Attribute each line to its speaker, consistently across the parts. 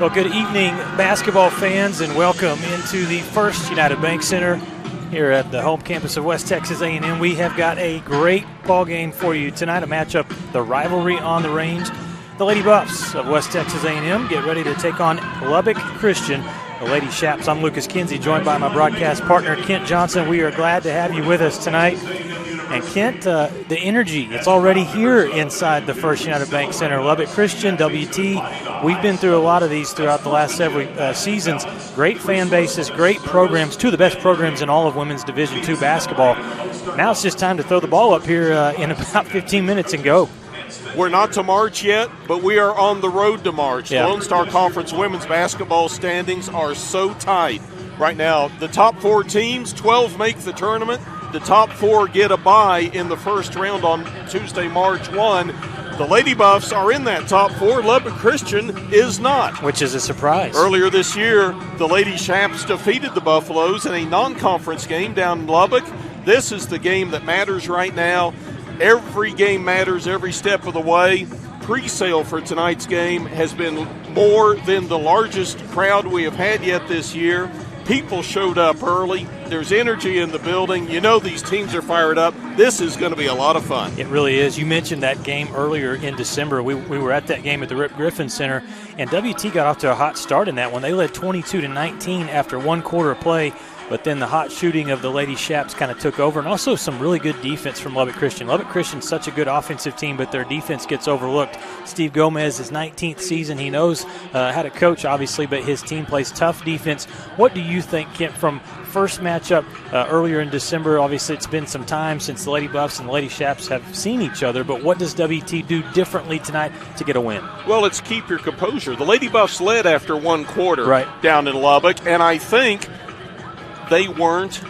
Speaker 1: Well, good evening, basketball fans, and welcome into the First United Bank Center here at the home campus of West Texas A&M. We have got a great ball game for you tonight, a matchup, the Rivalry on the range. The Lady Buffs of West Texas A&M get ready to take on Lubbock Christian, the Lady Shaps. I'm Lucas Kinsey, joined by my broadcast partner, Kent Johnson. We are glad to have you with us tonight. And Kent, the energy, it's already here inside the First United Bank Center. Lubbock Christian, WT, we've been through a lot of these throughout the last several seasons. Great fan bases, great programs, two of the best programs in all of women's Division II basketball. Now it's just time to throw the ball up here in about 15 minutes and go.
Speaker 2: We're not to March yet, but we are on the road to March.
Speaker 1: Yeah.
Speaker 2: The Lone Star Conference women's basketball standings are so tight right now. The top 4 teams, 12 make the tournament. The top 4 get a bye in the first round on Tuesday, March 1. The Lady Buffs are in that top 4. Lubbock Christian is not.
Speaker 1: Which is a surprise.
Speaker 2: Earlier this year, the Lady Shaps defeated the Buffaloes in a non-conference game down in Lubbock. This is the game that matters right now. Every game matters every step of the way. Pre-sale for tonight's game has been more than the largest crowd we have had yet this year. People showed up early. There's energy in the building. You know these teams are fired up. This is going to be a lot of fun.
Speaker 1: It really is. You mentioned that game earlier in December. We were at that game at the Rip Griffin Center, and WT got off to a hot start in that one. They led 22-19 after one quarter of play, but then the hot shooting of the Lady Shaps kind of took over, and also some really good defense from Lubbock Christian. Lubbock Christian's such a good offensive team, but their defense gets overlooked. Steve Gomez, his 19th season, he knows how to coach, obviously, but his team plays tough defense. What do you think, Kent, from first matchup earlier in December? Obviously, it's been some time since the Lady Buffs and the Lady Shaps have seen each other, but what does WT do differently tonight to get a win?
Speaker 2: Well, it's keep your composure. The Lady Buffs led after one quarter
Speaker 1: right
Speaker 2: down in Lubbock, and I think they weren't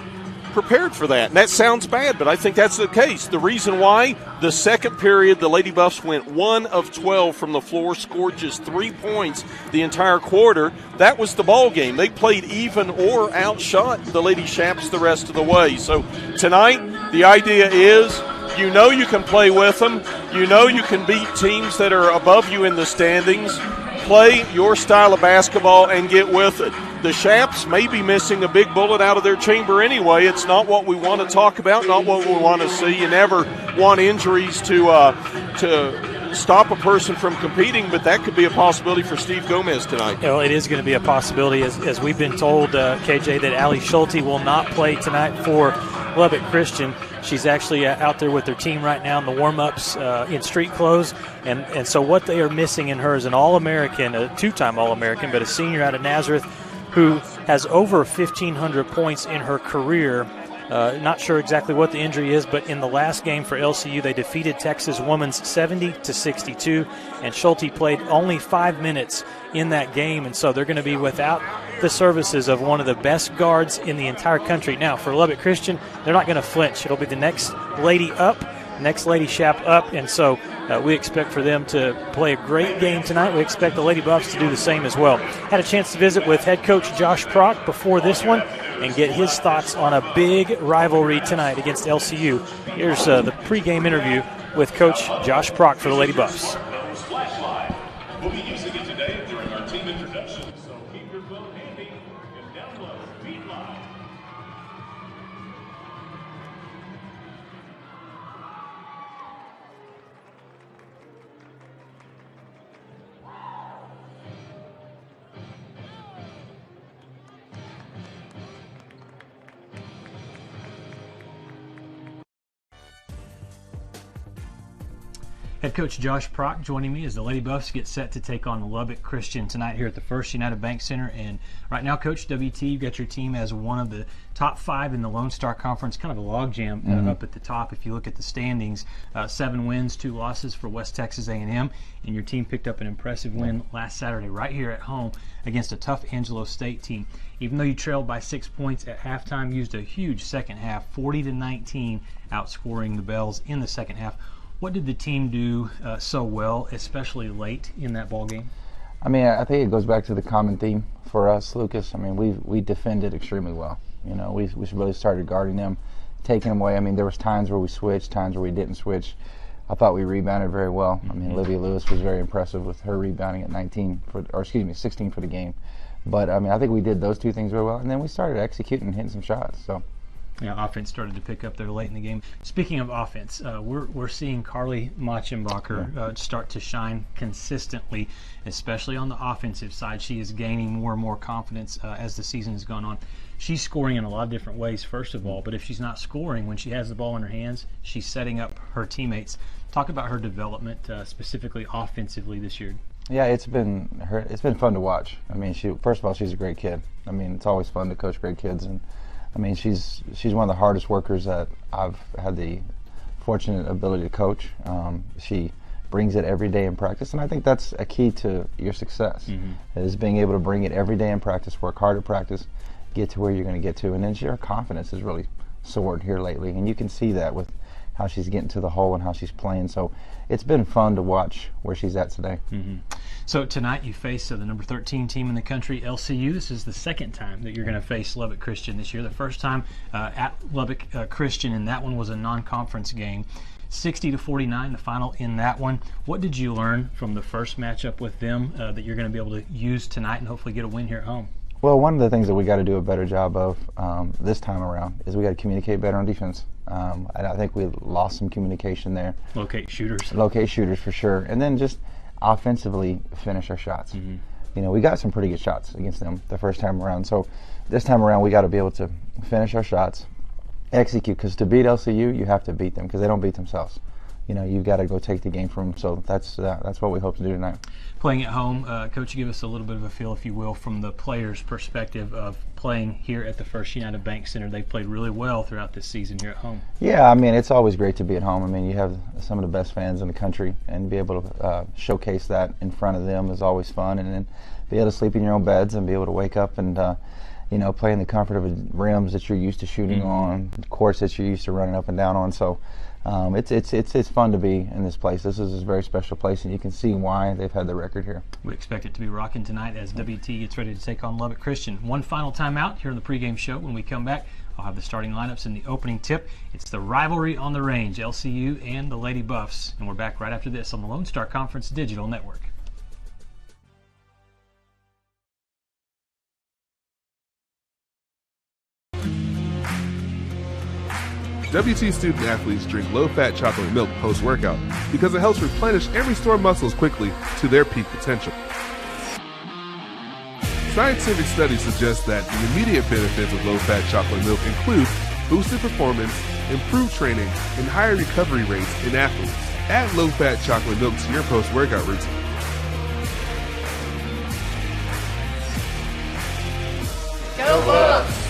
Speaker 2: prepared for that. And that sounds bad, but I think that's the case. The reason why, the second period, the Lady Buffs went 1 of 12 from the floor, scored just 3 points the entire quarter. That was the ball game. They played even or outshot the Lady Shaps the rest of the way. So tonight, the idea is, you know you can play with them. You know you can beat teams that are above you in the standings. Play your style of basketball and get with it. The Shaps may be missing a big bullet out of their chamber anyway. It's not what we want to talk about, not what we want to see. You never want injuries to stop a person from competing, but that could be a possibility for Steve Gomez tonight.
Speaker 1: Well, it is going to be a possibility, as we've been told, KJ, that Allie Schulte will not play tonight for Lubbock Christian. She's actually out there with their team right now in the warm-ups in street clothes. And so what they are missing in her is an All-American, a two-time All-American, but a senior out of Nazareth who has over 1,500 points in her career. Not sure exactly what the injury is, but in the last game for LCU, they defeated Texas Women's 70-62, and Schulte played only 5 minutes in that game, and so they're going to be without the services of one of the best guards in the entire country. Now, for Lubbock Christian, they're not going to flinch. It'll be the next lady up, next Lady Shap up, and so we expect for them to play a great game tonight. We expect the Lady Buffs to do the same as well. Had a chance to visit with head coach Josh Prock before this one and get his thoughts on a big rivalry tonight against LCU. Here's the pregame interview with Coach Josh Prock for the Lady Buffs.
Speaker 3: We'll be using it today during our team introduction, so keep your phone handy and download Beat Live.
Speaker 1: Head coach Josh Prock joining me as the Lady Buffs get set to take on Lubbock Christian tonight here at the First United Bank Center. And right now, Coach, WT, you've got your team as one of the top 5 in the Lone Star Conference, kind of a logjam up at the top. If you look at the standings, 7 wins, 2 losses for West Texas A&M, and your team picked up an impressive win last Saturday right here at home against a tough Angelo State team. Even though you trailed by 6 points at halftime, used a huge second half, 40-19, outscoring the Bells in the second half. What did the team do so well, especially late in that ball game?
Speaker 4: I mean, I think it goes back to the common theme for us, Lucas. I mean, we defended extremely well. You know, we really started guarding them, taking them away. I mean, there was times where we switched, times where we didn't switch. I thought we rebounded very well. I mean, Olivia Lewis was very impressive with her rebounding at 16 for the game. But I mean, I think we did those two things very well, and then we started executing and hitting some shots. So.
Speaker 1: Yeah, offense started to pick up there late in the game. Speaking of offense, we're seeing Carly Machenbacher start to shine consistently, especially on the offensive side. She is gaining more and more confidence as the season has gone on. She's scoring in a lot of different ways, first of all, but if she's not scoring, when she has the ball in her hands, she's setting up her teammates. Talk about her development, specifically offensively this year.
Speaker 4: Yeah, it's been fun to watch. I mean, first of all, she's a great kid. I mean, it's always fun to coach great kids, and I mean, she's one of the hardest workers that I've had the fortunate ability to coach. She brings it every day in practice, and I think that's a key to your success, is being able to bring it every day in practice, work hard at practice, get to where you're going to get to, and then her confidence has really soared here lately, and you can see that with how she's getting to the hole and how she's playing. So it's been fun to watch where she's at today.
Speaker 1: So tonight you face the number 13 team in the country, LCU. This is the second time that you're going to face Lubbock Christian this year. The first time at Lubbock Christian, and that one was a non-conference game. 60-49, the final in that one. What did you learn from the first matchup with them that you're going to be able to use tonight and hopefully get a win here at home?
Speaker 4: Well, one of the things that we got to do a better job of this time around is we got to communicate better on defense. I think we lost some communication there.
Speaker 1: Locate shooters.
Speaker 4: Locate shooters for sure, and then just offensively finish our shots. You know, we got some pretty good shots against them the first time around. So this time around, we got to be able to finish our shots, execute. Because to beat LCU, you have to beat them because they don't beat themselves. You know, you've got to go take the game from them. So that's what we hope to do tonight. Playing
Speaker 1: at home, Coach, give us a little bit of a feel, if you will, from the players' perspective of playing here at the First United Bank Center. They've played really well throughout this season here at home.
Speaker 4: Yeah, I mean, it's always great to be at home. I mean, you have some of the best fans in the country, and be able to showcase that in front of them is always fun. And then be able to sleep in your own beds and be able to wake up and you know, play in the comfort of rims that you're used to shooting on, courts that you're used to running up and down on. So it's fun to be in this place. This is a very special place, and you can see why they've had the record here.
Speaker 1: We expect it to be rocking tonight as WT gets ready to take on Lubbock Christian. One final timeout here in the pregame show. When we come back, I'll have the starting lineups in the opening tip. It's the rivalry on the range, LCU and the Lady Buffs. And we're back right after this on the Lone Star Conference Digital Network.
Speaker 5: WT student athletes drink low-fat chocolate milk post-workout because it helps replenish and restore muscles quickly to their peak potential. Scientific studies suggest that the immediate benefits of low-fat chocolate milk include boosted performance, improved training, and higher recovery rates in athletes. Add low-fat chocolate milk to your post-workout routine.
Speaker 6: Go Bucks!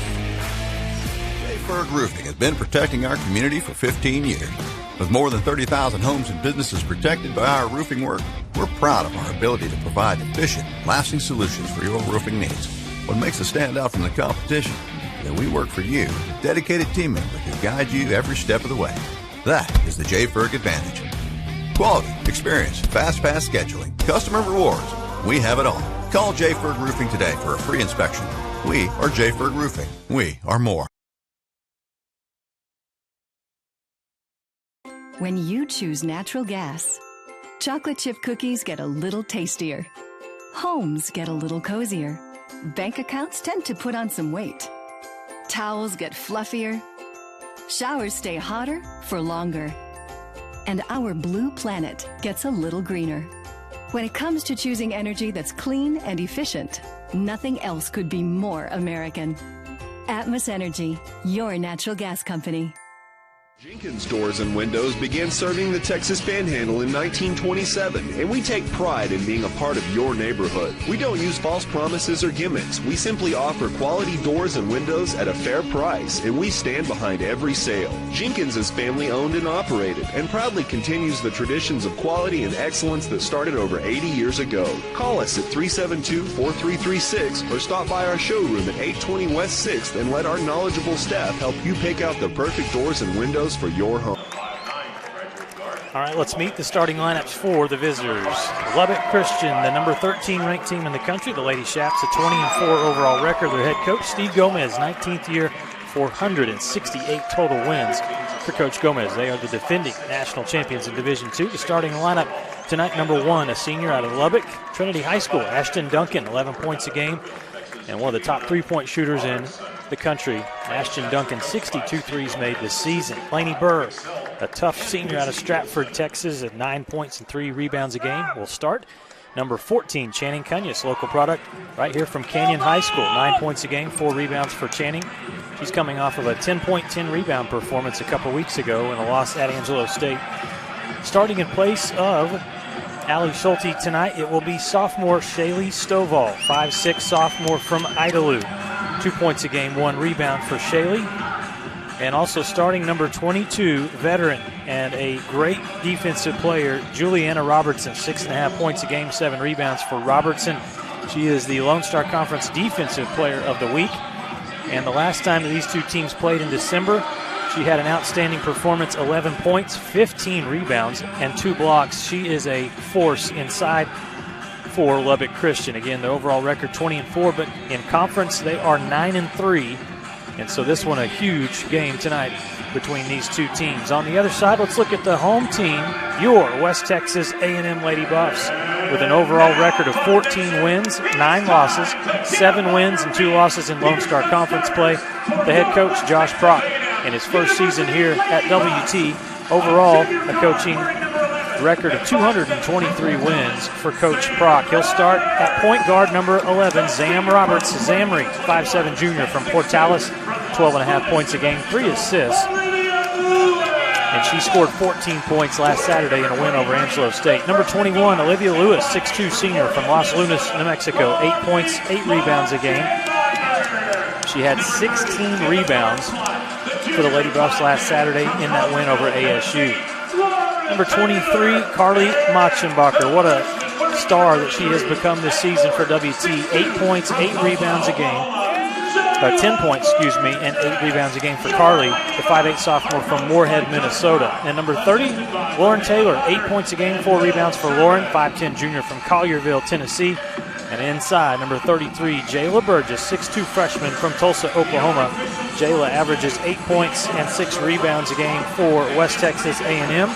Speaker 7: Berg Roofing has been protecting our community for 15 years. With more than 30,000 homes and businesses protected by our roofing work, we're proud of our ability to provide efficient, lasting solutions for your roofing needs. What makes us stand out from the competition is that we work for you, dedicated team members who guide you every step of the way. That is the J. Ferg advantage. Quality, experience, fast pass scheduling, customer rewards. We have it all. Call J. Ferg Roofing today for a free inspection. We are J. Ferg Roofing. We are more.
Speaker 8: When you choose natural gas, chocolate chip cookies get a little tastier. Homes get a little cozier. Bank accounts tend to put on some weight. Towels get fluffier. Showers stay hotter for longer. And our blue planet gets a little greener. When it comes to choosing energy that's clean and efficient, nothing else could be more American. Atmos Energy, your natural gas company.
Speaker 9: Jenkins Doors and Windows began serving the Texas Panhandle in 1927, and we take pride in being a part of your neighborhood. We don't use false promises or gimmicks. We simply offer quality doors and windows at a fair price, and we stand behind every sale. Jenkins is family owned and operated, and proudly continues the traditions of quality and excellence that started over 80 years ago. Call us at 372-4336 or stop by our showroom at 820 West 6th and let our knowledgeable staff help you pick out the perfect doors and windows for your home.
Speaker 1: All right, let's meet the starting lineups for the visitors. Lubbock Christian, the number 13 ranked team in the country. The Lady Shaps, a 20-4 overall record. Their head coach, Steve Gomez, 19th year 468 total wins for Coach Gomez. They are the defending national champions in Division II. The starting lineup tonight, number 1, a senior out of Lubbock, Trinity High School, Ashton Duncan, 11 points a game, and one of the top three-point shooters in the country. Ashton Duncan, 62 threes made this season. Laney Burr, a tough senior out of Stratford, Texas, at 9 points and 3 rebounds a game, will start. Number 14, Channing Cunyass, local product right here from Canyon High School. 9 points a game, 4 rebounds for Channing. She's coming off of a 10-point, 10-rebound performance a couple weeks ago in a loss at Angelo State. Starting in place of Allie Schulte tonight, it will be sophomore Shaylee Stovall, 5'6" sophomore from Idalou. 2 points a game, 1 rebound for Shaylee. And also starting number 22, veteran and a great defensive player, Juliana Robertson, 6.5 points a game, 7 rebounds for Robertson. She is the Lone Star Conference Defensive Player of the Week. And the last time that these two teams played in December, she had an outstanding performance, 11 points, 15 rebounds, and 2 blocks. She is a force inside for Lubbock Christian. Again, the overall record 20-4, but in conference they are 9-3. And so this one a huge game tonight between these two teams. On the other side, let's look at the home team, your West Texas A&M Lady Buffs, with an overall record of 14 wins, 9 losses, 7 wins and 2 losses in Lone Star Conference play. The head coach, Josh Prock, in his first season here at WT, overall a coaching record of 223 wins for Coach Prock. He'll start at point guard number 11, Zam Roberts. Zamry, 5'7" junior from Portales, 12.5 points a game, 3 assists. And she scored 14 points last Saturday in a win over Angelo State. Number 21, Olivia Lewis, 6'2" senior from Los Lunas, New Mexico, 8 points, 8 rebounds a game. She had 16 rebounds for the Lady Buffs last Saturday in that win over ASU. Number 23, Carly Machenbacher. What a star that she has become this season for WT. 8 points, 8 rebounds a game. 10 points, and 8 rebounds a game for Carly, the 5'8" sophomore from Moorhead, Minnesota. And number 30, Lauren Taylor. 8 points a game, 4 rebounds for Lauren, 5'10" junior from Collierville, Tennessee. And inside, number 33, Jayla Burgess, 6'2" freshman from Tulsa, Oklahoma. Jayla averages 8 points and 6 rebounds a game for West Texas A&M.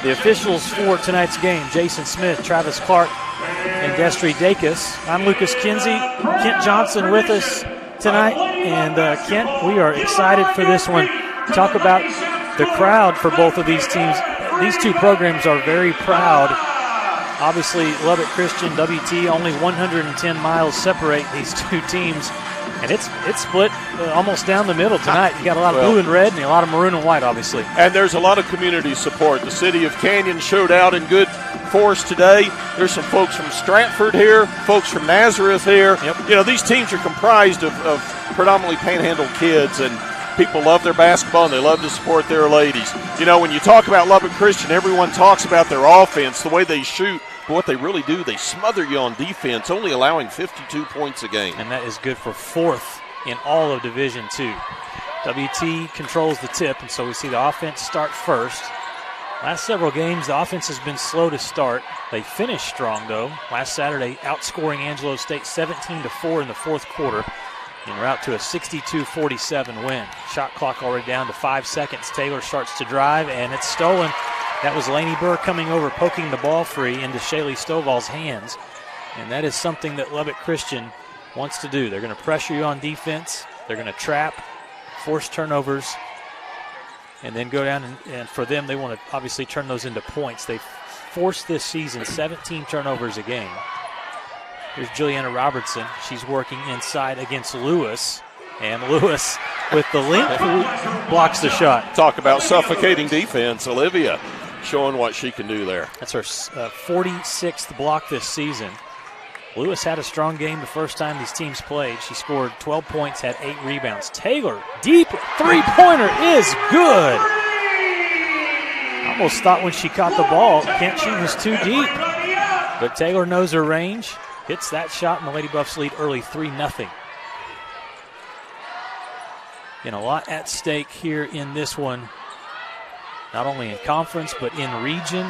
Speaker 1: The officials for tonight's game, Jason Smith, Travis Clark, and Destry Dacus. I'm Lucas Kinsey. Kent Johnson with us tonight. And Kent, we are excited for this one. Talk about the crowd for both of these teams. These two programs are very proud. Obviously, Lubbock Christian, WT, only 110 miles separate these two teams. And it's split almost down the middle tonight. You got a lot of blue and red and a lot of maroon and white, obviously.
Speaker 2: And there's a lot of community support. The city of Canyon showed out in good force today. There's some folks from Stratford here, folks from Nazareth here.
Speaker 1: Yep.
Speaker 2: You know, these teams are comprised of predominantly panhandle kids, and people love their basketball and they love to support their ladies. You know, when you talk about Lubbock Christian, everyone talks about their offense, the way they shoot. But what they really do, they smother you on defense, only allowing 52 points a game.
Speaker 1: And that is good for 4th in all of Division II. WT controls the tip, and so we see the offense start first. Last several games, the offense has been slow to start. They finished strong, though. Last Saturday, outscoring Angelo State 17-4 in the 4th quarter, en route to a 62-47 win. Shot clock already down to 5 seconds. Taylor starts to drive, and it's stolen. That was Laney Burr coming over, poking the ball free into Shaylee Stovall's hands. And that is something that Lubbock Christian wants to do. They're going to pressure you on defense. They're going to trap, force turnovers, and then go down and for them, they want to obviously turn those into points. They've forced this season 17 turnovers a game. Here's Juliana Robertson. She's working inside against Lewis. And Lewis, with the length, blocks the shot.
Speaker 2: Talk about suffocating defense. Olivia showing what she can do there.
Speaker 1: That's her 46th block this season. Lewis had a strong game the first time these teams played. She scored 12 points, had 8 rebounds. Taylor, deep three-pointer is good. Almost thought when she caught the ball, Kent, she was too deep. But Taylor knows her range, hits that shot, and the Lady Buffs lead early 3-0. And a lot at stake here in this one, not only in conference but in region.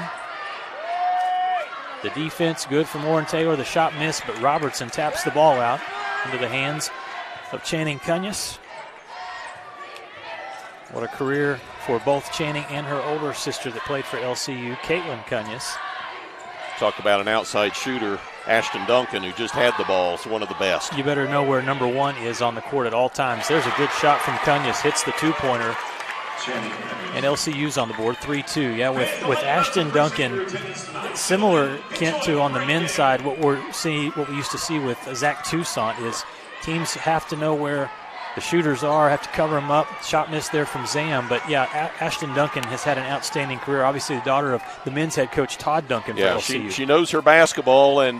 Speaker 1: The defense good from Lauren Taylor. The shot missed, but Robertson taps the ball out into the hands of Channing Cunyass. What a career for both Channing and her older sister that played for LCU, Caitlin Cunus.
Speaker 2: Talk about an outside shooter, Ashton Duncan, who just had the ball, is one of the best.
Speaker 1: You better know where number 1 is on the court at all times. There's a good shot from Cunus, hits the two-pointer, and LCU's on the board, 3-2. Yeah, with Ashton Duncan, similar, Kent, to on the men's side, what we used to see with Zach Toussaint is teams have to know where the shooters have to cover them up. Shot missed there from Zam. But, yeah, Ashton Duncan has had an outstanding career. Obviously the daughter of the men's head coach, Todd Duncan, for LCU.
Speaker 2: She knows her basketball, and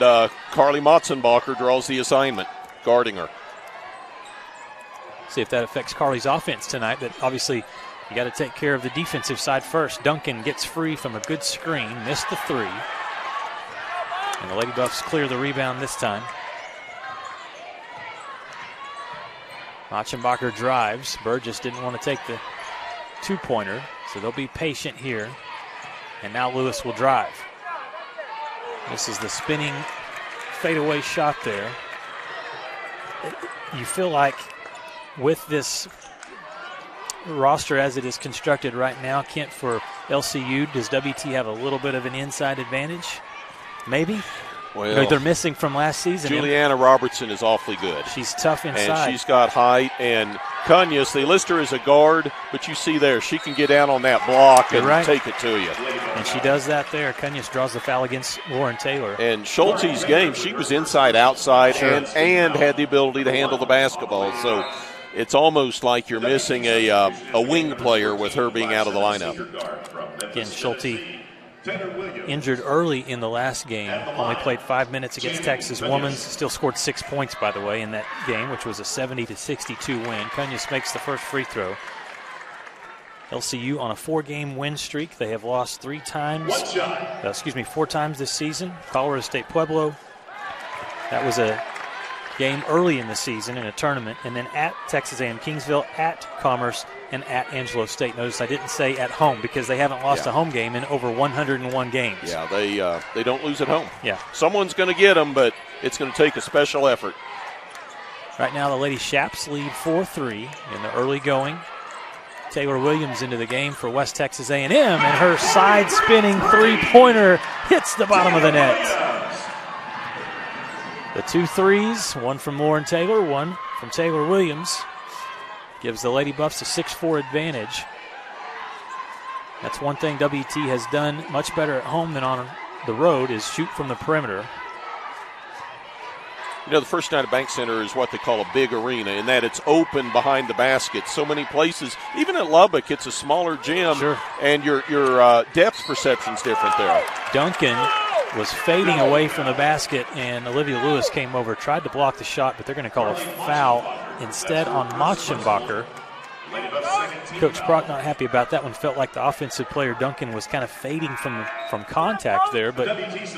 Speaker 2: Carly Motzenbacher draws the assignment, guarding her.
Speaker 1: See if that affects Carly's offense tonight. But, obviously, you got to take care of the defensive side first. Duncan gets free from a good screen, missed the three. And the Lady Buffs clear the rebound this time. Motzenbacher drives. Burgess didn't want to take the two-pointer, so they'll be patient here. And now Lewis will drive. This is the spinning fadeaway shot there. You feel like with this roster as it is constructed right now, Kent, for LCU, does WT have a little bit of an inside advantage? Maybe?
Speaker 2: Well,
Speaker 1: they're missing from last season.
Speaker 2: Juliana Robertson is awfully good.
Speaker 1: She's tough inside.
Speaker 2: And she's got height. And Cunus, they list her as a guard, but you see there, she can get down on that block and take it to you.
Speaker 1: And she does that there. Cunus draws the foul against Lauren Taylor.
Speaker 2: And Schulte's game, she was inside, outside, and had the ability to handle the basketball. So it's almost like you're missing a wing player with her being out of the lineup.
Speaker 1: Again, Schulte injured early in the last game. Only played 5 minutes against Texas Women's. Still scored 6 points, by the way, in that game, which was a 70-62 win. Cunus makes the first free throw. LCU on a 4-game win streak. They have lost 4 times this season. Colorado State Pueblo. That was a game early in the season in a tournament. And then at Texas A&M Kingsville, at Commerce, and at Angelo State. Notice I didn't say at home because they haven't lost a home game in over 101 games.
Speaker 2: Yeah, they don't lose at home.
Speaker 1: Yeah.
Speaker 2: Someone's going to get them, but it's going to take a special effort.
Speaker 1: Right now the Lady Shaps lead 4-3 in the early going. Taylor Williams into the game for West Texas A&M, and her side-spinning three-pointer hits the bottom of the net. The 2 threes, one from Lauren Taylor, one from Taylor Williams, gives the Lady Buffs a 6-4 advantage. That's one thing WT has done much better at home than on the road, is shoot from the perimeter.
Speaker 2: You know, the First United Bank Center is what they call a big arena, in that it's open behind the basket. So many places, even at Lubbock, it's a smaller gym, and your depth perception's different there.
Speaker 1: Duncan was fading away from the basket, and Olivia Lewis came over, tried to block the shot, but they're going to call a foul instead on Motzenbacher. Coach Prock not happy about that one. Felt like the offensive player Duncan was kind of fading from contact there, but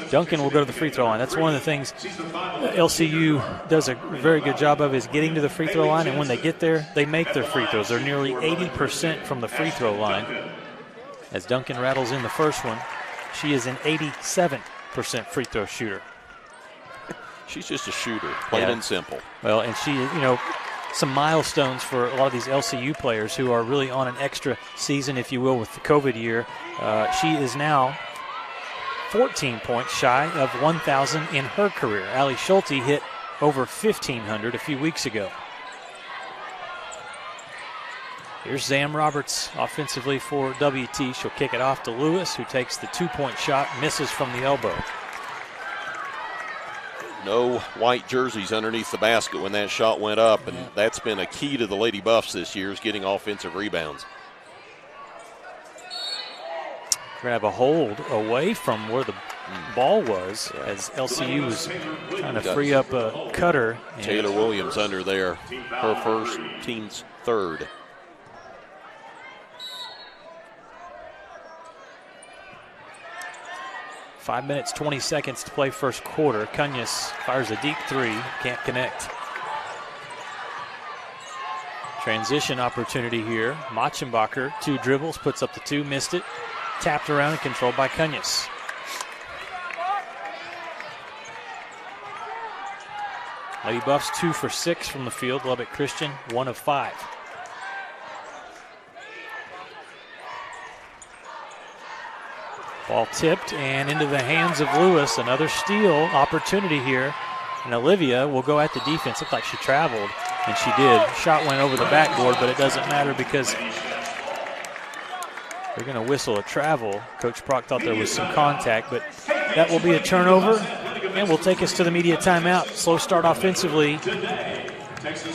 Speaker 1: Duncan will go to the free throw line. That's one of the things LCU does a very good job of, is getting to the free throw line, and when they get there, they make their free throws. They're nearly 80% from the free throw line. As Duncan rattles in the first one, she is an 87% free throw shooter.
Speaker 2: She's just a shooter, plain and simple.
Speaker 1: Well, and she, some milestones for a lot of these LCU players who are really on an extra season, if you will, with the COVID year. She is now 14 points shy of 1,000 in her career. Allie Schulte hit over 1,500 a few weeks ago. Here's Zam Roberts offensively for WT. She'll kick it off to Lewis, who takes the 2-point shot, misses from the elbow.
Speaker 2: No white jerseys underneath the basket when that shot went up, and that's been a key to the Lady Buffs this year, is getting offensive rebounds.
Speaker 1: We're going to have a hold away from where the ball was, as LCU was trying to free up a cutter.
Speaker 2: Taylor Williams under there, her first, team's third.
Speaker 1: Five minutes, 20 seconds to play first quarter. Cunus fires a deep three, can't connect. Transition opportunity here. Motzenbacher, 2 dribbles, puts up the 2, missed it. Tapped around and controlled by Cunus. Lady Buffs 2 for 6 from the field. Lubbock Christian 1 of 5. Ball tipped and into the hands of Lewis. Another steal opportunity here. And Olivia will go at the defense. Looked like she traveled, and she did. Shot went over the backboard, but it doesn't matter because they're going to whistle a travel. Coach Prock thought there was some contact, but that will be a turnover, and will take us to the media timeout. Slow start offensively,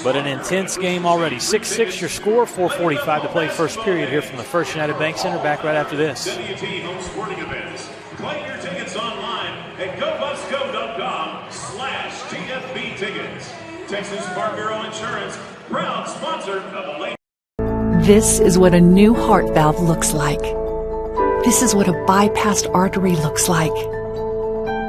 Speaker 1: but an intense game already. 6-6 your score, 4:45 to play first period here from the First United Bank Center. Back right after this.
Speaker 3: WT Home Sporting Events. Claim your tickets online at GoBusGo.com/TFB tickets. Texas Farm Bureau Insurance, proud sponsor of the late.
Speaker 10: This is what a new heart valve looks like. This is what a bypassed artery looks like.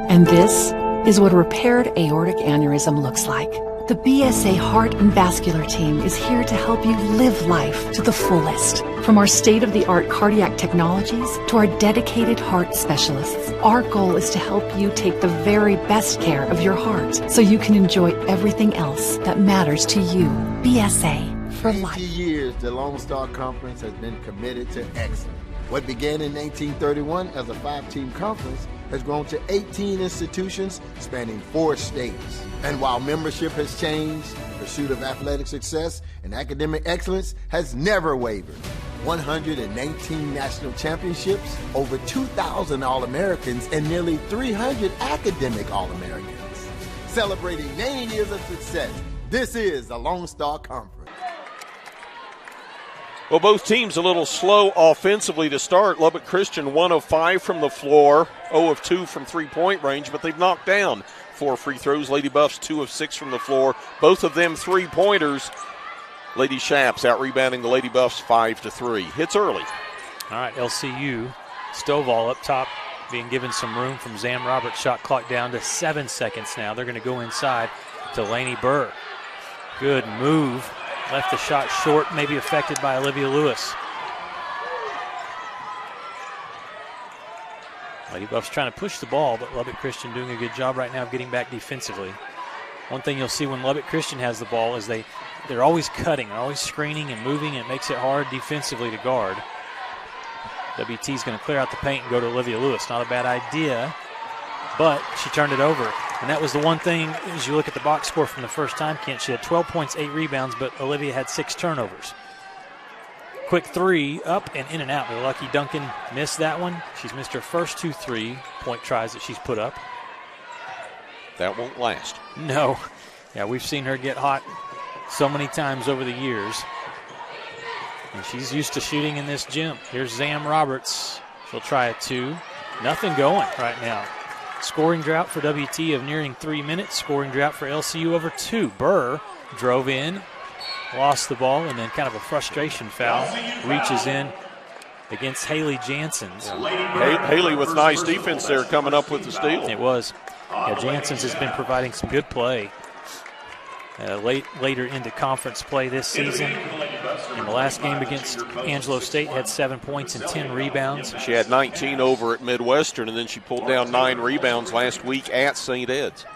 Speaker 10: And this is what a repaired aortic aneurysm looks like. The BSA Heart and Vascular Team is here to help you live life to the fullest. From our state-of-the-art cardiac technologies to our dedicated heart specialists, our goal is to help you take the very best care of your heart so you can enjoy everything else that matters to you. BSA for life.
Speaker 11: 80 years, the Lone Star Conference has been committed to excellence. What began in 1931 as a 5-team conference has grown to 18 institutions spanning 4 states. And while membership has changed, the pursuit of athletic success and academic excellence has never wavered. 119 national championships, over 2,000 All-Americans, and nearly 300 academic All-Americans. Celebrating 90 years of success, this is the Lone Star Conference.
Speaker 2: Well, both teams a little slow offensively to start. Lubbock Christian 1 of 5 from the floor, 0 of 2 from three-point range, but they've knocked down 4 free throws. Lady Buffs 2 of 6 from the floor, both of them three-pointers. Lady Shaps out-rebounding the Lady Buffs 5-3. Hits early.
Speaker 1: All right, LCU, Stovall up top, being given some room from Zam Roberts. Shot clock down to 7 seconds now. They're going to go inside to Laney Burr. Good move. Left the shot short, maybe affected by Olivia Lewis. Lady Buffs trying to push the ball, but Lubbock Christian doing a good job right now of getting back defensively. One thing you'll see when Lubbock Christian has the ball is they're always cutting, they're always screening and moving, and it makes it hard defensively to guard. WT's going to clear out the paint and go to Olivia Lewis. Not a bad idea, but she turned it over. And that was the one thing, as you look at the box score from the first time, Kent, she had 12 points, 8 rebounds, but Olivia had 6 turnovers. Quick three, up and in and out. We're lucky Duncan missed that one. She's missed her first 2 3-point tries that she's put up.
Speaker 2: That won't last.
Speaker 1: No. Yeah, we've seen her get hot so many times over the years. And she's used to shooting in this gym. Here's Zam Roberts. She'll try a 2. Nothing going right now. Scoring drought for WT of nearing 3 minutes. Scoring drought for LCU over 2. Burr drove in, lost the ball, and then kind of a frustration foul. Reaches in against Haley Janssens.
Speaker 2: Haley with nice defense there coming up with the steal.
Speaker 1: It was. Yeah, Janssens has been providing some good play. Later into conference play this season. In the last game against Angelo State, had 7 points and 10 rebounds.
Speaker 2: She had 19 over at Midwestern, and then she pulled down 9 rebounds last week at St. Ed's.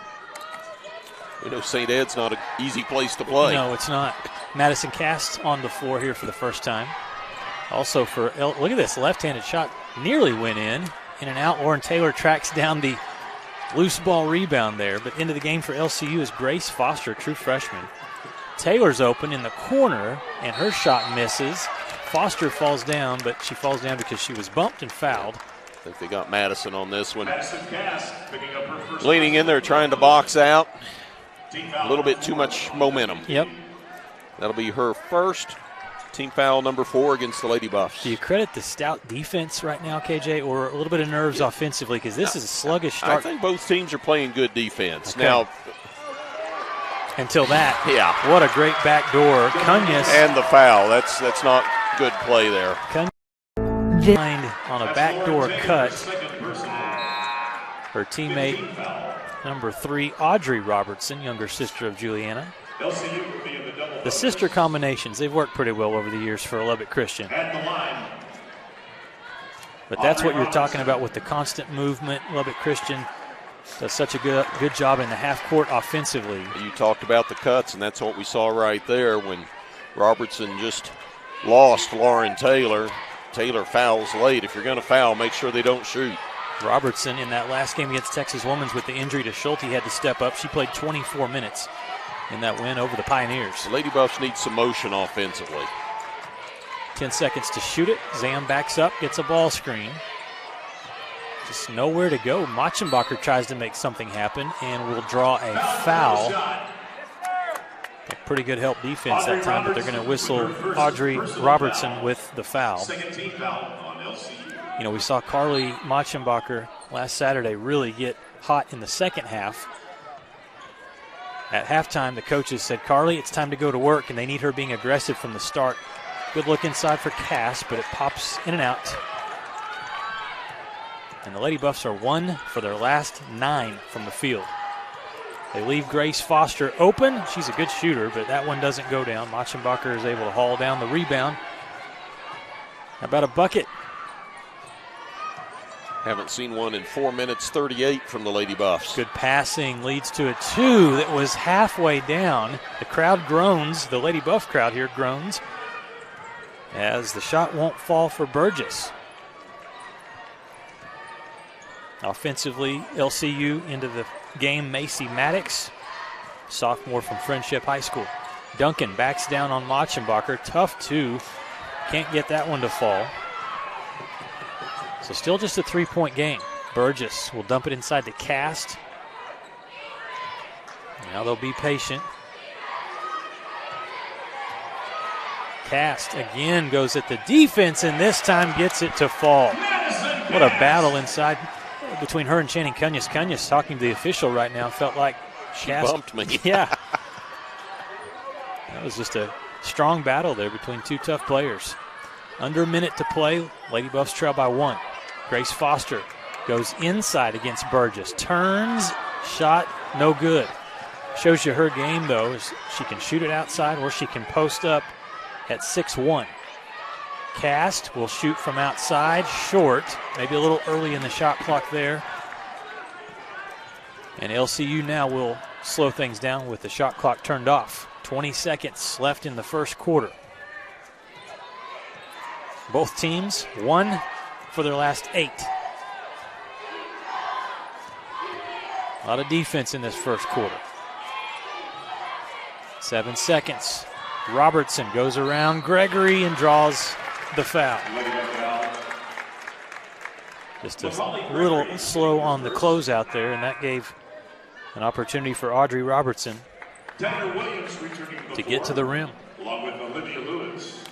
Speaker 2: We know St. Ed's not an easy place to play.
Speaker 1: No, it's not. Madison Cast on the floor here for the first time. Also look at this, left-handed shot nearly went in and out. Lauren Taylor tracks down the loose ball rebound there, but into the game for LCU is Grace Foster, true freshman. Taylor's open in the corner, and her shot misses. Foster falls down, but she falls down because she was bumped and fouled.
Speaker 2: I think they got Madison on this one. Leaning in there, trying to box out. A little bit too much momentum.
Speaker 1: Yep.
Speaker 2: That'll be her first. Team foul number 4 against the Lady Buffs.
Speaker 1: Do you credit the stout defense right now, KJ, or a little bit of nerves offensively? Because this is a sluggish start.
Speaker 2: I think both teams are playing good defense. Okay. Now,
Speaker 1: until that.
Speaker 2: Yeah.
Speaker 1: What a great backdoor. Cunhas.
Speaker 2: And the foul. That's not good play there.
Speaker 1: Cunhas on a backdoor cut. Her teammate, number 3, Audrey Robertson, younger sister of Juliana. The sister combinations, they've worked pretty well over the years for Lubbock Christian. But that's what you're talking about with the constant movement. Lubbock Christian does such a good job in the half court offensively.
Speaker 2: You talked about the cuts, and that's what we saw right there when Robertson just lost Lauren Taylor. Taylor fouls late. If you're going to foul, make sure they don't shoot.
Speaker 1: Robertson in that last game against Texas Women's with the injury to Schulte had to step up. She played 24 minutes in that win over the Pioneers.
Speaker 2: The Lady Buffs need some motion offensively.
Speaker 1: 10 seconds to shoot it. Zam backs up, gets a ball screen. Just nowhere to go. Machenbacher tries to make something happen and will draw a foul. Pretty good help defense that time, but they're going to whistle Audrey Robertson with the foul. You know, we saw Carly Machenbacher last Saturday really get hot in the second half. At halftime, the coaches said, Carly, it's time to go to work, and they need her being aggressive from the start. Good look inside for Cass, but it pops in and out. And the Lady Buffs are 1 for their last 9 from the field. They leave Grace Foster open. She's a good shooter, but that one doesn't go down. Machenbacher is able to haul down the rebound. How about a bucket?
Speaker 2: Haven't seen one in 4 minutes 38 from the Lady Buffs.
Speaker 1: Good passing leads to a 2 that was halfway down. The crowd groans. The Lady Buff crowd here groans as the shot won't fall for Burgess. Offensively, LCU into the game, Macy Maddox, sophomore from Friendship High School. Duncan backs down on Machenbacher. Tough 2. Can't get that one to fall. So still just a 3-point game. Burgess will dump it inside to Cast. Now they'll be patient. Cast again goes at the defense and this time gets it to fall. What a battle inside between her and Channing Cunyass. Cunyass talking to the official right now felt like
Speaker 2: she bumped me.
Speaker 1: Yeah. That was just a strong battle there between two tough players. Under a minute to play. Lady Buffs trail by 1. Grace Foster goes inside against Burgess. Turns, shot, no good. Shows you her game, though, is she can shoot it outside or she can post up at 6'1". Cast will shoot from outside, short. Maybe a little early in the shot clock there. And LCU now will slow things down with the shot clock turned off. 20 seconds left in the first quarter. Both teams 1 for their last 8. A lot of defense in this first quarter. 7 seconds. Robertson goes around Gregory and draws the foul. Just a little slow on the closeout there, and that gave an opportunity for Audrey Robertson to get to the rim.
Speaker 3: Along with Olivia Lewis.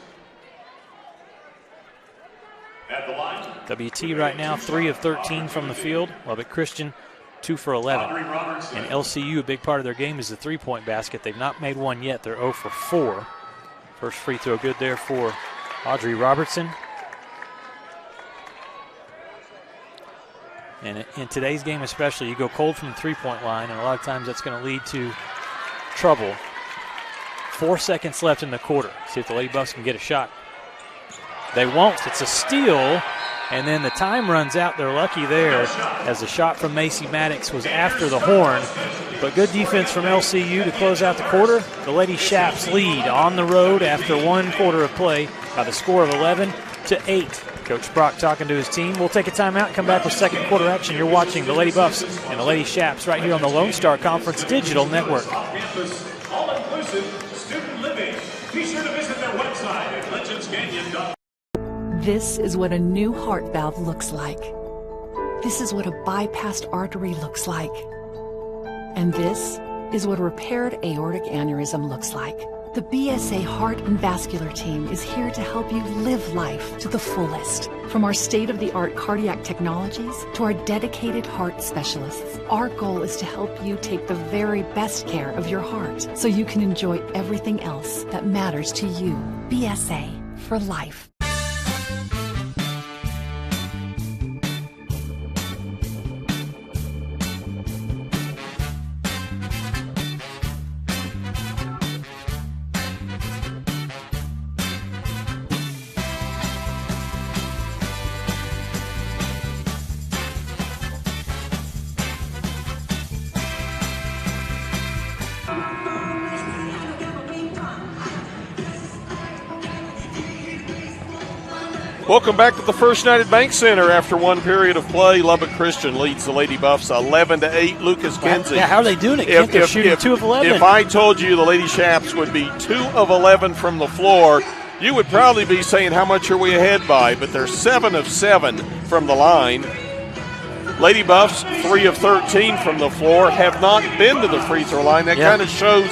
Speaker 3: At the line,
Speaker 1: WT right now 3 of 13 from the field. Lubbock Christian 2 for 11. And LCU, a big part of their game is the three-point basket. They've not made one yet. They're 0 for 4. First free throw good there for Audrey Robertson. And in today's game especially, you go cold from the three-point line, and a lot of times that's going to lead to trouble. 4 seconds left in the quarter. See if the Lady Buffs can get a shot. They won't. It's a steal, and then the time runs out. They're lucky there as the shot from Macy Maddox was after the horn. But good defense from LCU to close out the quarter. The Lady Shaps lead on the road after 1 quarter of play by the score of 11-8. Coach Brock talking to his team. We'll take a timeout and come back with second quarter action. You're watching the Lady Buffs and the Lady Shaps right here on the Lone Star Conference Digital Network.
Speaker 3: Off-campus, all-inclusive student living. Be sure to visit their website at legendscanyon.com.
Speaker 10: This is what a new heart valve looks like. This is what a bypassed artery looks like. And this is what a repaired aortic aneurysm looks like. The BSA Heart and Vascular Team is here to help you live life to the fullest. From our state-of-the-art cardiac technologies to our dedicated heart specialists, our goal is to help you take the very best care of your heart so you can enjoy everything else that matters to you. BSA for life.
Speaker 2: Welcome back to the First United Bank Center. After one period of play, Lubbock Christian leads the Lady Buffs 11-8. Lucas Kinsey.
Speaker 1: Yeah, how are they doing it? Kent, they're shooting 2 of 11.
Speaker 2: If I told you the Lady Chaps would be 2 of 11 from the floor, you would probably be saying, how much are we ahead by? But they're 7 of 7 from the line. Lady Buffs, 3 of 13 from the floor, have not been to the free throw line. That kind of shows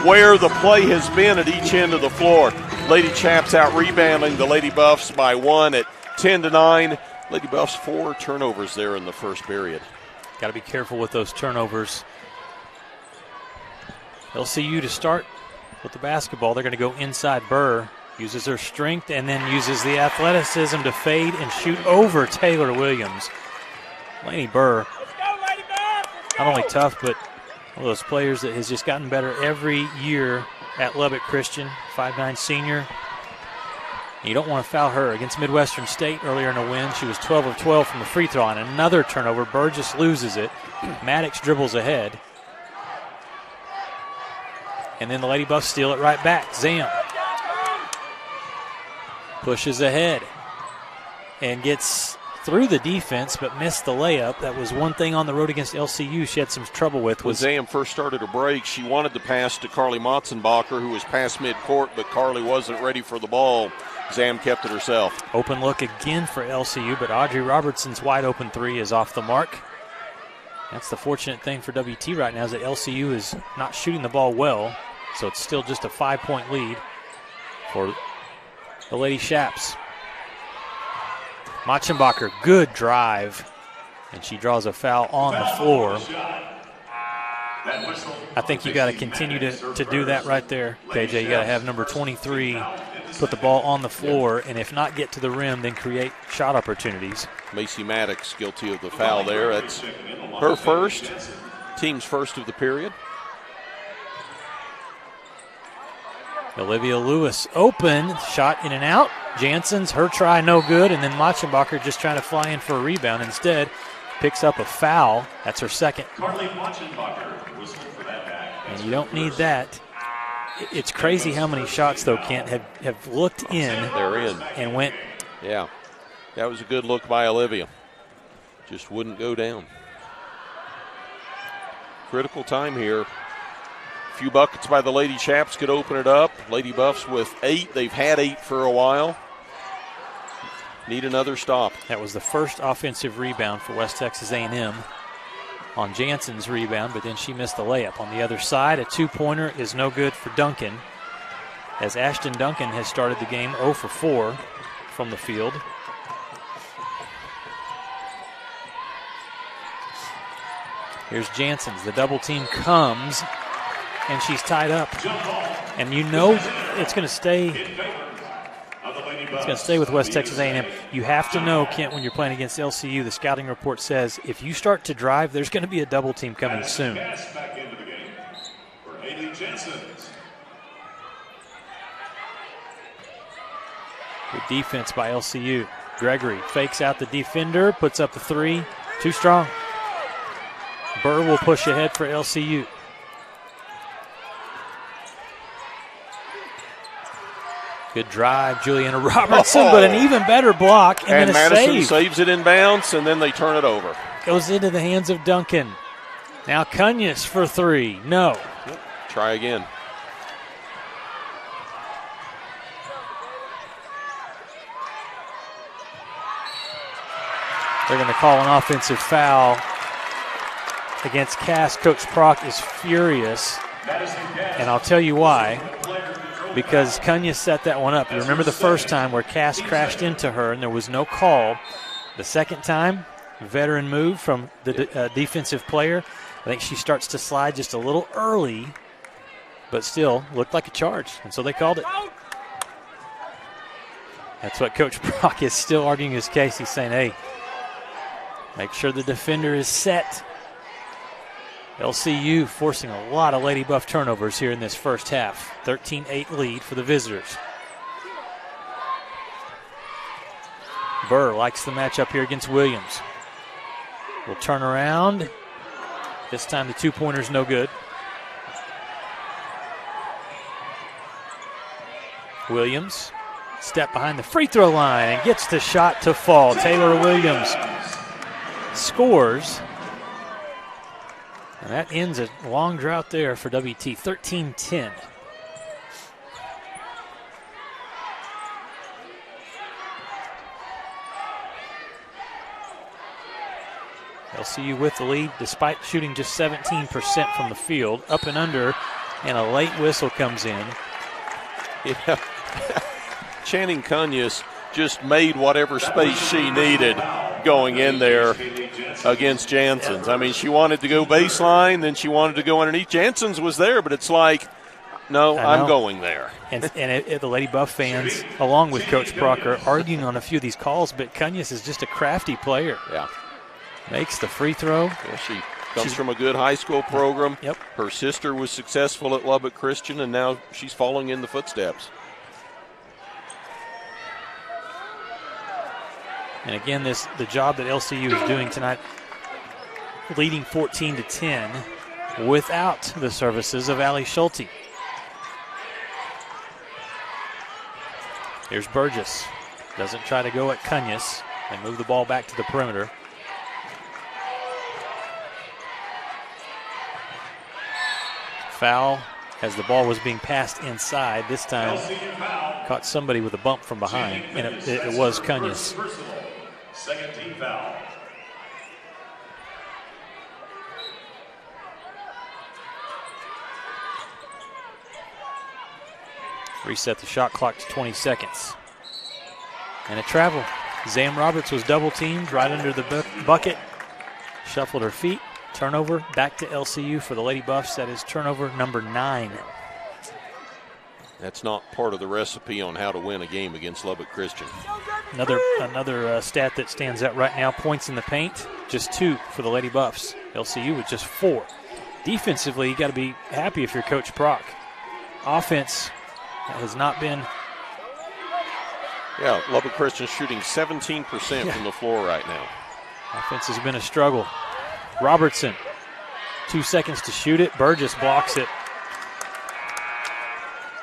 Speaker 2: where the play has been at each end of the floor. Lady Chaps out rebounding the Lady Buffs by 1 at 10-9. Lady Buffs 4 turnovers there in the first period.
Speaker 1: Got to be careful with those turnovers. LCU to start with the basketball. They're going to go inside. Burr uses her strength and then uses the athleticism to fade and shoot over Taylor Williams. Lainey Burr, not only tough, but one of those players that has just gotten better every year at Lubbock Christian, 5'9" senior. You don't want to foul her. Against Midwestern State earlier in a win, she was 12 of 12 from the free throw line. Another turnover. Burr just loses it. Maddox dribbles ahead. And then the Lady Buffs steal it right back. Zam pushes ahead and gets through the defense but missed the layup. That was one thing on the road against LCU she had some trouble with.
Speaker 2: When Zam first started her break, she wanted to pass to Carly Motzenbacher, who was past midcourt, but Carly wasn't ready for the ball. Zam kept it herself.
Speaker 1: Open look again for LCU, but Audrey Robertson's wide open 3 is off the mark. That's the fortunate thing for WT right now, is that LCU is not shooting the ball well, so it's still just a 5-point lead for the Lady Chaps. Machenbacher, good drive, and she draws a foul on the floor. I think you got to continue to do that right there, KJ. You got to have number 23 put the ball on the floor, and if not get to the rim, then create shot opportunities.
Speaker 2: Macy Maddox guilty of the foul there. That's her first, team's first of the period.
Speaker 1: Olivia Lewis open, shot in and out. Jansen's, her try no good, and then Machenbacher just trying to fly in for a rebound. Instead, picks up a foul. That's her second. And you don't need that. It's crazy how many shots, though, Kent, have looked in.
Speaker 2: They're in.
Speaker 1: And went.
Speaker 2: Yeah, that was a good look by Olivia. Just wouldn't go down. Critical time here. Few buckets by the Lady Chaps could open it up. Lady Buffs with 8. They've had 8 for a while. Need another stop.
Speaker 1: That was the first offensive rebound for West Texas A&M on Jansen's rebound, but then she missed the layup. On the other side, a 2-pointer is no good for Duncan, as Ashton Duncan has started the game 0 for 4 from the field. Here's Jansen's. The double team comes, and she's tied up. And you know it's going to stay. It's going to stay with West Texas A&M. You have to know, Kent, when you're playing against LCU, the scouting report says if you start to drive, there's going to be a double team coming soon. Good defense by LCU. Gregory fakes out the defender, puts up the 3. Too strong. Burr will push ahead for LCU. Good drive, Juliana Robertson, but an even better block and then a
Speaker 2: Madison
Speaker 1: save.
Speaker 2: saves it in bounds, and then they turn it over.
Speaker 1: Goes into the hands of Duncan. Now Cunya's for 3. No.
Speaker 2: Yep. Try again.
Speaker 1: They're going to call an offensive foul against Cass. Coach Prock is furious, and I'll tell you why. Because Cunya set that one up. You remember the first time where Cass crashed into her and there was no call. The second time, veteran move from the defensive player. I think she starts to slide just a little early, but still looked like a charge, and so they called it. That's what Coach Brock is still arguing his case. He's saying, hey, make sure the defender is set. LCU forcing a lot of Lady Buff turnovers here in this first half. 13-8 lead for the visitors. Burr likes the matchup here against Williams. Will turn around. This time the 2-pointer's no good. Williams Step behind the free throw line and gets the shot to fall. Taylor Williams scores. And that ends a long drought there for WT, 13-10. LCU with the lead despite shooting just 17% from the field. Up and under, and a late whistle comes in.
Speaker 2: Yeah. Channing Cunya's just made whatever space she needed going in there against Jansen's. I mean, she wanted to go baseline, then she wanted to go underneath. Jansen's was there, but it's like, no, I'm going there.
Speaker 1: And the Lady Buff fans, along with Coach Proctor, arguing on a few of these calls, but Cunya's is just a crafty player.
Speaker 2: Yeah.
Speaker 1: Makes the free throw.
Speaker 2: Yeah, she comes from a good high school program.
Speaker 1: Yep.
Speaker 2: Her sister was successful at Lubbock Christian, and now she's following in the footsteps.
Speaker 1: And again, the job that LCU is doing tonight, leading 14-10 without the services of Ali Schulte. Here's Burgess. Doesn't try to go at Cunya's. They move the ball back to the perimeter. Foul as the ball was being passed inside. This time caught somebody with a bump from behind, and it was Cunya's.
Speaker 3: Second team foul.
Speaker 1: Reset the shot clock to 20 seconds. And a travel. Zam Roberts was double teamed right under the bucket. Shuffled her feet. Turnover back to LCU for the Lady Buffs. That is turnover number 9.
Speaker 2: That's not part of the recipe on how to win a game against Lubbock Christian.
Speaker 1: Another stat that stands out right now, points in the paint, just 2 for the Lady Buffs. LCU with just 4. Defensively, you got to be happy if you're Coach Proc. Offense has not been.
Speaker 2: Yeah, Lubbock Christian shooting 17% from the floor right now.
Speaker 1: Offense has been a struggle. Robertson, 2 seconds to shoot it. Burgess blocks it.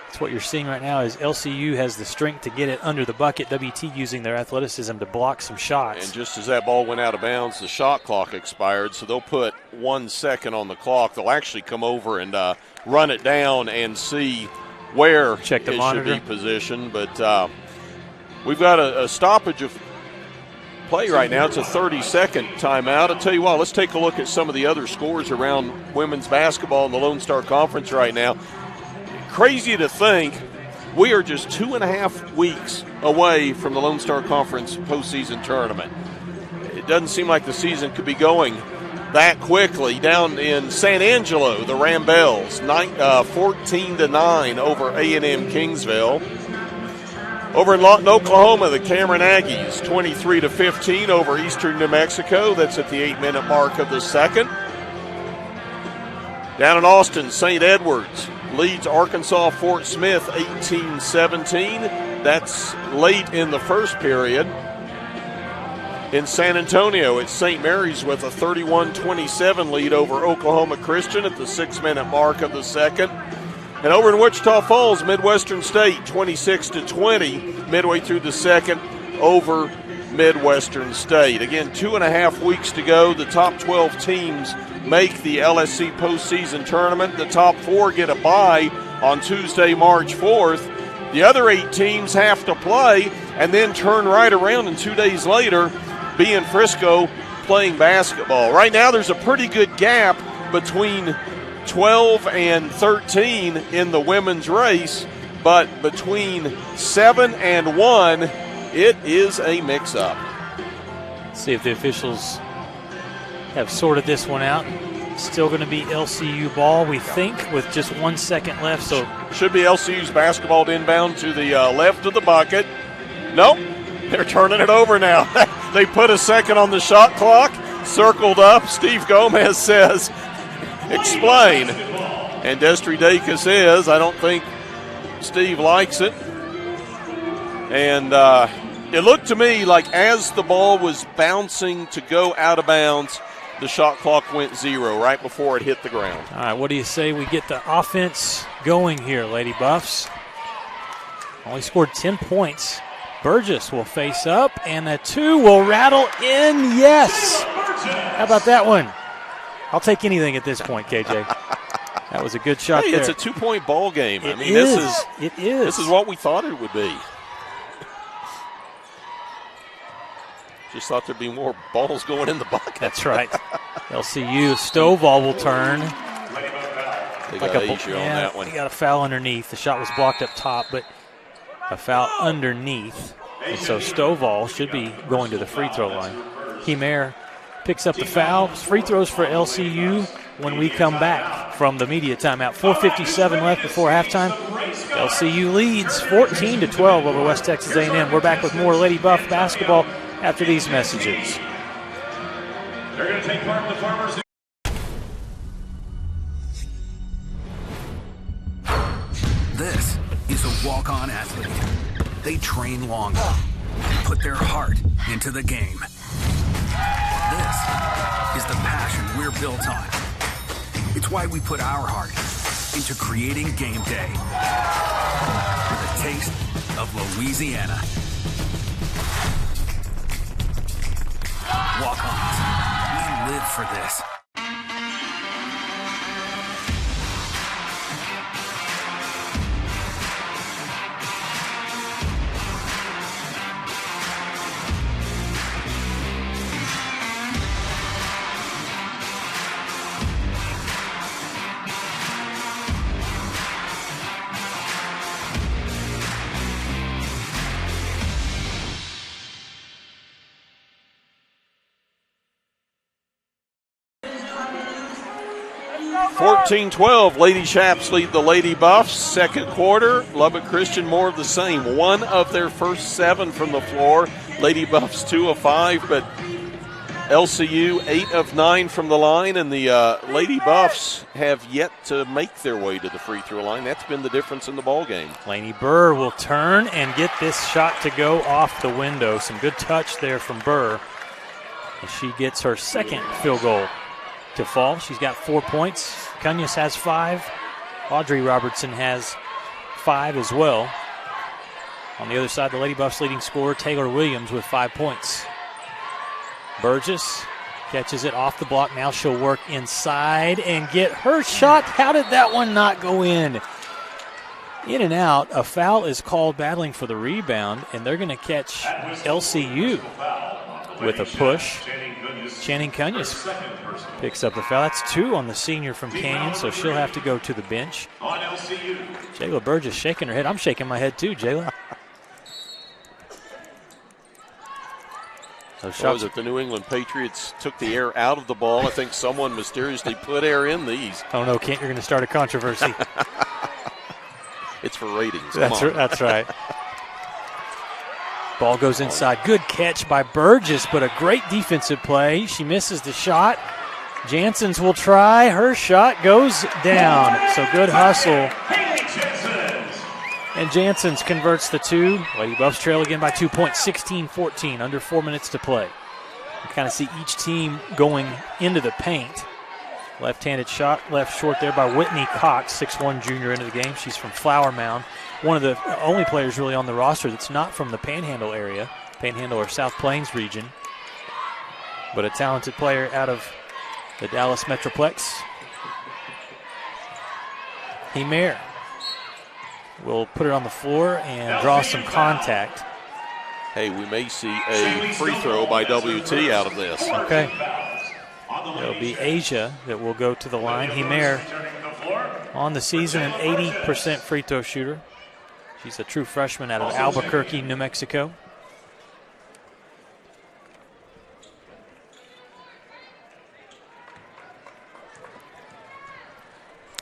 Speaker 1: That's what you're seeing right now is LCU has the strength to get it under the bucket. WT using their athleticism to block some shots.
Speaker 2: And just as that ball went out of bounds, the shot clock expired, so they'll put 1 second on the clock. They'll actually come over and run it down and see where it should be positioned. But we've got a stoppage of play right now. It's a 30-second timeout. I'll tell you what, let's take a look at some of the other scores around women's basketball in the Lone Star Conference right now. Crazy to think we are just 2.5 weeks away from the Lone Star Conference postseason tournament. It doesn't seem like the season could be going that quickly. Down in San Angelo, the Rambells, 14-9 over A&M Kingsville. Over in Lawton, Oklahoma, the Cameron Aggies, 23-15 over Eastern New Mexico. That's at the 8-minute mark of the second. Down in Austin, St. Edwards leads Arkansas Fort Smith 18-17. That's late in the first period. In San Antonio, it's St. Mary's with a 31-27 lead over Oklahoma Christian at the 6-minute mark of the second. And over in Wichita Falls, Midwestern State 26-20 midway through the second over Midwestern State. Again, 2.5 weeks to go. The top 12 teams make the LSC postseason tournament. The top 4 get a bye on Tuesday, March 4th. The other 8 teams have to play and then turn right around and 2 days later be in Frisco playing basketball. Right now there's a pretty good gap between 12 and 13 in the women's race, but between 7 and 1, it is a mix-up.
Speaker 1: See if the officials have sorted this one out. Still going to be LCU ball, we think, with just 1 second left. So
Speaker 2: should be LCU's basketball to inbound to the left of the bucket. Nope, they're turning it over now. They put a second on the shot clock, circled up. Steve Gomez says, explain. And Destry Dacus says, I don't think Steve likes it. And it looked to me like as the ball was bouncing to go out of bounds, the shot clock went 0 right before it hit the ground.
Speaker 1: All right, what do you say we get the offense going here, Lady Buffs? Only scored 10 points. Burgess will face up, and a 2 will rattle in. Yes! How about that one? I'll take anything at this point, KJ. That was a good shot there.
Speaker 2: It's a 2-point ball game.
Speaker 1: It is.
Speaker 2: This is what we thought it would be. Just thought there'd be more balls going in the bucket.
Speaker 1: That's right. LCU Stovall will turn.
Speaker 2: They got Asia on that one.
Speaker 1: He got a foul underneath. The shot was blocked up top, but a foul underneath. And so Stovall should be going to the free throw line. Himer picks up the foul. Free throws for LCU when we come back from the media timeout. 4:57 left before halftime. LCU leads 14-12 over West Texas A&M. We're back with more Lady Buff basketball after these messages.
Speaker 3: They're going to take part in the Farmers.
Speaker 12: This is a walk-on athlete. They train longer and put their heart into the game. This is the passion we're built on. It's why we put our heart into creating game day with a taste of Louisiana. Walk-ons, we live for this.
Speaker 2: (14-12). Lady Chaps lead the Lady Buffs. Second quarter, Lubbock Christian more of the same. 1 of their first 7 from the floor. Lady Buffs 2 of 5, but LCU 8 of 9 from the line, and the Lady Buffs have yet to make their way to the free throw line. That's been the difference in the ball game.
Speaker 1: Lainey Burr will turn and get this shot to go off the window. Some good touch there from Burr as she gets her second field goal to fall. She's got 4 points. Cunhas has 5. Audrey Robertson has 5 as well. On the other side, the Lady Buffs leading scorer, Taylor Williams, with 5 points. Burgess catches it off the block. Now she'll work inside and get her shot. How did that one not go in? In and out. A foul is called battling for the rebound, and they're going to catch LCU with a push. Channing Cunhas picks up the foul. That's 2 on the senior from Canyon, so she'll have to go to the bench. Jayla Burgess shaking her head. I'm shaking my head too, Jayla.
Speaker 2: Was it the New England Patriots took the air out of the ball? I think someone mysteriously put air in these.
Speaker 1: Oh, no, Kent, you're going to start a controversy.
Speaker 2: It's for ratings.
Speaker 1: That's right. Ball goes inside. Good catch by Burgess, but a great defensive play. She misses the shot. Janssens will try. Her shot goes down. So good hustle. And Janssens converts the 2. Lady Buffs trail again by 2 points, 16-14, under 4 minutes to play. You kind of see each team going into the paint. Left-handed shot, left short there by Whitney Cox, 6'1" junior into the game. She's from Flower Mound. One of the only players really on the roster that's not from the Panhandle area, Panhandle or South Plains region, but a talented player out of the Dallas Metroplex. Himer will put it on the floor and draw some contact.
Speaker 2: Hey, we may see a free throw by WT out of this.
Speaker 1: Okay. It'll be Asia that will go to the line. Himer on the season, an 80% free throw shooter. She's a true freshman out of Albuquerque, New Mexico.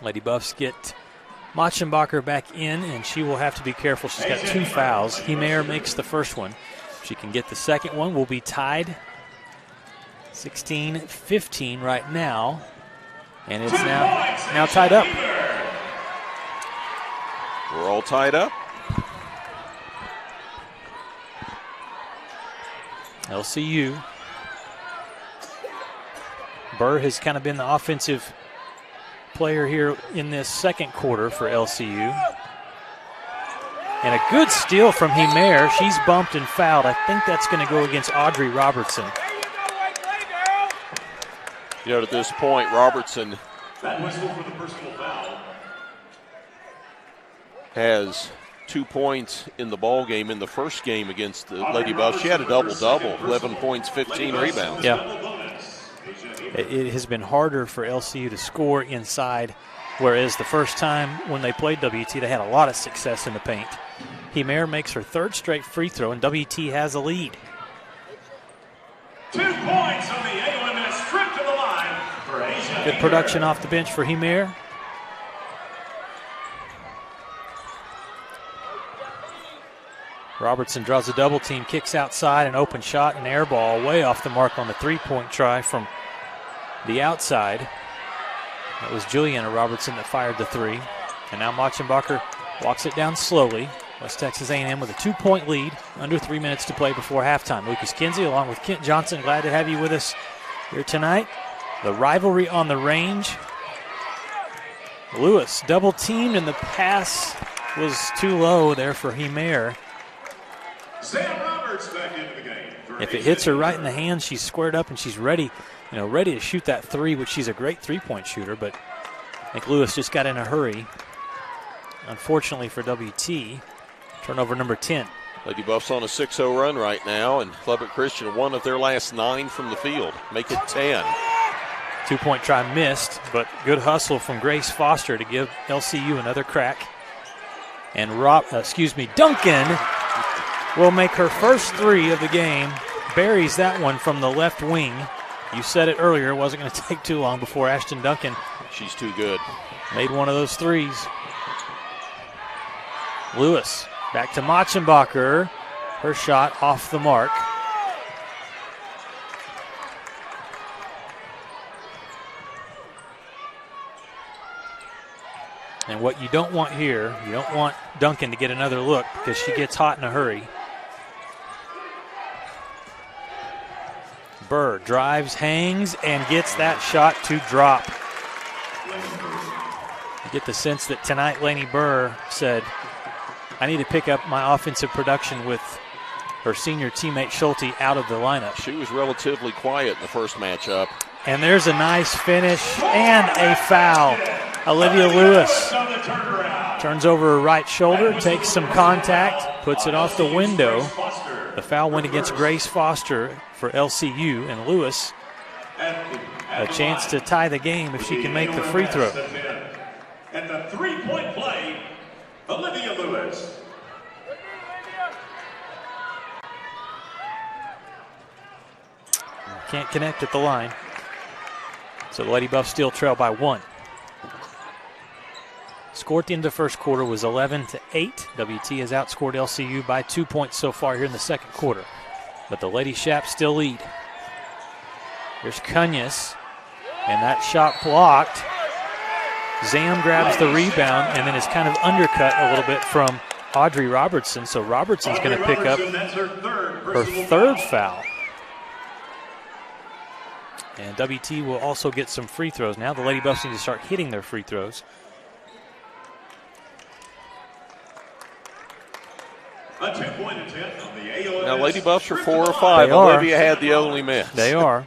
Speaker 1: Lady Buffs get Machenbacher back in, and she will have to be careful. She's got 2 fouls. Himer makes the first one. If she can get the second one, we'll be tied 16-15 right now. And it's now tied up.
Speaker 2: We're all tied up.
Speaker 1: LCU. Burr has kind of been the offensive player here in this second quarter for LCU. And a good steal from Himer. She's bumped and fouled. I think that's going to go against Audrey Robertson.
Speaker 2: You know, at this point, Robertson has 2 points in the ball game in the first game against the Lady Buffs. She had a double-double, 11 points, 15 rebounds.
Speaker 1: Yeah. It has been harder for LCU to score inside, whereas the first time when they played WT, they had a lot of success in the paint. Himer makes her third straight free throw, and WT has a lead.
Speaker 3: 2 points on the AOMS trip to the line for Asia.
Speaker 1: Good production off the bench for Himer. Robertson draws a double team, kicks outside, an open shot, an air ball way off the mark on the three-point try from the outside. It was Juliana Robertson that fired the three. And now Machenbacher walks it down slowly. West Texas A&M with a 2-point lead, under 3 minutes to play before halftime. Lucas Kinsey along with Kent Johnson, glad to have you with us here tonight. The rivalry on the range. Lewis double teamed and the pass was too low there for Himer.
Speaker 3: Sam Roberts back into the game.
Speaker 1: If it hits her right in the hands, she's squared up and she's ready, ready to shoot that three, which she's a great three-point shooter, but I think Lewis just got in a hurry. Unfortunately for WT, turnover number 10.
Speaker 2: Lady Buffs on a 6-0 run right now, and Lubbock Christian 1 of their last 9 from the field. Make it 10.
Speaker 1: 2-point try missed, but good hustle from Grace Foster to give LCU another crack. And Duncan will make her first three of the game. Buries that one from the left wing. You said it earlier, it wasn't going to take too long before Ashton Duncan.
Speaker 2: She's too good.
Speaker 1: Made one of those threes. Lewis back to Machenbacher. Her shot off the mark. And what you don't want here, you don't want Duncan to get another look because she gets hot in a hurry. Burr drives, hangs, and gets that shot to drop. You get the sense that tonight Lainey Burr said, I need to pick up my offensive production with her senior teammate Schulte out of the lineup.
Speaker 2: She was relatively quiet in the first matchup.
Speaker 1: And there's a nice finish and a foul. Olivia Lewis turns over her right shoulder, takes some contact, puts it off the window. The foul went against Grace Foster for LCU, and Lewis a chance to tie the game if she can make the free throw.
Speaker 3: And the three-point play, Olivia Lewis.
Speaker 1: Can't connect at the line. So the Lady Buffs still trail by 1. Score at the end of the first quarter was 11-8. WT has outscored LCU by 2 points so far here in the second quarter. But the Lady Shaps still lead. Here's Cunhas, and that shot blocked. Zam grabs the rebound and then is kind of undercut a little bit from Audrey Robertson. So Robertson's going to pick up her third foul. And WT will also get some free throws. Now the Lady Buffs need to start hitting their free throws.
Speaker 3: A 2-point attempt on the AOMS.
Speaker 2: Now Lady Buffs are 4 or 5. Olivia had the only miss.
Speaker 1: They are.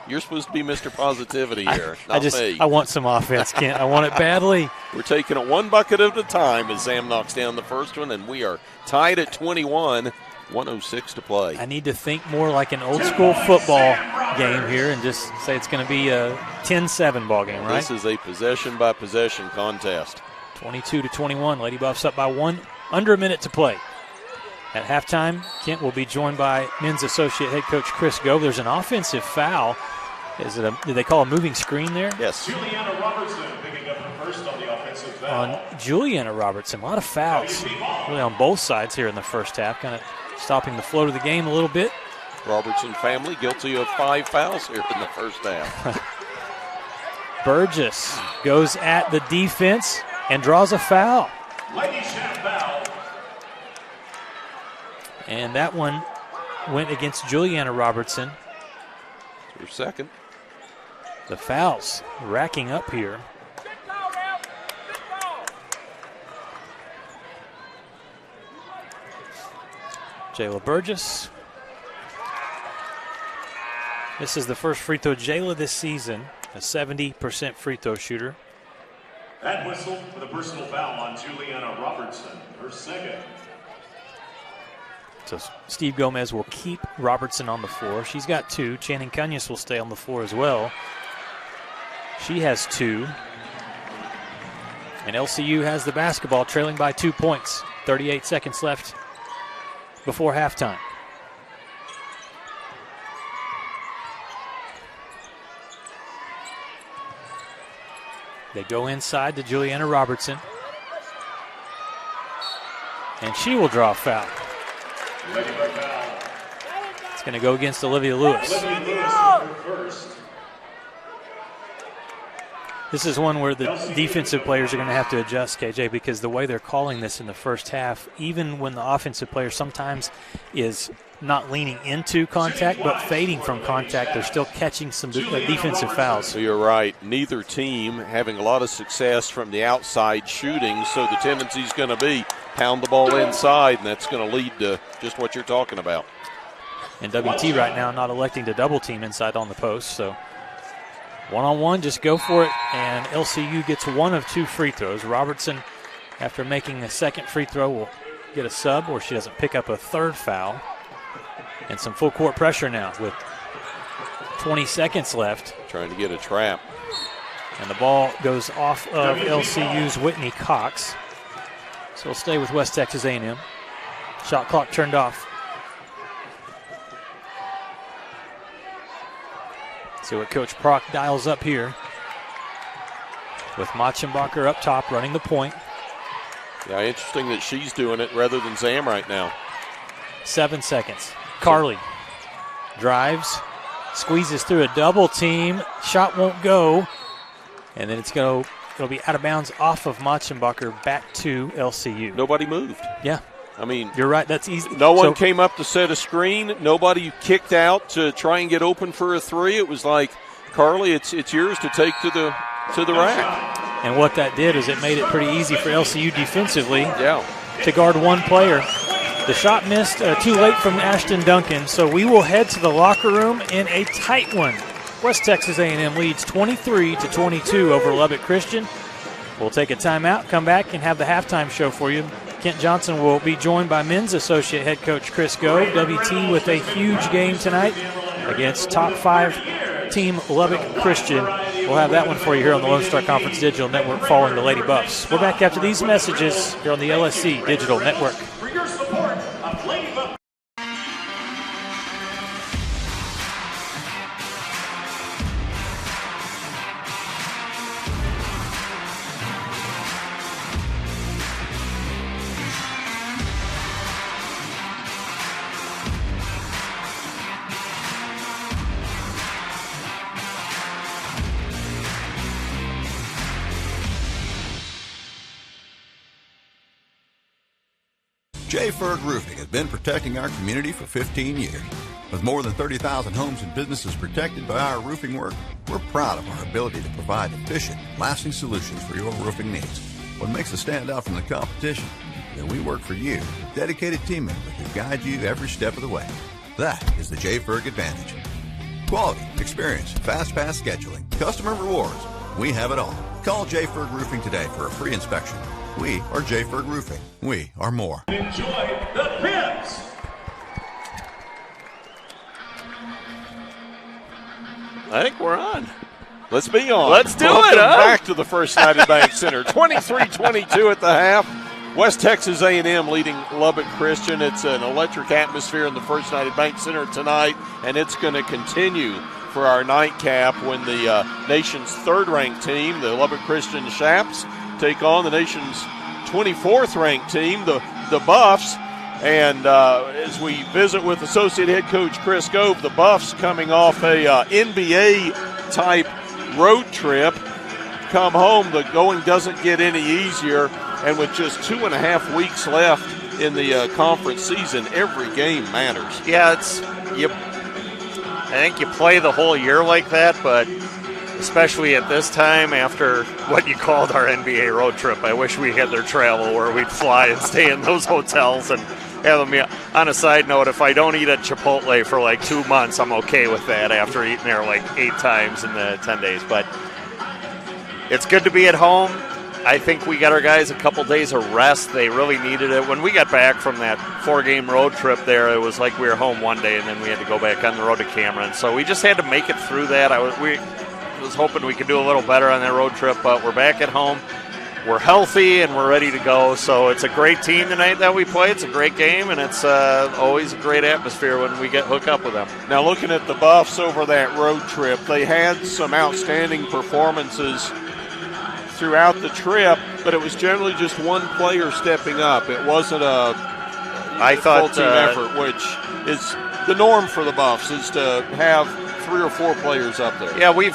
Speaker 2: You're supposed to be Mr. Positivity here, not me.
Speaker 1: I want some offense, Kent. I want it badly.
Speaker 2: We're taking it one bucket at a time as Zam knocks down the first one, and we are tied at 21, 1:06 to play.
Speaker 1: I need to think more like an old school football game here and just say it's going to be a 10-7 ball game, right?
Speaker 2: This is a possession-by-possession contest.
Speaker 1: 22-21, Lady Buffs up by 1, under a minute to play. At halftime, Kent will be joined by men's associate head coach Chris Gove. There's an offensive foul. Did they call a moving screen there?
Speaker 2: Yes.
Speaker 3: Juliana Robertson picking up her first on the offensive foul.
Speaker 1: On Juliana Robertson, a lot of fouls really on both sides here in the first half, kind of stopping the flow of the game a little bit.
Speaker 2: Robertson family guilty of 5 fouls here in the first half.
Speaker 1: Burgess goes at the defense and draws a foul.
Speaker 3: Lady Shap foul.
Speaker 1: And that one went against Juliana Robertson.
Speaker 2: Her second.
Speaker 1: The fouls racking up here. Jayla Burgess. This is the first free throw Jayla this season, a 70% free throw shooter.
Speaker 3: That whistle for the personal foul on Juliana Robertson, her second.
Speaker 1: So Steve Gomez will keep Robertson on the floor. She's got 2. Channing Cunya's will stay on the floor as well. She has 2. And LCU has the basketball, trailing by 2 points. 38 seconds left before halftime. They go inside to Juliana Robertson. And she will draw a foul. It's going to go against Olivia Lewis. This is one where the defensive players are going to have to adjust, KJ, because the way they're calling this in the first half, even when the offensive player sometimes is not leaning into contact but fading from contact, they're still catching some defensive fouls.
Speaker 2: So you're right. Neither team having a lot of success from the outside shooting, so the tendency is going to be pound the ball inside, and that's going to lead to just what you're talking about.
Speaker 1: And WT right now not electing to double team inside on the post, so one-on-one, just go for it, and LCU gets 1 of 2 free throws. Robertson, after making a second free throw, will get a sub, or she doesn't pick up a third foul. And some full court pressure now with 20 seconds left.
Speaker 2: Trying to get a trap.
Speaker 1: And the ball goes off of LCU's Whitney Cox. So we'll stay with West Texas A&M. Shot clock turned off. See what Coach Prock dials up here. With Machenbacher up top running the point.
Speaker 2: Yeah, interesting that she's doing it rather than Zam right now.
Speaker 1: 7 seconds. Carly drives, squeezes through a double team. Shot won't go. And then it'll be out of bounds off of Machenbacher back to LCU.
Speaker 2: Nobody moved.
Speaker 1: Yeah.
Speaker 2: I mean,
Speaker 1: you're right. That's easy.
Speaker 2: No one came up to set a screen. Nobody kicked out to try and get open for a 3. It was like, Carly, it's yours to take to the rack.
Speaker 1: And what that did is it made it pretty easy for LCU defensively.
Speaker 2: Yeah.
Speaker 1: To guard one player. The shot missed too late from Ashton Duncan, so we will head to the locker room in a tight one. West Texas A&M leads 23-22 over Lubbock Christian. We'll take a timeout, come back, and have the halftime show for you. Kent Johnson will be joined by men's associate head coach Chris Gove. WT with a huge game tonight against top 5 team Lubbock Christian. We'll have that one for you here on the Lone Star Conference Digital Network following the Lady Buffs. We're back after these messages here on the LSC Digital Network.
Speaker 3: For your support of Lady Buffs.
Speaker 7: J. Ferg Roofing has been protecting our community for 15 years. With more than 30,000 homes and businesses protected by our roofing work, we're proud of our ability to provide efficient, lasting solutions for your roofing needs. What makes us stand out from the competition is that we work for you, dedicated team members who guide you every step of the way. That is the J. Ferg advantage. Quality, experience, fast pass scheduling, customer rewards. We have it all. Call J. Ferg Roofing today for a free inspection. We are J. Ferg Roofing. We are more.
Speaker 3: Enjoy the Pips.
Speaker 2: I think we're on. Let's be on.
Speaker 13: Let's do
Speaker 2: Welcome
Speaker 13: it, huh?
Speaker 2: back to the First United Bank Center. 23-22 at the half. West Texas A&M leading Lubbock Christian. It's an electric atmosphere in the First United Bank Center tonight, and it's going to continue for our nightcap when the nation's third-ranked team, the Lubbock Christian Shaps, take on the nation's 24th-ranked team, the Buffs. And as we visit with Associate Head Coach Chris Gove, the Buffs coming off a NBA-type road trip, come home, the going doesn't get any easier. And with just 2.5 weeks left in the conference season, every game matters.
Speaker 13: Yeah, I think you play the whole year like that, but especially at this time after what you called our NBA road trip. I wish we had their travel where we'd fly and stay in those hotels and Yeah, let me, on a side note, if I don't eat at Chipotle for like 2 months, I'm okay with that after eating there like 8 times in the 10 days. But it's good to be at home. I think we got our guys a couple days of rest. They really needed it. When we got back from that 4-game road trip there, it was like we were home one day and then we had to go back on the road to Cameron. So we just had to make it through that. I was hoping we could do a little better on that road trip, but we're back at home. We're healthy and we're ready to go. So it's a great team tonight that we play. It's a great game, and it's always a great atmosphere when we get hooked up with them.
Speaker 2: Now, looking at the Buffs over that road trip, they had some outstanding performances throughout the trip, but it was generally just one player stepping up. It wasn't a full team effort, which is the norm for the Buffs, is to have 3 or 4 players up there.
Speaker 13: Yeah, we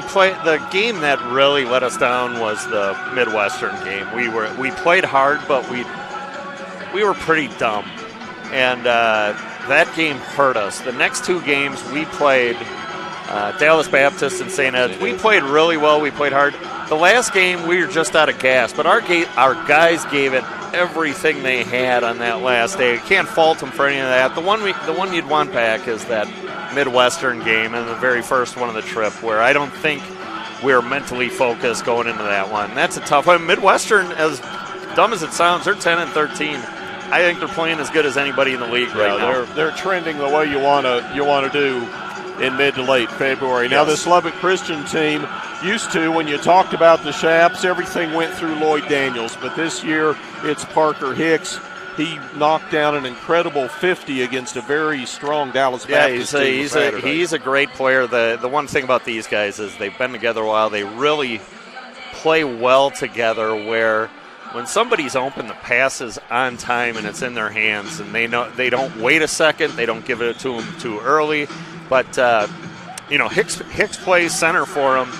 Speaker 13: played the game that really let us down was the Midwestern game. We played hard, but we were pretty dumb, and that game hurt us. The next 2 games we played Dallas Baptist and St. Ed's. We played really well. We played hard. The last game we were just out of gas, but our guys gave it everything they had on that last day. Can't fault them for any of that. The one you'd want back is that Midwestern game and the very first one of the trip, where I don't think we were mentally focused going into that one. That's a tough one. Midwestern, as dumb as it sounds, they're 10-13. I think they're playing as good as anybody in the league right now.
Speaker 2: They're trending the way you want to do in mid to late February. Now, this Lubbock Christian team used to, when you talked about the Shaps, everything went through Lloyd Daniels. But this year, it's Parker Hicks. He knocked down an incredible 50 against a very strong Dallas Baptist team.
Speaker 13: He's a great player. The one thing about these guys is they've been together a while. They really play well together, where when somebody's open, the pass is on time and it's in their hands, and they don't wait a second. They don't give it to them too early. But Hicks plays center for him.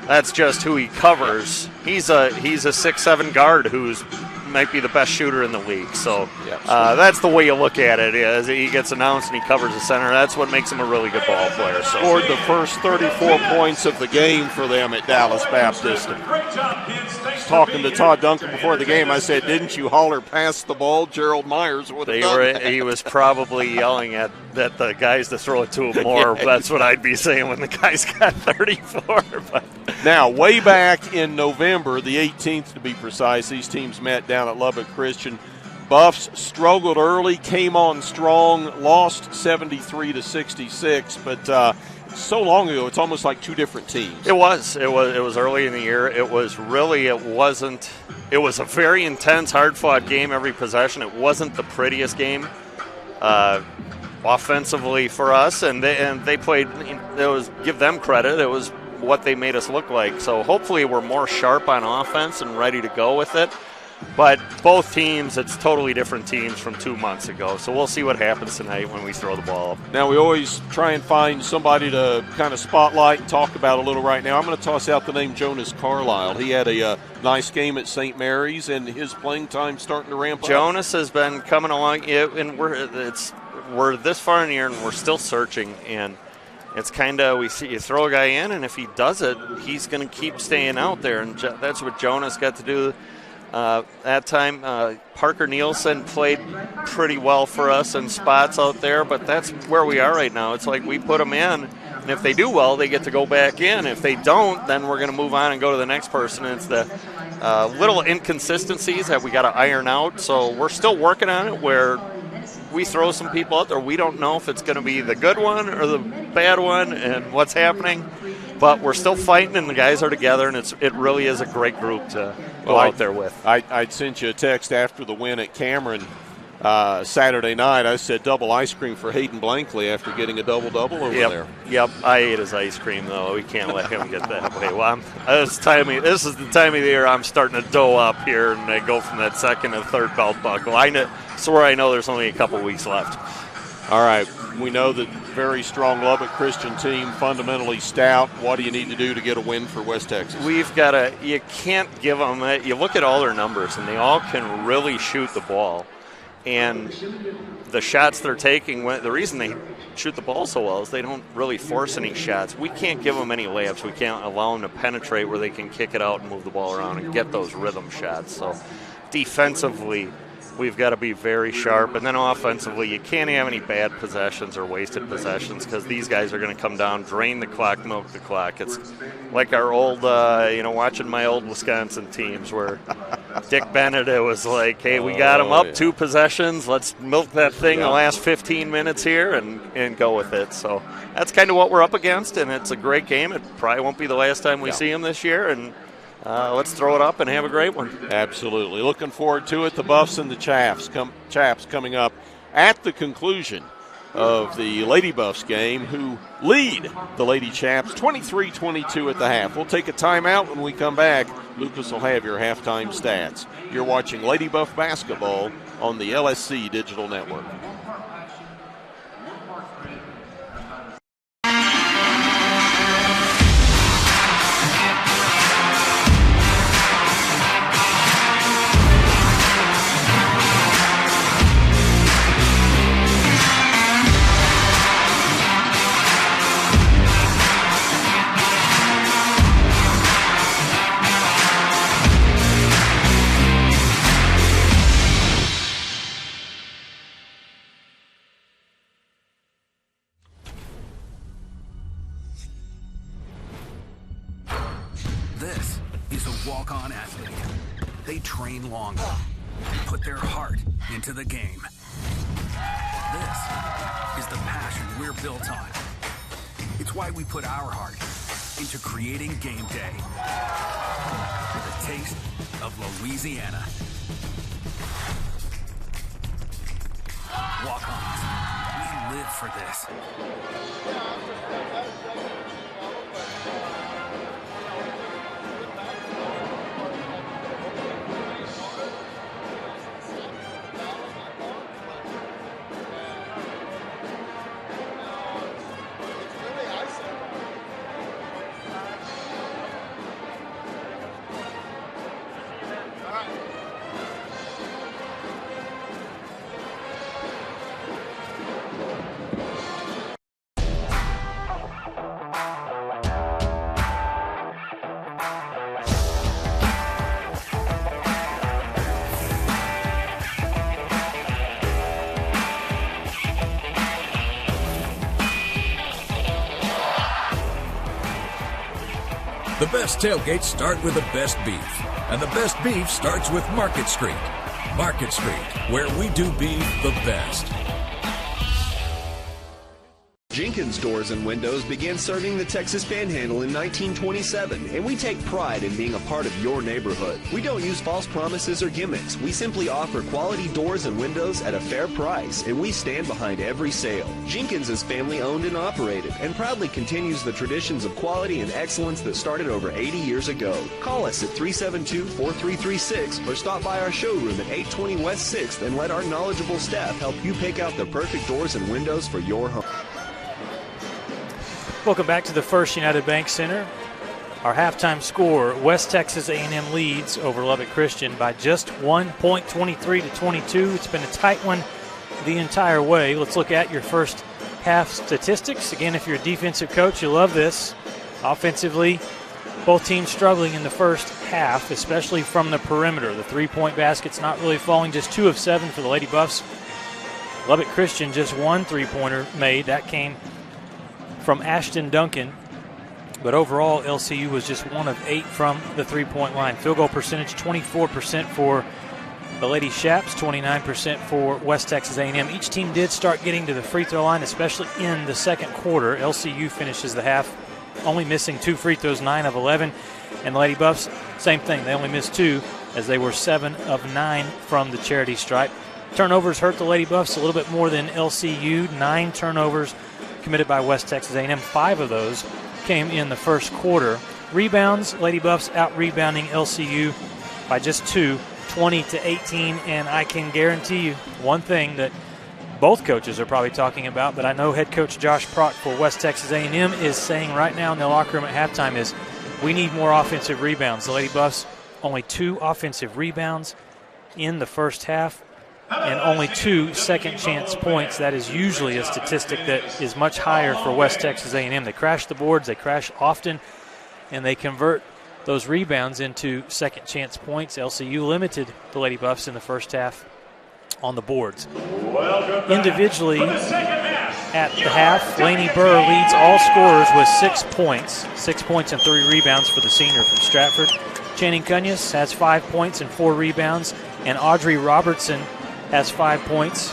Speaker 13: That's just who he covers. He's a 6'7" guard who's might be the best shooter in the league. So that's the way you look at it. As he gets announced and he covers the center, that's what makes him a really good ball player. So
Speaker 2: scored the first 34 points of the game for them at Dallas Baptist. I was talking to Todd Duncan before the game. I said, "Didn't you holler past the ball? Gerald Myers would have done that."
Speaker 13: He was probably yelling at the guys to throw it to him more. That's what I'd be saying when the guys got 34. But
Speaker 2: now, way back in November, the 18th to be precise, these teams met down at Lubbock Christian. Buffs struggled early, came on strong, lost 73-66, but so long ago, it's almost like 2 different teams.
Speaker 13: It was early in the year. It was a very intense, hard-fought game every possession. It wasn't the prettiest game offensively for us, and they played. Give them credit. It was what they made us look like. So hopefully we're more sharp on offense and ready to go with it. But both teams, it's totally different teams from 2 months ago. So we'll see what happens tonight when we throw the ball up.
Speaker 2: Now, we always try and find somebody to kind of spotlight and talk about a little right now. I'm going to toss out the name Jonas Carlisle. He had a nice game at St. Mary's, and his playing time starting to ramp up.
Speaker 13: Jonas has been coming along, and we're this far in the year, and we're still searching. And it's kind of, you throw a guy in, and if he does it, he's going to keep staying out there. And that's what Jonas got to do. That time, Parker Nielsen played pretty well for us in spots out there, but that's where we are right now. It's like we put them in, and if they do well, they get to go back in. If they don't, then we're going to move on and go to the next person. And it's the little inconsistencies that we got to iron out. So we're still working on it, where we throw some people out there. We don't know if it's going to be the good one or the bad one and what's happening. But we're still fighting, and the guys are together, and it really is a great group to go out there with.
Speaker 2: I'd sent you a text after the win at Cameron Saturday night. I said double ice cream for Hayden Blankley after getting a double-double over there.
Speaker 13: Yep, I ate his ice cream, though. We can't let him get that way. Well, this is the time of the year I'm starting to dough up here, and I go from that second and third belt buckle. I know there's only a couple weeks left.
Speaker 2: All right, we know that very strong Lubbock Christian team, fundamentally stout. What do you need to do to get a win for West Texas?
Speaker 13: You can't give them, you look at all their numbers, and they all can really shoot the ball. And the shots they're taking, the reason they shoot the ball so well is they don't really force any shots. We can't give them any layups. We can't allow them to penetrate where they can kick it out and move the ball around and get those rhythm shots. So defensively, we've got to be very sharp. And then offensively, you can't have any bad possessions or wasted possessions because these guys are going to come down, drain the clock, milk the clock. It's like our old, watching my old Wisconsin teams where Dick Bennett, it was like, hey, we got them up 2 possessions. Let's milk that thing the last 15 minutes here and go with it. So that's kind of what we're up against, and it's a great game. It probably won't be the last time we see them this year, and let's throw it up and have a great one.
Speaker 2: Absolutely. Looking forward to it. The Buffs and the Chaps coming up at the conclusion of the Lady Buffs game, who lead the Lady Chaps 23-22 at the half. We'll take a timeout. When we come back, Lucas will have your halftime stats. You're watching Lady Buff basketball on the LSC Digital Network.
Speaker 12: This is a walk-on athlete. They train longer and put their heart into the game. This is the passion we're built on. It's why we put our heart into creating game day with a taste of Louisiana. Walk-ons, we live for this.
Speaker 14: The best tailgates start with the best beef, and the best beef starts with Market Street. Market Street, where we do beef the best.
Speaker 9: Jenkins Doors and Windows began serving the Texas Panhandle in 1927, and we take pride in being a part of your neighborhood. We don't use false promises or gimmicks. We simply offer quality doors and windows at a fair price, and we stand behind every sale. Jenkins is family owned and operated, and proudly continues the traditions of quality and excellence that started over 80 years ago. Call us at 372-4336 or stop by our showroom at 820 West 6th and let our knowledgeable staff help you pick out the perfect doors and windows for your home.
Speaker 1: Welcome back to the First United Bank Center. Our halftime score, West Texas A&M leads over Lubbock Christian by just 1 point, 23-22. It's been a tight one the entire way. Let's look at your first half statistics. Again, if you're a defensive coach, you love this. Offensively, both teams struggling in the first half, especially from the perimeter. The three-point basket's not really falling, just 2 of 7 for the Lady Buffs. Lubbock Christian just 1 three-pointer made. That came from Ashton Duncan, but overall LCU was just 1 of 8 from the three-point line. Field goal percentage 24% for the Lady Chaps, 29% for West Texas A&M. Each team did start getting to the free throw line, especially in the second quarter. LCU finishes the half only missing 2 free throws, 9 of 11, and the Lady Buffs, same thing. They only missed 2 as they were 7 of 9 from the charity stripe. Turnovers hurt the Lady Buffs a little bit more than LCU. 9 turnovers committed by West Texas A&M. 5 of those came in the first quarter. Rebounds, Lady Buffs out-rebounding LCU by just 2, 20-18, and I can guarantee you one thing that both coaches are probably talking about, but I know head coach Josh Prock for West Texas A&M is saying right now in the locker room at halftime is we need more offensive rebounds. The Lady Buffs only 2 offensive rebounds in the first half, and only 2 second chance points. That is usually a statistic that is much higher for West Texas A&M. They crash the boards, they crash often, and they convert those rebounds into second chance points. LCU limited the Lady Buffs in the first half on the boards. Individually, at the half, Lainey Burr leads all scorers with 6 points. 6 points and 3 rebounds for the senior from Stratford. Channing Cunyass has 5 points and 4 rebounds, and Audrey Robertson has 5 points.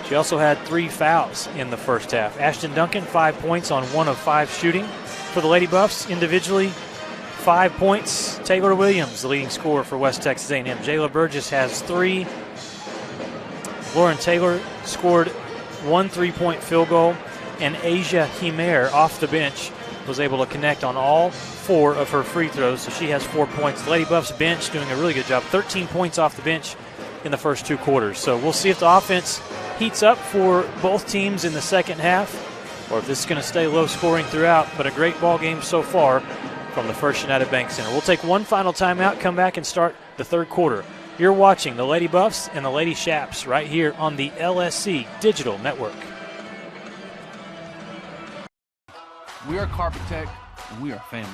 Speaker 1: She also had 3 fouls in the first half. Ashton Duncan, 5 points on 1 of 5 shooting. For the Lady Buffs, individually, 5 points. Taylor Williams, the leading scorer for West Texas A&M. Jayla Burgess has 3. Lauren Taylor scored 1 3-point field goal, and Asia Himer off the bench was able to connect on all 4 of her free throws, so she has 4 points. The Lady Buffs bench doing a really good job. 13 points off the bench in the first 2 quarters. So we'll see if the offense heats up for both teams in the second half, or if this is going to stay low scoring throughout. But a great ball game so far from the First United Bank Center. We'll take one final timeout, come back and start the third quarter. You're watching the Lady Buffs and the Lady Shaps right here on the LSC Digital Network.
Speaker 15: We are Carpet Tech, and we are family.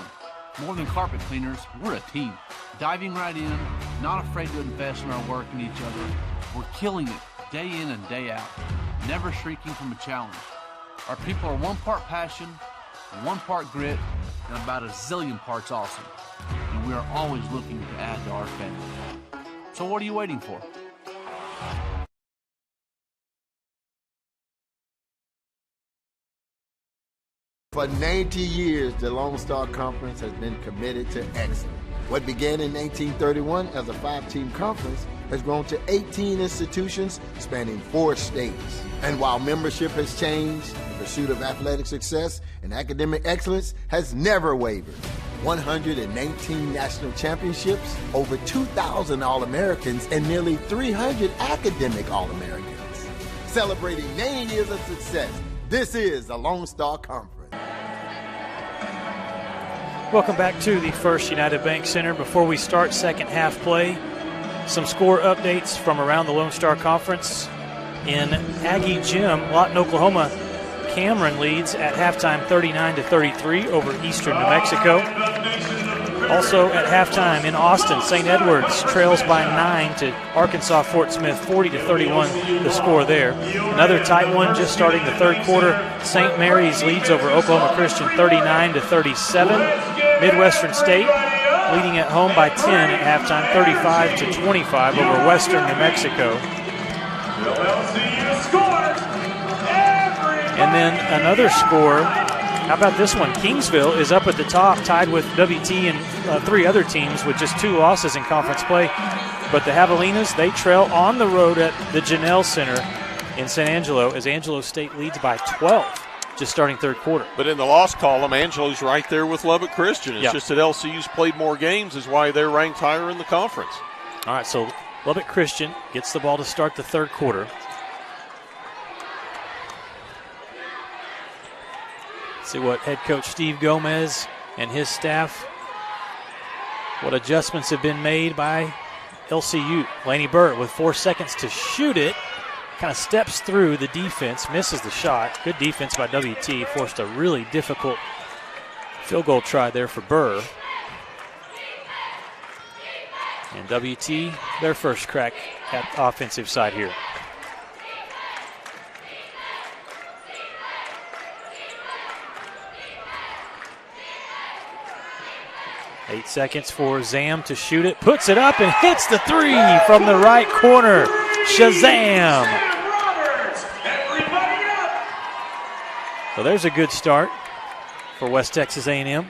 Speaker 15: More than carpet cleaners, we're a team. Diving right in, not afraid to invest in our work and each other. We're killing it day in and day out, never shrinking from a challenge. Our people are 1 part passion, 1 part grit, and about a zillion parts awesome. And we are always looking to add to our family. So what are you waiting for?
Speaker 11: For 90 years, the Lone Star Conference has been committed to excellence. What began in 1931 as a 5-team conference has grown to 18 institutions spanning 4 states. And while membership has changed, the pursuit of athletic success and academic excellence has never wavered. 119 national championships, over 2,000 All-Americans, and nearly 300 academic All-Americans. Celebrating 90 years of success, this is the Lone Star Conference.
Speaker 1: Welcome back to the First United Bank Center. Before we start second half play, some score updates from around the Lone Star Conference. In Aggie Gym, Lawton, Oklahoma, Cameron leads at halftime 39-33 over Eastern New Mexico. Also at halftime in Austin, St. Edwards trails by 9 to Arkansas Fort Smith, 40-31 the score there. Another tight one just starting the third quarter. St. Mary's leads over Oklahoma Christian 39-37. Midwestern State leading at home by 10 at halftime, 35-25 over Western New Mexico. And then another score. How about this one? Kingsville is up at the top, tied with WT and 3 other teams with just 2 losses in conference play. But the Javelinas, they trail on the road at the Janelle Center in San Angelo as Angelo State leads by 12, just starting third quarter.
Speaker 2: But in the loss column, Angelo's right there with Lubbock Christian. It's just that LCU's played more games is why they're ranked higher in the conference.
Speaker 1: All right, so Lubbock Christian gets the ball to start the third quarter. See what head coach Steve Gomez and his staff, what adjustments have been made by LCU. Lainey Burr with 4 seconds to shoot it. Kind of steps through the defense, misses the shot. Good defense by WT, forced a really difficult field goal try there for Burr. And WT, their first crack at the offensive side here. Eight seconds for Zam to shoot it. Puts it up and hits the 3 from the right corner. Shazam! So there's a good start for West Texas A&M.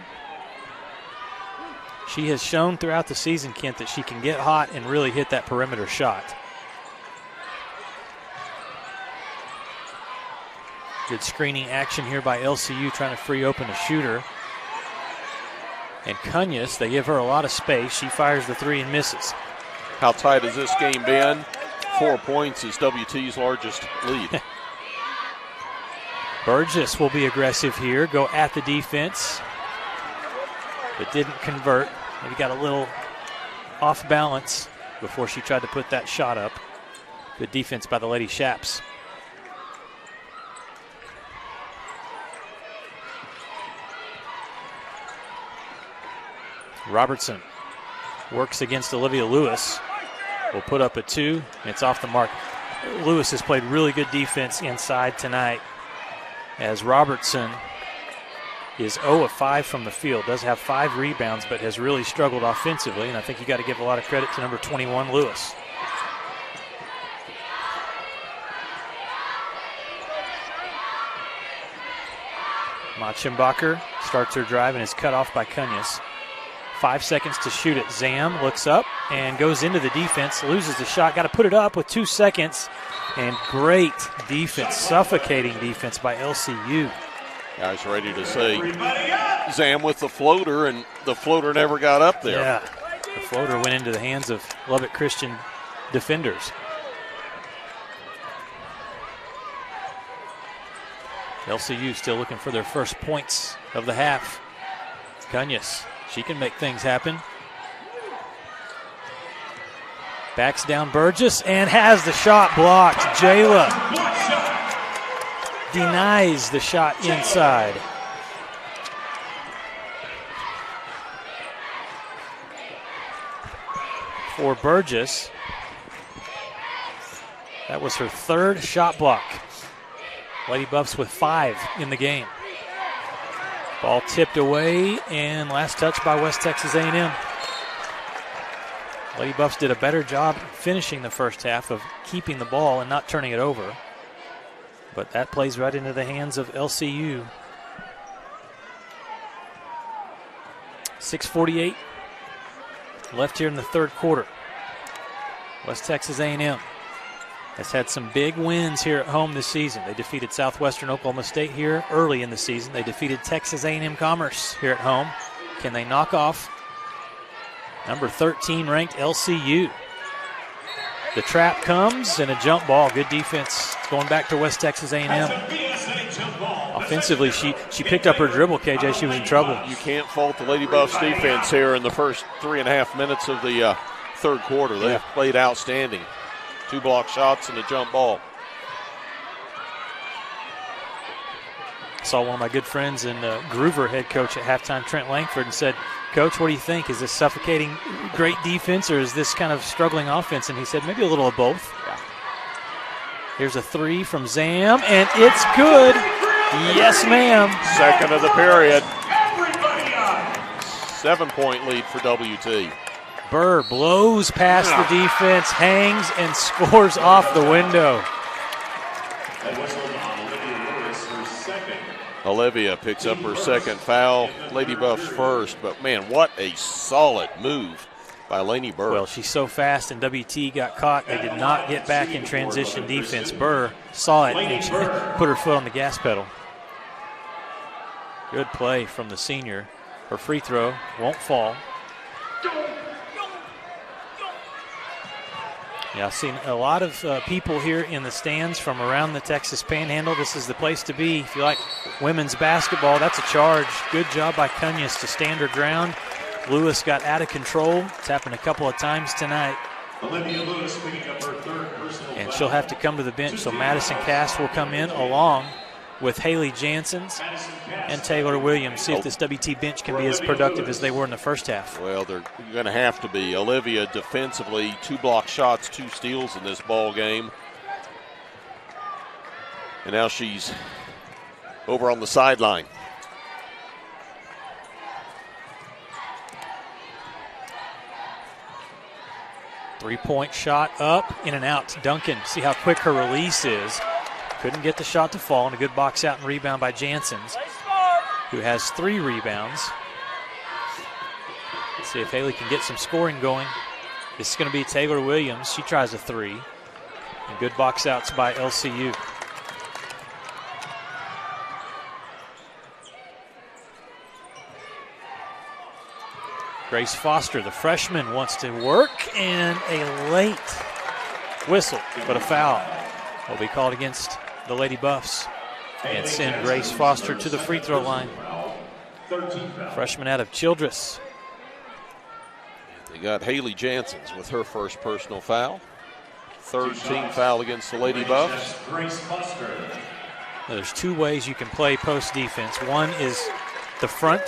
Speaker 1: She has shown throughout the season, Kent, that she can get hot and really hit that perimeter shot. Good screening action here by LCU trying to free open a shooter. And Cunyass, they give her a lot of space. She fires the 3 and misses.
Speaker 2: How tight has this game been? 4 points is WT's largest lead.
Speaker 1: Burgess will be aggressive here, go at the defense, but didn't convert. Maybe got a little off balance before she tried to put that shot up. Good defense by the Lady Shaps. Robertson works against Olivia Lewis. will put up a 2. It's off the mark. Lewis has played really good defense inside tonight, as Robertson is 0 of 5 from the field. Does have 5 rebounds, but has really struggled offensively, and I think you got to give a lot of credit to number 21, Lewis. Machenbacher starts her drive and is cut off by Cunhas. 5 seconds to shoot it. Zam looks up and goes into the defense, loses the shot. Got to put it up with 2 seconds. And great defense, suffocating defense by LCU.
Speaker 2: Guys ready to say Zam with the floater, and the floater never got up there.
Speaker 1: Yeah, the floater went into the hands of Lubbock Christian defenders. LCU still looking for their first points of the half. Cunhas, she can make things happen. Backs down Burgess and has the shot blocked. Jayla denies the shot inside. For Burgess, that was her 3rd shot block. Lady Buffs with 5 in the game. Ball tipped away, and last touch by West Texas A&M. Lady Buffs did a better job finishing the first half of keeping the ball and not turning it over. But that plays right into the hands of LCU. 6:48 left here in the 3rd quarter. West Texas A&M has had some big wins here at home this season. They defeated Southwestern Oklahoma State here early in the season. They defeated Texas A&M Commerce here at home. Can they knock off number 13 ranked LCU? The trap comes and a jump ball. Good defense going back to West Texas A&M. Offensively, she picked up her dribble, KJ. She was in trouble.
Speaker 2: You can't fault the Lady Buffs defense here in the first 3.5 minutes of the 3rd quarter. They've played outstanding. 2 block shots and a jump ball.
Speaker 1: Saw one of my good friends and Groover head coach at halftime, Trent Langford, and said, Coach, what do you think? Is this suffocating great defense or is this kind of struggling offense? And he said maybe a little of both.
Speaker 2: Yeah.
Speaker 1: Here's a 3 from Zam, and it's good. Yes, ma'am.
Speaker 2: 2nd of the period. 7-point lead for WT.
Speaker 1: Burr blows past the defense, hangs, and scores off the window.
Speaker 2: Olivia picks up her 2nd foul. Lady Buffs first, but man, what a solid move by Lainey Burr.
Speaker 1: Well, she's so fast, and WT got caught. They did not get back in transition defense. Burr saw it and she put her foot on the gas pedal. Good play from the senior. Her free throw won't fall. Yeah, I've seen a lot of people here in the stands from around the Texas Panhandle. This is the place to be. If you like women's basketball, that's a charge. Good job by Cunhas to stand her ground. Lewis got out of control. It's happened a couple of times tonight.
Speaker 3: Olivia Lewis picking up her 3rd personal
Speaker 1: And she'll have to come to the bench, so Madison Cass will come in along with Haley Janssens and Taylor Williams. See if this WT bench can be as productive as they were in the first half.
Speaker 2: Well, they're going to have to be. Olivia defensively, 2 block shots, 2 steals in this ball game. And now she's over on the sideline.
Speaker 1: Three-point shot up, in and out. Duncan, see how quick her release is. Couldn't get the shot to fall, and a good box out and rebound by Janssens, who has 3 rebounds. Let's see if Haley can get some scoring going. This is going to be Taylor Williams. She tries a 3. And good box outs by LCU. Grace Foster, the freshman, wants to work, and a late whistle, but a foul will be called against the Lady Buffs and send Grace Foster to the free throw line. Freshman out of Childress.
Speaker 2: They got Haley Janssens with her first personal foul. 3rd team foul against the Lady Buffs.
Speaker 1: Now, there's 2 ways you can play post defense. One is the front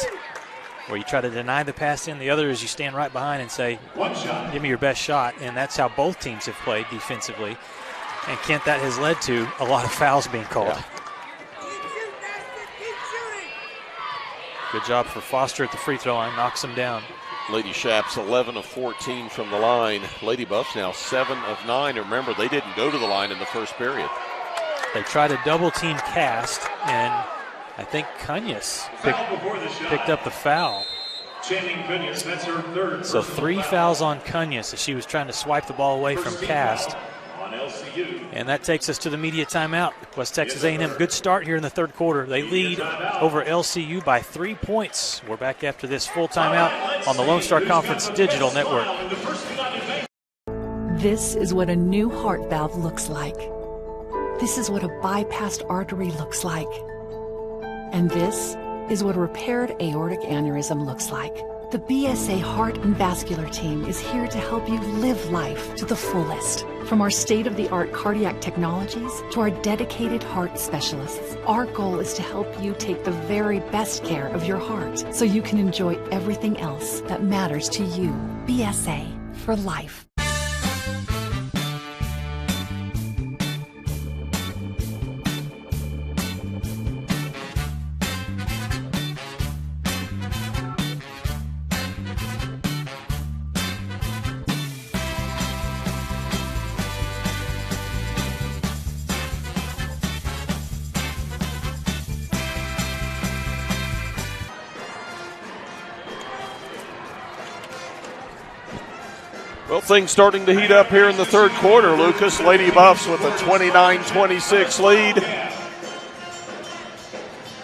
Speaker 1: where you try to deny the pass in. The other is you stand right behind and say, give me your best shot. And that's how both teams have played defensively. And, Kent, that has led to a lot of fouls being called.
Speaker 2: Yeah.
Speaker 1: Good job for Foster at the free throw line. Knocks him down.
Speaker 2: Lady Shaps 11 of 14 from the line. Lady Buffs now 7 of 9. Remember, they didn't go to the line in the first period.
Speaker 1: They tried to double-team Cast, and I think Cunhas picked up the foul.
Speaker 3: That's her third.
Speaker 1: So 3 fouls on Cunhas as she was trying to swipe the ball away from Cast. And that takes us to the media timeout. West Texas A&M, good start here in the third quarter. They lead over LCU by 3 points. We're back after this full timeout on the Lone Star Conference Digital Network.
Speaker 10: This is what a new heart valve looks like. This is what a bypassed artery looks like. And this is what a repaired aortic aneurysm looks like. The BSA Heart and Vascular Team is here to help you live life to the fullest. From our state-of-the-art cardiac technologies to our dedicated heart specialists, our goal is to help you take the very best care of your heart so you can enjoy everything else that matters to you. BSA for life.
Speaker 2: Well, things starting to heat up here in the third quarter, Lucas. Lady Buffs with a 29-26 lead.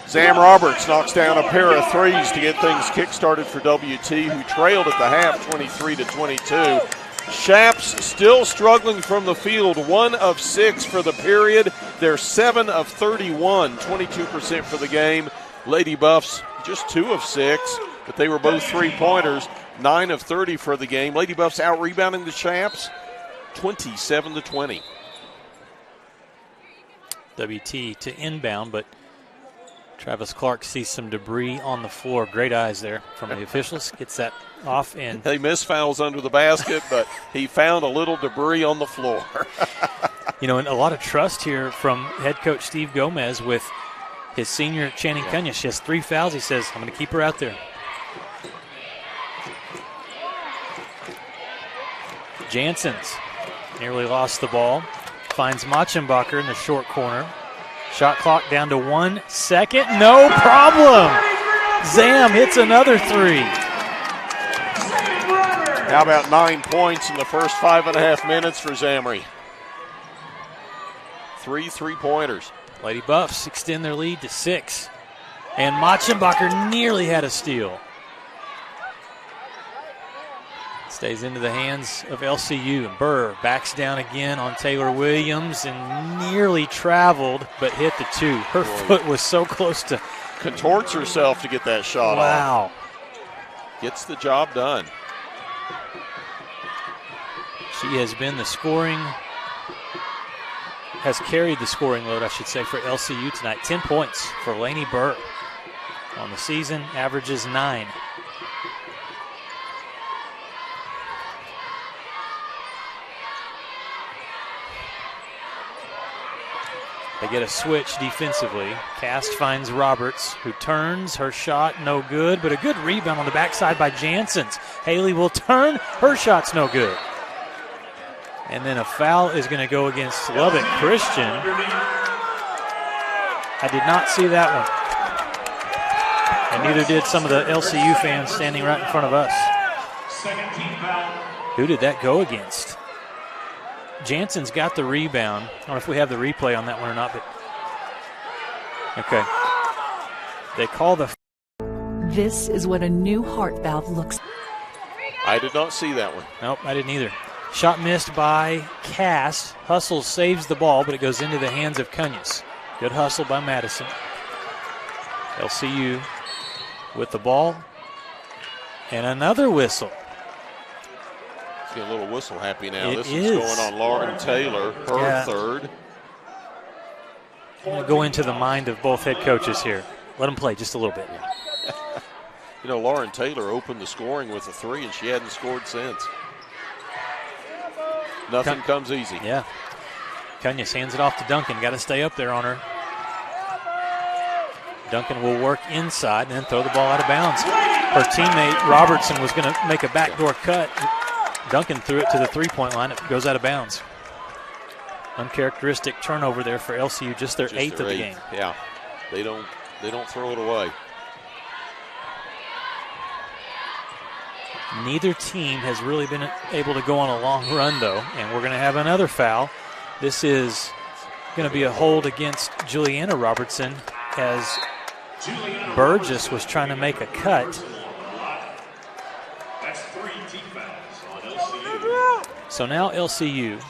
Speaker 2: Zam Roberts knocks down a pair of threes to get things kick-started for WT, who trailed at the half 23-22. Shaps still struggling from the field, 1 of 6 for the period. They're 7 of 31, 22% for the game. Lady Buffs just 2 of 6, but they were both three-pointers. 9 of 30 for the game. Lady Buffs out-rebounding the Chaps, 27-20.
Speaker 1: WT to inbound, but Travis Clark sees some debris on the floor. Great eyes there from the officials. Gets that off. And
Speaker 2: they missed fouls under the basket, but he found a little debris on the floor.
Speaker 1: And a lot of trust here from head coach Steve Gomez with his senior Channing Cunha. She has 3 fouls. He says, I'm going to keep her out there. Janssens nearly lost the ball. Finds Machenbacher in the short corner. Shot clock down to 1 second. No problem. Zam hits another 3.
Speaker 2: How about 9 points in the first 5.5 minutes for Zamry? 3 3-pointers.
Speaker 1: Lady Buffs extend their lead to 6. And Machenbacher nearly had a steal. Stays into the hands of LCU. Burr backs down again on Taylor Williams and nearly traveled, but hit the 2. Her foot was so close to.
Speaker 2: Contorts herself to get that shot off.
Speaker 1: Wow.
Speaker 2: Gets the job done.
Speaker 1: She has been has carried the scoring load, I should say, for LCU tonight. 10 points for Lainey Burr. On the season, averages 9. They get a switch defensively. Cast finds Roberts, who turns. Her shot, no good, but a good rebound on the backside by Janssens. Haley will turn. Her shot's no good. And then a foul is going to go against Lubbock Christian. I did not see that one. And neither did some of the LCU fans standing right in front of us. Who did that go against? Jansen's got the rebound. I don't know if we have the replay on that one or not, but okay. They call the.
Speaker 10: This is what a new heart valve looks like.
Speaker 2: I did not see that one.
Speaker 1: Nope, I didn't either. Shot missed by Cass. Hustle saves the ball, but it goes into the hands of Cunhas. Good hustle by Madison. LCU with the ball. And another whistle.
Speaker 2: Get a little whistle happy now. This
Speaker 1: is
Speaker 2: is going on Lauren Taylor, her third.
Speaker 1: I'm going to go into the mind of both head coaches here. Let them play just a little bit.
Speaker 2: You know, Lauren Taylor opened the scoring with a 3, and she hadn't scored since. Nothing comes easy.
Speaker 1: Yeah. Cunus hands it off to Duncan. Got to stay up there on her. Duncan will work inside and then throw the ball out of bounds. Her teammate Robertson was going to make a backdoor cut. Duncan threw it to the three-point line. It goes out of bounds. Uncharacteristic turnover there for LCU, just their eighth of the game.
Speaker 2: Yeah, they don't throw it away.
Speaker 1: Neither team has really been able to go on a long run, though, and we're going to have another foul. This is going to be a hold against Juliana Robertson as Burgess was trying to make a cut.
Speaker 3: That's 3 team fouls on LCU.
Speaker 1: So now LCU,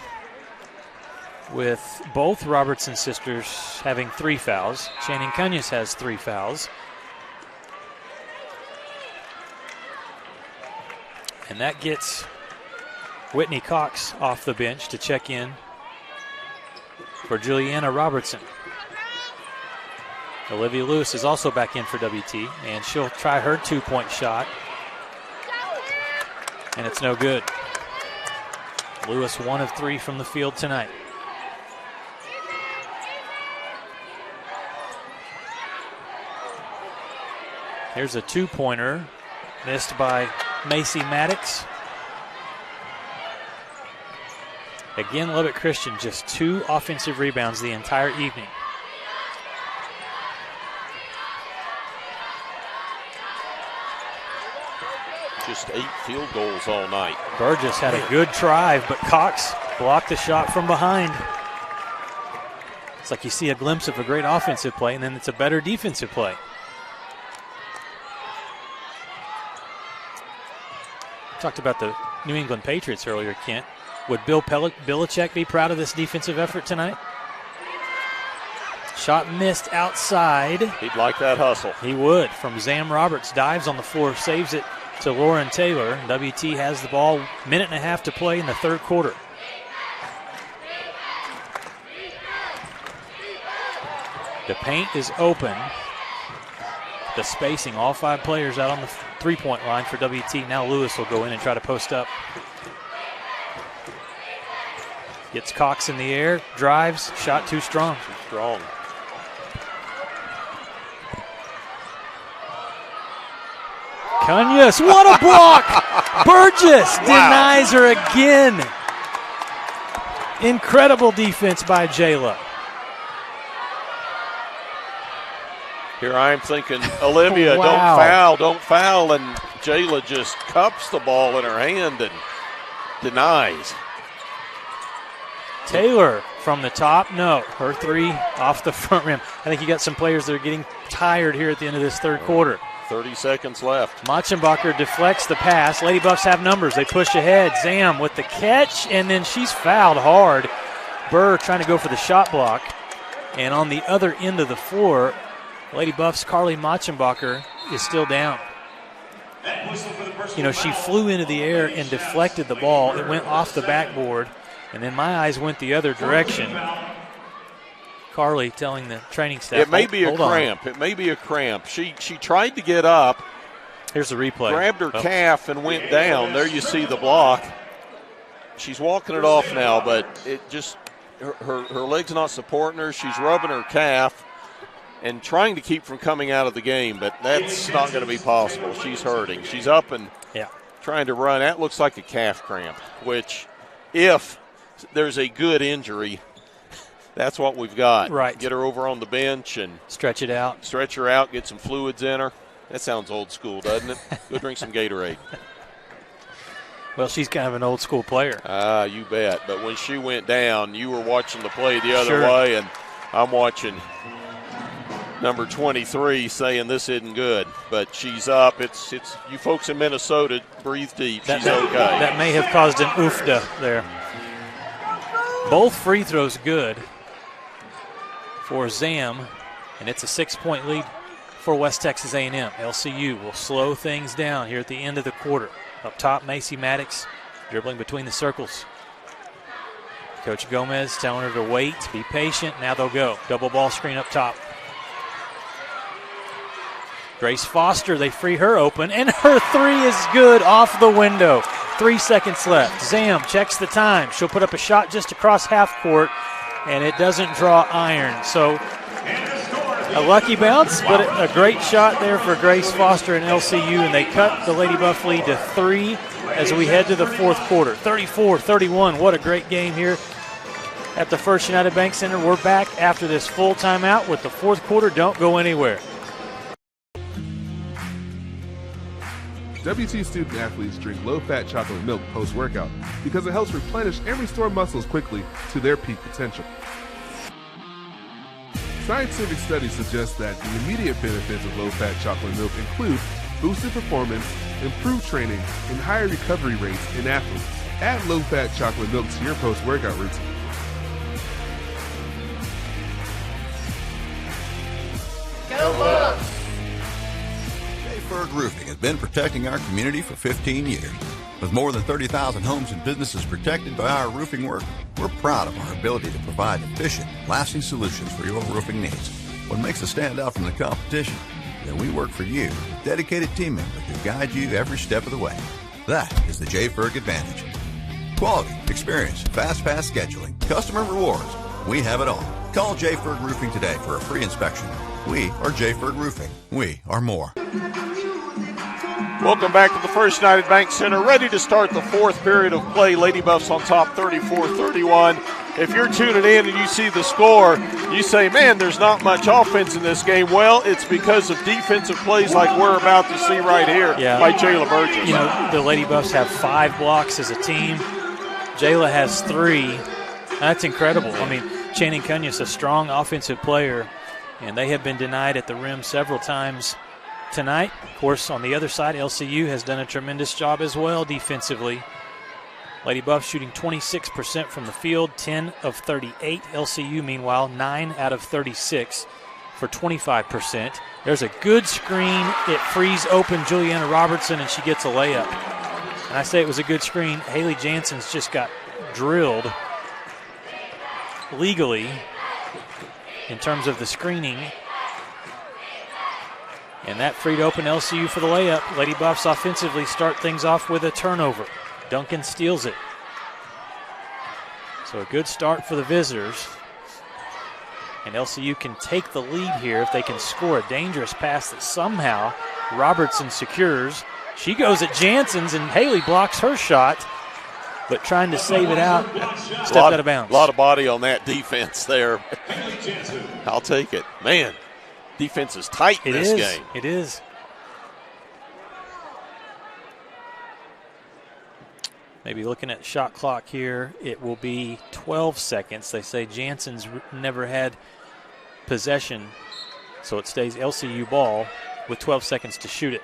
Speaker 1: with both Robertson sisters having 3 fouls. Channing Cunus has 3 fouls. And that gets Whitney Cox off the bench to check in for Juliana Robertson. Olivia Lewis is also back in for WT, and she'll try her 2-point shot. And it's no good. Lewis 1 of 3 from the field tonight. Here's a 2-pointer missed by Macy Maddox. Again, Lubbock Christian just 2 offensive rebounds the entire evening.
Speaker 2: Just 8 field goals all night.
Speaker 1: Burgess had a good drive, but Cox blocked the shot from behind. It's like you see a glimpse of a great offensive play, and then it's a better defensive play. Talked about the New England Patriots earlier, Kent. Would Bill Belichick be proud of this defensive effort tonight? Shot missed outside.
Speaker 2: He'd like that hustle.
Speaker 1: He would. From Zam Roberts, dives on the floor, saves it to Lauren Taylor. WT has the ball, 1.5 to play in the third quarter. The paint is open. The spacing, all 5 players out on the three-point line for WT. Now Lewis will go in and try to post up. Gets Cox in the air, drives, shot too strong.
Speaker 2: Too strong.
Speaker 1: Cunus, what a block! Burgess denies her again. Incredible defense by Jayla.
Speaker 2: Here I'm thinking, Olivia,
Speaker 1: Wow.
Speaker 2: don't foul, and Jayla just cups the ball in her hand and denies.
Speaker 1: Taylor from the top, no. Her 3 off the front rim. I think you got some players that are getting tired here at the end of this third quarter.
Speaker 2: 30 seconds left.
Speaker 1: Machenbacher deflects the pass. Lady Buffs have numbers. They push ahead. Zam with the catch, and then she's fouled hard. Burr trying to go for the shot block. And on the other end of the floor, Lady Buffs' Carly Machenbacher is still down. You know, she flew into the air and deflected the ball. It went off the backboard, and then my eyes went the other direction. Carly telling the training staff,
Speaker 2: it may be a cramp.
Speaker 1: On.
Speaker 2: It may be a cramp. She tried to get up.
Speaker 1: Here's the replay.
Speaker 2: Grabbed her calf and went down. There you see the block. She's walking it off now, but it just her leg's not supporting her. She's rubbing her calf and trying to keep from coming out of the game, but that's not going to be possible. She's hurting. She's up and trying to run. That looks like a calf cramp, which if there's a good injury, that's what we've got.
Speaker 1: Right.
Speaker 2: Get her over on the bench and
Speaker 1: stretch it out.
Speaker 2: Stretch her out, get some fluids in her. That sounds old school, doesn't it? Go drink some Gatorade.
Speaker 1: Well, she's kind of an old school player.
Speaker 2: You bet. But when she went down, you were watching the play the other way, and I'm watching number 23 saying this isn't good. But she's up. It's you folks in Minnesota, breathe deep. She's okay.
Speaker 1: That may have caused an oofda there. Both free throws good for Zam, and it's a 6-point lead for West Texas A&M. LCU will slow things down here at the end of the quarter. Up top, Macy Maddox dribbling between the circles. Coach Gomez telling her to wait, be patient. Now they'll go. Double ball screen up top. Grace Foster, they free her open, and her three is good off the window. 3 seconds left. Zam checks the time. She'll put up a shot just across half court, and it doesn't draw iron. So a lucky bounce, but a great shot there for Grace Foster and LCU, and they cut the Lady Buff lead to 3 as we head to the fourth quarter. 34-31. What a great game here at the First United Bank Center. We're back after this full timeout with the fourth quarter. Don't go anywhere.
Speaker 5: WT student athletes drink low-fat chocolate milk post-workout because it helps replenish and restore muscles quickly to their peak potential. Scientific studies suggest that the immediate benefits of low-fat chocolate milk include boosted performance, improved training, and higher recovery rates in athletes. Add low-fat chocolate milk to your post-workout routine.
Speaker 6: Go Bucks!
Speaker 7: Jayberg Roofing has been protecting our community for 15 years. With more than 30,000 homes and businesses protected by our roofing work, we're proud of our ability to provide efficient, lasting solutions for your roofing needs. What makes us stand out from the competition? That we work for you, with dedicated team members who guide you every step of the way. That is the Jayberg advantage. Quality, experience, fast pass scheduling, customer rewards. We have it all. Call Jayberg Roofing today for a free inspection. We are Jayberg Roofing. We are more.
Speaker 2: Welcome back to the First United Bank Center, ready to start the fourth period of play. Lady Buffs on top 34-31. If you're tuning in and you see the score, you say, man, there's not much offense in this game. Well, it's because of defensive plays like we're about to see right here by Jayla Burgess.
Speaker 1: You know, the Lady Buffs have 5 blocks as a team. Jayla has 3. That's incredible. I mean, Channing Cunya's a strong offensive player, and they have been denied at the rim several times tonight. Of course, on the other side, LCU has done a tremendous job as well defensively. Lady Buffs shooting 26% from the field, 10 of 38. LCU, meanwhile, 9 out of 36 for 25%. There's a good screen. It frees open Juliana Robertson, and she gets a layup. And I say it was a good screen. Haley Jansen's just got drilled legally in terms of the screening. And that freed open LCU for the layup. Lady Buffs offensively start things off with a turnover. Duncan steals it. So a good start for the visitors. And LCU can take the lead here if they can score a dangerous pass that somehow Robertson secures. She goes at Jansen's, and Haley blocks her shot, but trying to save it out, stepped out of bounds.
Speaker 2: A lot of body on that defense there. I'll take it. Man, defense is tight in this game.
Speaker 1: It is. Maybe looking at shot clock here, it will be 12 seconds. They say Jansen's never had possession, so it stays LCU ball with 12 seconds to shoot it.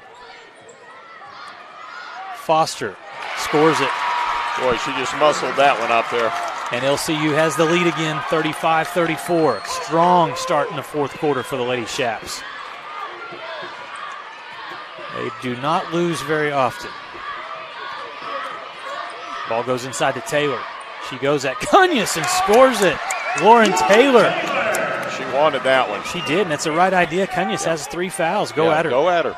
Speaker 1: Foster scores it.
Speaker 2: Boy, she just muscled that one up there.
Speaker 1: And LCU has the lead again, 35-34. Strong start in the fourth quarter for the Lady Shaps. They do not lose very often. Ball goes inside to Taylor. She goes at Cunya's and scores it. Lauren Taylor.
Speaker 2: She wanted that one.
Speaker 1: She did, and that's the right idea. Cunya's has 3 fouls. Go at her.
Speaker 2: Go at her.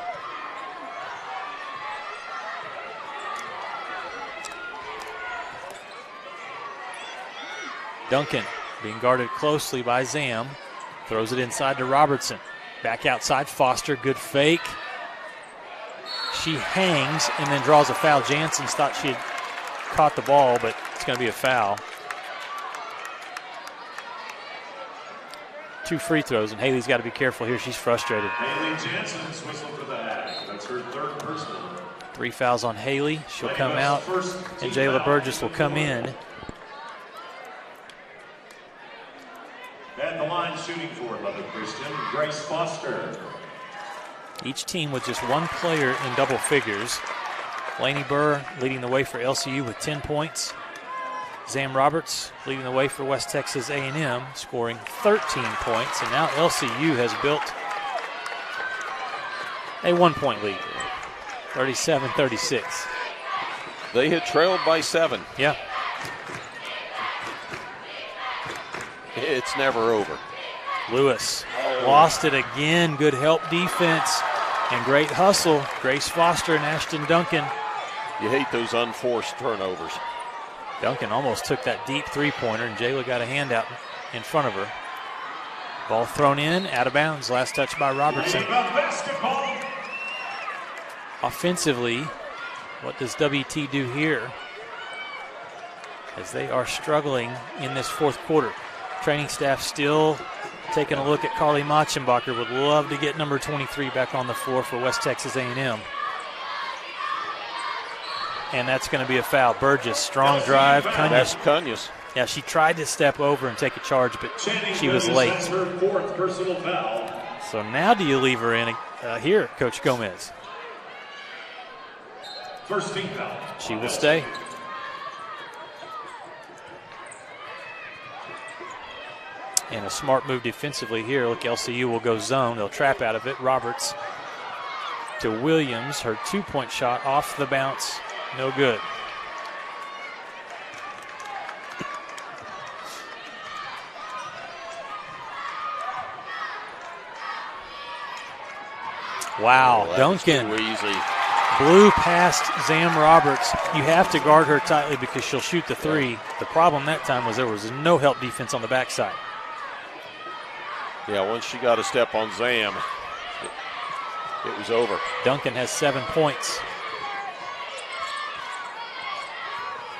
Speaker 1: Duncan being guarded closely by Zam. Throws it inside to Robertson. Back outside, Foster. Good fake. She hangs and then draws a foul. Jansen's thought she had caught the ball, but it's going to be a foul. 2 free throws, and Haley's got to be careful here. She's frustrated.
Speaker 3: Haley Jansen's whistle for that. That's her 3rd personal.
Speaker 1: 3 fouls on Haley. She'll come out, and Jayla Burgess will come in.
Speaker 3: At the line shooting for Lubbock Christian, Grace Foster.
Speaker 1: Each team with just 1 player in double figures. Lainey Burr leading the way for LCU with 10 points. Zam Roberts leading the way for West Texas A&M, scoring 13 points. And now LCU has built a 1-point lead, 37-36.
Speaker 2: They had trailed by 7.
Speaker 1: Yeah.
Speaker 2: It's never over.
Speaker 1: Lewis lost it again. Good help defense. And great hustle, Grace Foster and Ashton Duncan.
Speaker 2: You hate those unforced turnovers.
Speaker 1: Duncan almost took that deep three-pointer, and Jayla got a hand out in front of her. Ball thrown in, out of bounds. Last touch by Robertson. Offensively, what does WT do here? As they are struggling in this fourth quarter. Training staff still taking a look at Carly Machenbacher. Would love to get number 23 back on the floor for West Texas A&M. And that's going to be a foul. Burgess, strong drive. Cunya's.
Speaker 2: That's Cunya's.
Speaker 1: Yeah, she tried to step over and take a charge, but she was late. So now do you leave her in here, Coach Gomez?
Speaker 3: First team foul.
Speaker 1: She will stay. And a smart move defensively here. Look, LCU will go zone. They'll trap out of it. Roberts to Williams. Her two-point shot off the bounce. No good. Wow, Duncan blew past Zam Roberts. You have to guard her tightly because she'll shoot the three. The problem that time was there was no help defense on the backside.
Speaker 2: Yeah, once she got a step on Zam, it was over.
Speaker 1: Duncan has 7 points.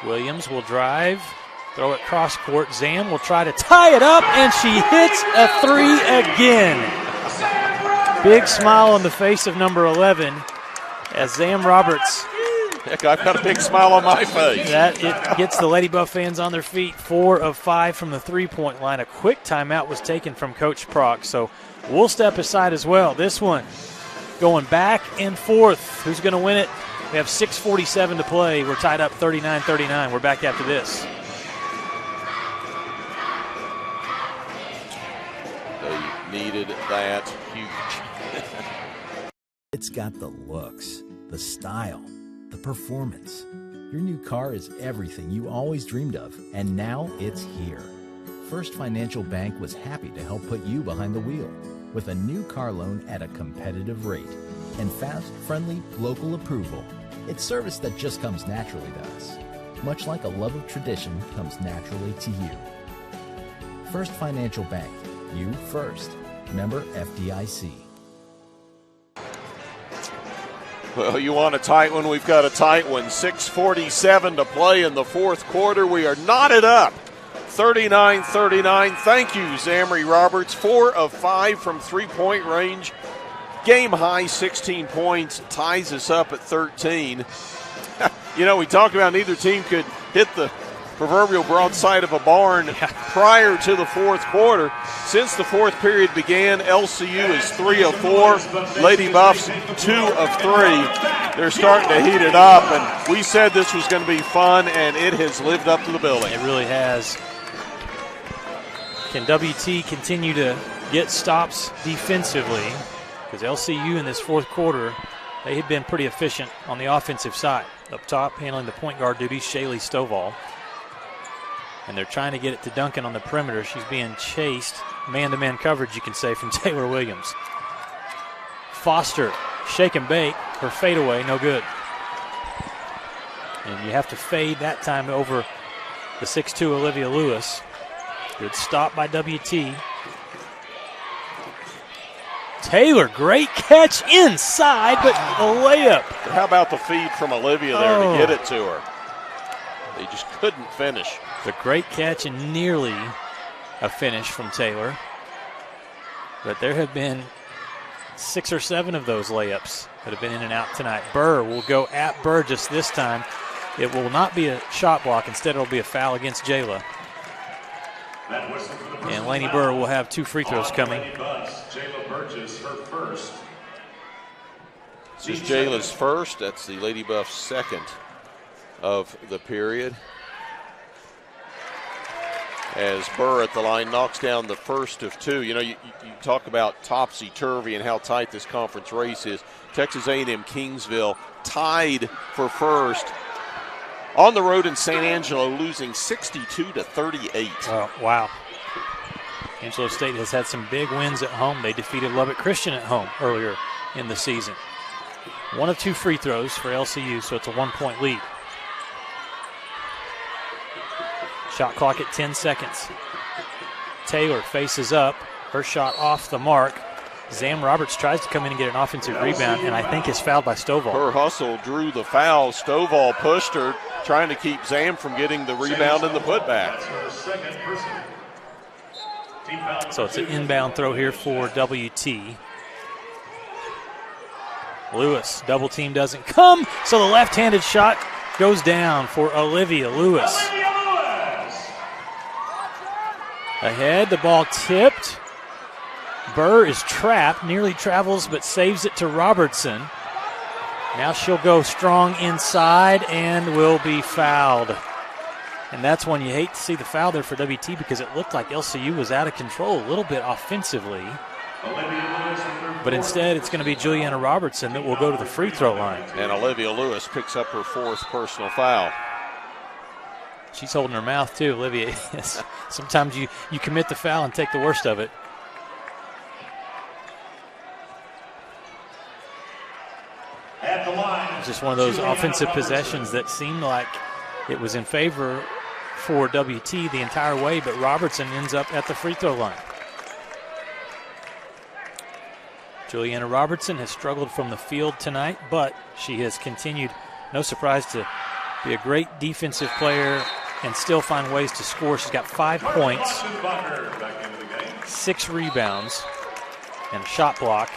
Speaker 1: Williams will drive, throw it cross court. Zam will try to tie it up, and she hits a three again. Big smile on the face of number 11 as Zam Roberts.
Speaker 2: Heck, I've got a big smile on my face.
Speaker 1: It gets the Lady Buff fans on their feet. 4 of 5 from the three-point line. A quick timeout was taken from Coach Prock, so we'll step aside as well. This one going back and forth. Who's going to win it? We have 6:47 to play. We're tied up 39-39. We're back after this.
Speaker 2: They needed that huge.
Speaker 16: It's got the looks, the style, the performance. Your new car is everything you always dreamed of, and now it's here. First Financial Bank was happy to help put you behind the wheel with a new car loan at a competitive rate and fast, friendly, local approval. It's service that just comes naturally to us, much like a love of tradition comes naturally to you. First Financial Bank, you first. Member FDIC.
Speaker 2: Well, you want a tight one? We've got a tight one. 6:47 to play in the fourth quarter. We are knotted up. 39-39. Thank you, Zamry Roberts. 4 of 5 from three-point range. Game high, 16 points. Ties us up at 13. You know, we talked about neither team could hit the proverbial broadside of a barn prior to the fourth quarter. Since the fourth period began, LCU is 3 of 4. Lady Buffs 2 of 3. They're starting to heat it up, and we said this was going to be fun, and it has lived up to the billing.
Speaker 1: It really has. Can WT continue to get stops defensively? Because LCU in this fourth quarter, they have been pretty efficient on the offensive side. Up top, handling the point guard duties, Shaylee Stovall. And they're trying to get it to Duncan on the perimeter. She's being chased. Man-to-man coverage, you can say, from Taylor Williams. Foster, shake and bake. Her fadeaway, no good. And you have to fade that time over the 6'2 Olivia Lewis. Good stop by WT. Taylor, great catch inside, but the layup.
Speaker 2: How about the feed from Olivia there to get it to her? They just couldn't finish.
Speaker 1: The great catch and nearly a finish from Taylor. But there have been 6 or 7 of those layups that have been in and out tonight. Burr will go at Burgess this time. It will not be a shot block. Instead, it will be a foul against Jayla. And Lainey Burr will have 2 free throws coming.
Speaker 3: Jayla Burgess, her first.
Speaker 2: This is Jayla's first. That's the Lady Buff's second of the period. As Burr at the line knocks down the first of 2. You know, you talk about topsy-turvy and how tight this conference race is. Texas A&M Kingsville tied for first on the road in San Angelo, losing 62-38.
Speaker 1: Oh, wow. Angelo State has had some big wins at home. They defeated Lubbock Christian at home earlier in the season. 1 of 2 free throws for LCU, so it's a 1-point lead. Shot clock at 10 seconds. Taylor faces up. Her shot off the mark. Zam Roberts tries to come in and get an offensive rebound, and I think is fouled by Stovall.
Speaker 2: Her hustle drew the foul. Stovall pushed her, trying to keep Zam from getting the rebound and the putback.
Speaker 1: So it's an inbound throw here for WT. Lewis, double team doesn't come, so the left-handed shot goes down for Olivia Lewis. Ahead, the ball tipped. Burr is trapped, nearly travels but saves it to Robertson. Now she'll go strong inside and will be fouled. And that's when you hate to see the foul there for WT because it looked like LCU was out of control a little bit offensively. But instead, it's going to be Juliana Robertson that will go to the free throw line.
Speaker 2: And Olivia Lewis picks up her 4th personal foul.
Speaker 1: She's holding her mouth too, Olivia. Sometimes you commit the foul and take the worst of it. It's just one of those offensive possessions that seemed like it was in favor for WT the entire way, but Robertson ends up at the free throw line. Juliana Robertson has struggled from the field tonight, but she has continued, no surprise, to be a great defensive player and still find ways to score. She's got 5 points, 6 rebounds, and a shot block.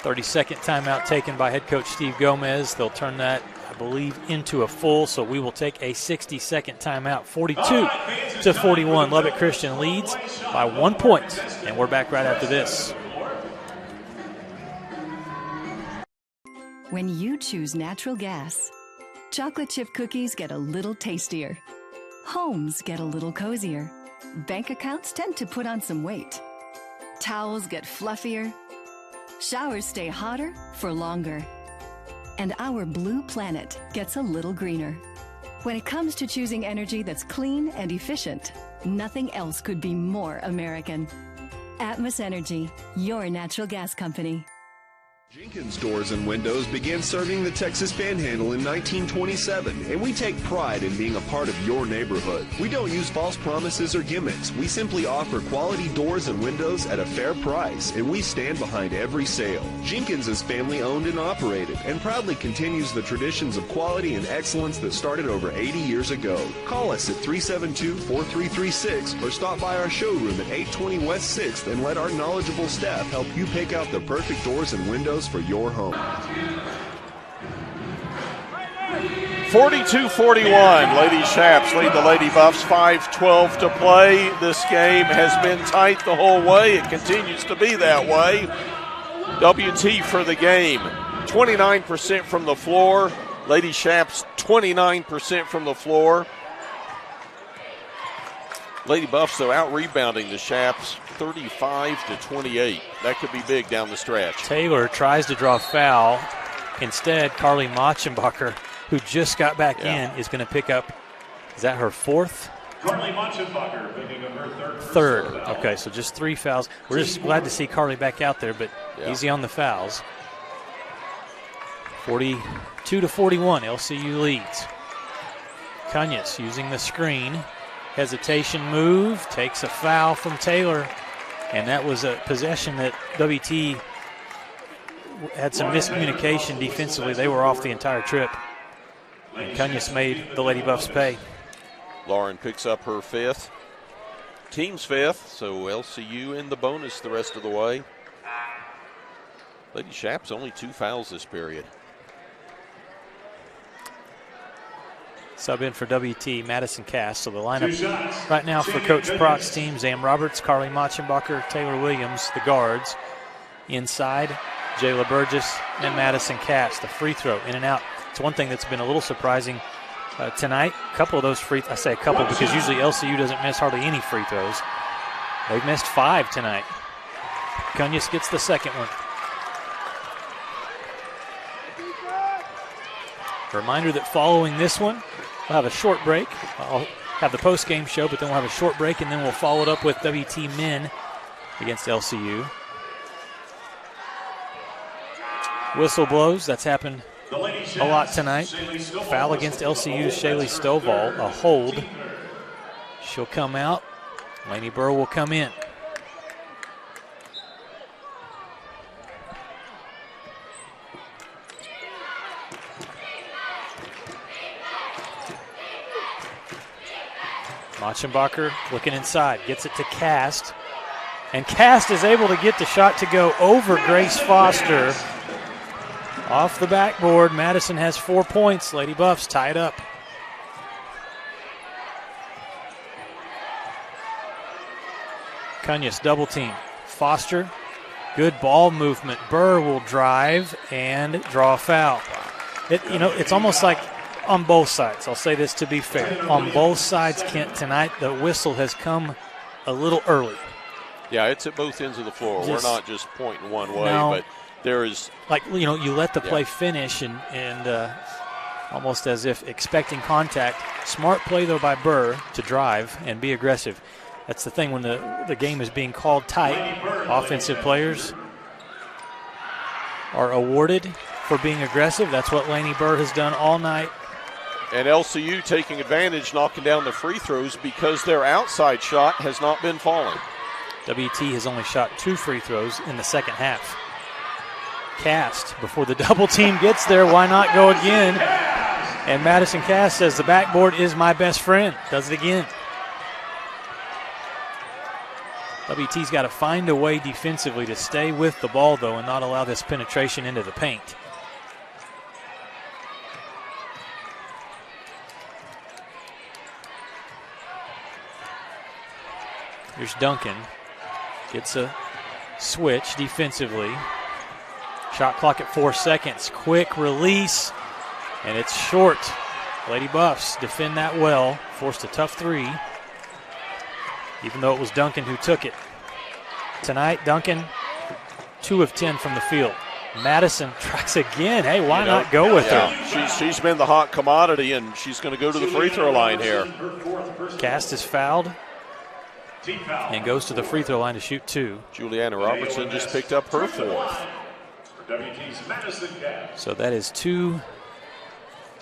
Speaker 1: 30-second timeout taken by head coach Steve Gomez. They'll turn that, I believe, into a full, so we will take a 60-second timeout. 42-41, Lubbock Christian leads by 1 point, and we're back right after this.
Speaker 8: When you choose natural gas, chocolate chip cookies get a little tastier. Homes get a little cozier. Bank accounts tend to put on some weight. Towels get fluffier. Showers stay hotter for longer. And our blue planet gets a little greener. When it comes to choosing energy that's clean and efficient, nothing else could be more American. Atmos Energy, your natural gas company.
Speaker 9: Jenkins Doors and Windows began serving the Texas Panhandle in 1927, and we take pride in being a part of your neighborhood. We don't use false promises or gimmicks. We simply offer quality doors and windows at a fair price, and we stand behind every sale. Jenkins is family owned and operated, and proudly continues the traditions of quality and excellence that started over 80 years ago. Call us at 372-4336 or stop by our showroom at 820 West 6th and let our knowledgeable staff help you pick out the perfect doors and windows for your home.
Speaker 2: 42-41, Lady Shaps lead the Lady Buffs, 5:12 to play. This game has been tight the whole way. It continues to be that way. WT for the game, 29% from the floor. Lady Shaps, 29% from the floor. Lady Buffs, though, out-rebounding the Shaps 35-28. That could be big down the stretch.
Speaker 1: Taylor tries to draw foul. Instead, Carly Machenbacher, who just got back in, is going to pick up, is that her 4th?
Speaker 3: Carly Machenbacher picking up her
Speaker 1: third. Okay, so just 3 fouls. We're just glad to see Carly back out there, but easy on the fouls. 42-41, LCU leads. Cunus using the screen. Hesitation move, takes a foul from Taylor, and that was a possession that WT had some miscommunication defensively. They were off the entire trip, and Cunus made the Lady Buffs pay.
Speaker 2: Lauren picks up her 5th, team's 5th, so LCU in the bonus the rest of the way. Lady Shaps only 2 fouls this period.
Speaker 1: Sub in for WT, Madison Cass. So the lineup right now for Coach Proc's team, Zam Roberts, Carly Machenbacher, Taylor Williams, the guards. Inside, Jayla Burgess and Madison Cass. The free throw, in and out. It's one thing that's been a little surprising tonight. A couple of those I say a couple because usually LCU doesn't miss hardly any free throws. They've missed 5 tonight. Cunus gets the second one. Reminder that following this one, we'll have a short break. I'll have the post-game show, but then we'll have a short break, and then we'll follow it up with WT men against LCU. Whistle blows. That's happened a lot tonight. Foul against LCU's Shaylee Stovall, a hold. She'll come out. Lainey Burr will come in. Machenbacher looking inside, gets it to Cast. And Cast is able to get the shot to go over Grace Foster. Off the backboard, Madison has 4 points. Lady Buffs tied up. Cunus double team. Foster, good ball movement. Burr will drive and draw a foul. It's almost like on both sides. I'll say this to be fair. On both sides, Kent, tonight, the whistle has come a little early.
Speaker 2: Yeah, it's at both ends of the floor. We're not just pointing one way, but there is.
Speaker 1: You let the play finish and almost as if expecting contact. Smart play, though, by Burr to drive and be aggressive. That's the thing when the game is being called tight. Offensive players are awarded for being aggressive. That's what Lainey Burr has done all night.
Speaker 2: And LCU taking advantage, knocking down the free throws because their outside shot has not been falling.
Speaker 1: WT has only shot 2 free throws in the second half. Cast, before the double team gets there, why not go again? And Madison Cast says the backboard is my best friend. Does it again. WT's got to find a way defensively to stay with the ball, though, and not allow this penetration into the paint. Here's Duncan. Gets a switch defensively. Shot clock at 4 seconds. Quick release, and it's short. Lady Buffs defend that well. Forced a tough 3, even though it was Duncan who took it. Tonight, Duncan, 2 of 10 from the field. Madison tries again. Hey, why not go with her?
Speaker 2: She's been the hot commodity, and she's going to go to the free throw line here.
Speaker 1: Cast is fouled and goes to the free throw line to shoot 2.
Speaker 2: Juliana Robertson just picked up her 4th.
Speaker 1: So that is 2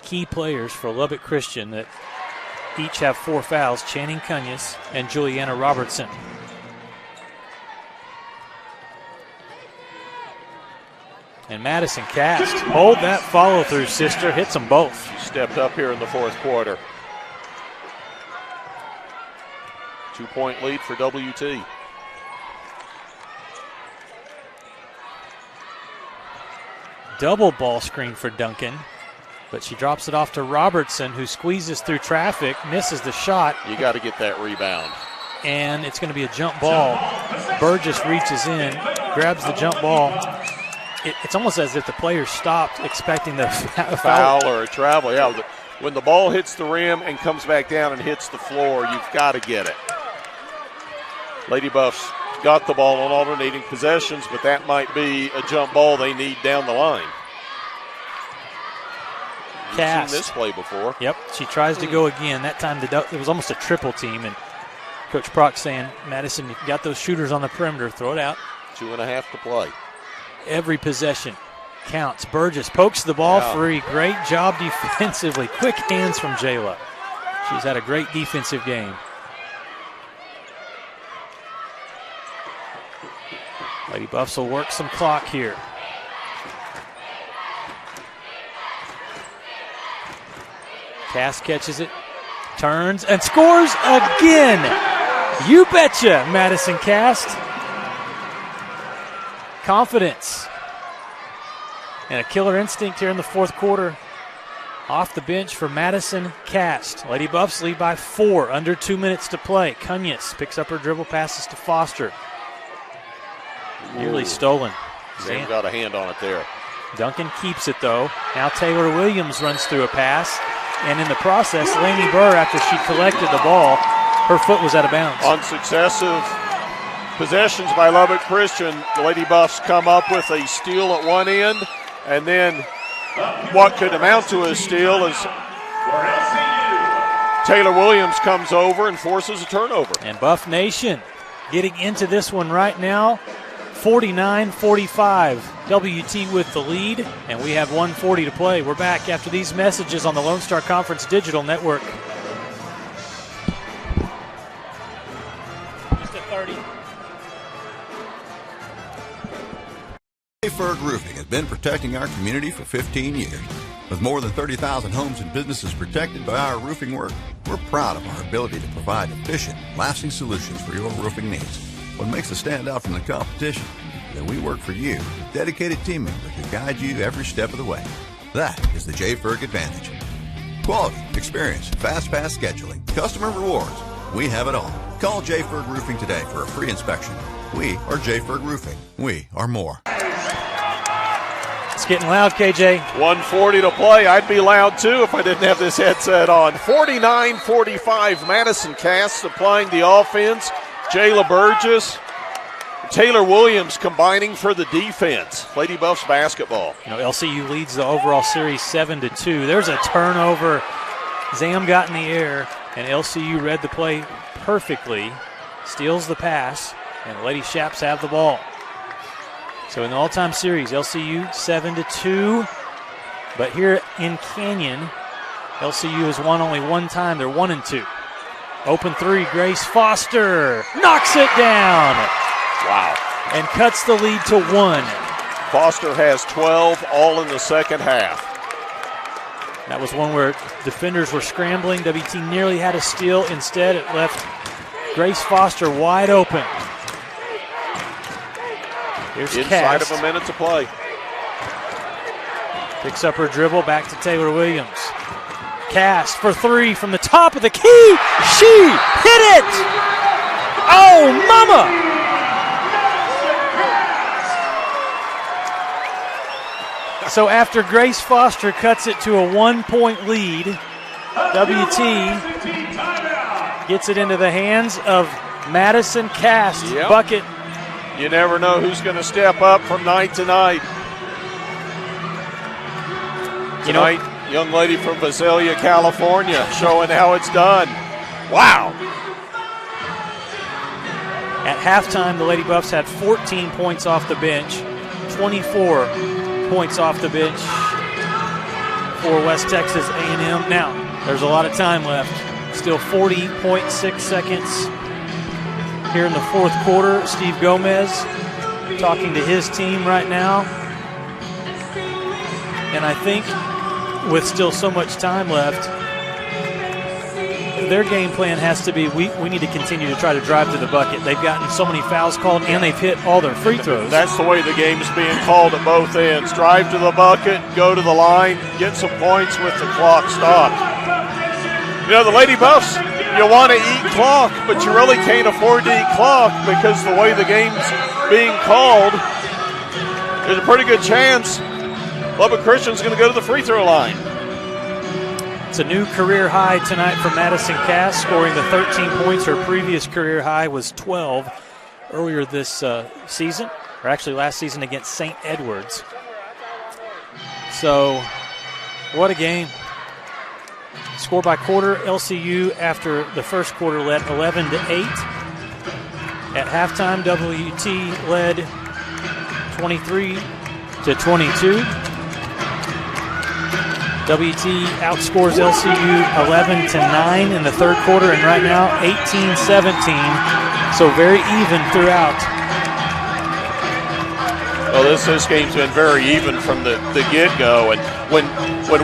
Speaker 1: key players for Lubbock Christian that each have 4 fouls, Channing Cunus and Juliana Robertson. And Madison Cast, hold that follow through, sister, hits them both.
Speaker 2: She stepped up here in the 4th quarter. 2-point lead for WT.
Speaker 1: Double ball screen for Duncan, but she drops it off to Robertson, who squeezes through traffic, misses the shot.
Speaker 2: You got to get that rebound.
Speaker 1: And it's going to be a jump ball. Burgess reaches in, grabs the jump ball. It's almost as if the player stopped expecting the
Speaker 2: foul or a travel. Yeah, when the ball hits the rim and comes back down and hits the floor, you've got to get it. Lady Buffs got the ball on alternating possessions, but that might be a jump ball they need down the line.
Speaker 1: Cast.
Speaker 2: Seen this play before.
Speaker 1: Yep, she tries to go again. That time it was almost a triple team, and Coach Prock saying, Madison, you got those shooters on the perimeter, throw it out.
Speaker 2: 2.5 to play.
Speaker 1: Every possession counts. Burgess pokes the ball free. Great job defensively. Quick hands from Jayla. She's had a great defensive game. Lady Buffs will work some clock here. Cass catches it, turns, and scores again. You betcha, Madison Cast. Confidence and a killer instinct here in the 4th quarter. Off the bench for Madison Cast. Lady Buffs lead by 4, under 2 minutes to play. Cunus picks up her dribble, passes to Foster. Nearly stolen.
Speaker 2: Sam got a hand on it there.
Speaker 1: Duncan keeps it, though. Now Taylor Williams runs through a pass. And in the process, Lainey Burr, after she collected the ball, her foot was out of bounds.
Speaker 2: On successive possessions by Lubbock Christian, the Lady Buffs come up with a steal at one end, and then what could amount to a steal is Taylor Williams comes over and forces a turnover.
Speaker 1: And Buff Nation getting into this one right now, 49-45. WT with the lead, and we have 1:40 to play. We're back after these messages on the Lone Star Conference Digital Network. Just a 30.
Speaker 7: Ferg Roofing has been protecting our community for 15 years. With more than 30,000 homes and businesses protected by our roofing work, we're proud of our ability to provide efficient, lasting solutions for your roofing needs. What makes us stand out from the competition is that we work for you with dedicated team members who guide you every step of the way. That is the J. Ferg advantage. Quality, experience, fast pass scheduling, customer rewards. We have it all. Call J. Ferg Roofing today for a free inspection. We are J. Ferg Roofing. We are more.
Speaker 1: It's getting loud, KJ.
Speaker 2: 1:40 to play. I'd be loud too if I didn't have this headset on. 49-45, Madison Cass supplying the offense. Jayla Burgess, Taylor Williams combining for the defense. Lady Buffs basketball.
Speaker 1: You know, LCU leads the overall series 7-2. There's a turnover. Zam got in the air, and LCU read the play perfectly. Steals the pass, and Lady Shaps have the ball. So in the all-time series, LCU 7-2. But here in Canyon, LCU has won only one time. They're 1-2. Open three, Grace Foster knocks it down.
Speaker 2: Wow.
Speaker 1: And cuts the lead to 1.
Speaker 2: Foster has 12, all in the second half.
Speaker 1: That was one where defenders were scrambling. WT nearly had a steal. Instead, it left Grace Foster wide open. Here's
Speaker 2: Inside
Speaker 1: Cass.
Speaker 2: of a minute to play.
Speaker 1: Picks up her dribble, back to Taylor Williams. Cass for three from the top of the key. She hit it! Oh, mama! So after Grace Foster cuts it to a 1-point lead, WT gets it into the hands of Madison Cass.
Speaker 2: Yep.
Speaker 1: Bucket.
Speaker 2: You never know who's going to step up from night to night. Tonight, young lady from Visalia, California, showing how it's done. Wow.
Speaker 1: At halftime, the Lady Buffs had 14 points off the bench, 24 points off the bench for West Texas A&M. Now, there's a lot of time left. Still 40.6 seconds here in the fourth quarter. Steve Gomez talking to his team right now. And I think with still so much time left, their game plan has to be we need to continue to try to drive to the bucket. They've gotten so many fouls called, and they've hit all their free throws.
Speaker 2: That's the way the game's being called at both ends. Drive to the bucket, go to the line, get some points with the clock stopped. You know, the Lady Buffs, you want to eat clock, but you really can't afford to eat clock because the way the game's being called, there's a pretty good chance Lubbock Christian's going to go to the free throw line.
Speaker 1: It's a new career high tonight for Madison Cass, scoring the 13 points. Her previous career high was 12 earlier this season, or actually last season against St. Edwards. So, what a game. Score by quarter, LCU after the first quarter led 11-8. At halftime, WT led 23-22. WT outscores LCU 11-9 in the third quarter, and right now 18-17. So very even throughout.
Speaker 2: Well, this game's been very even from the get-go. And when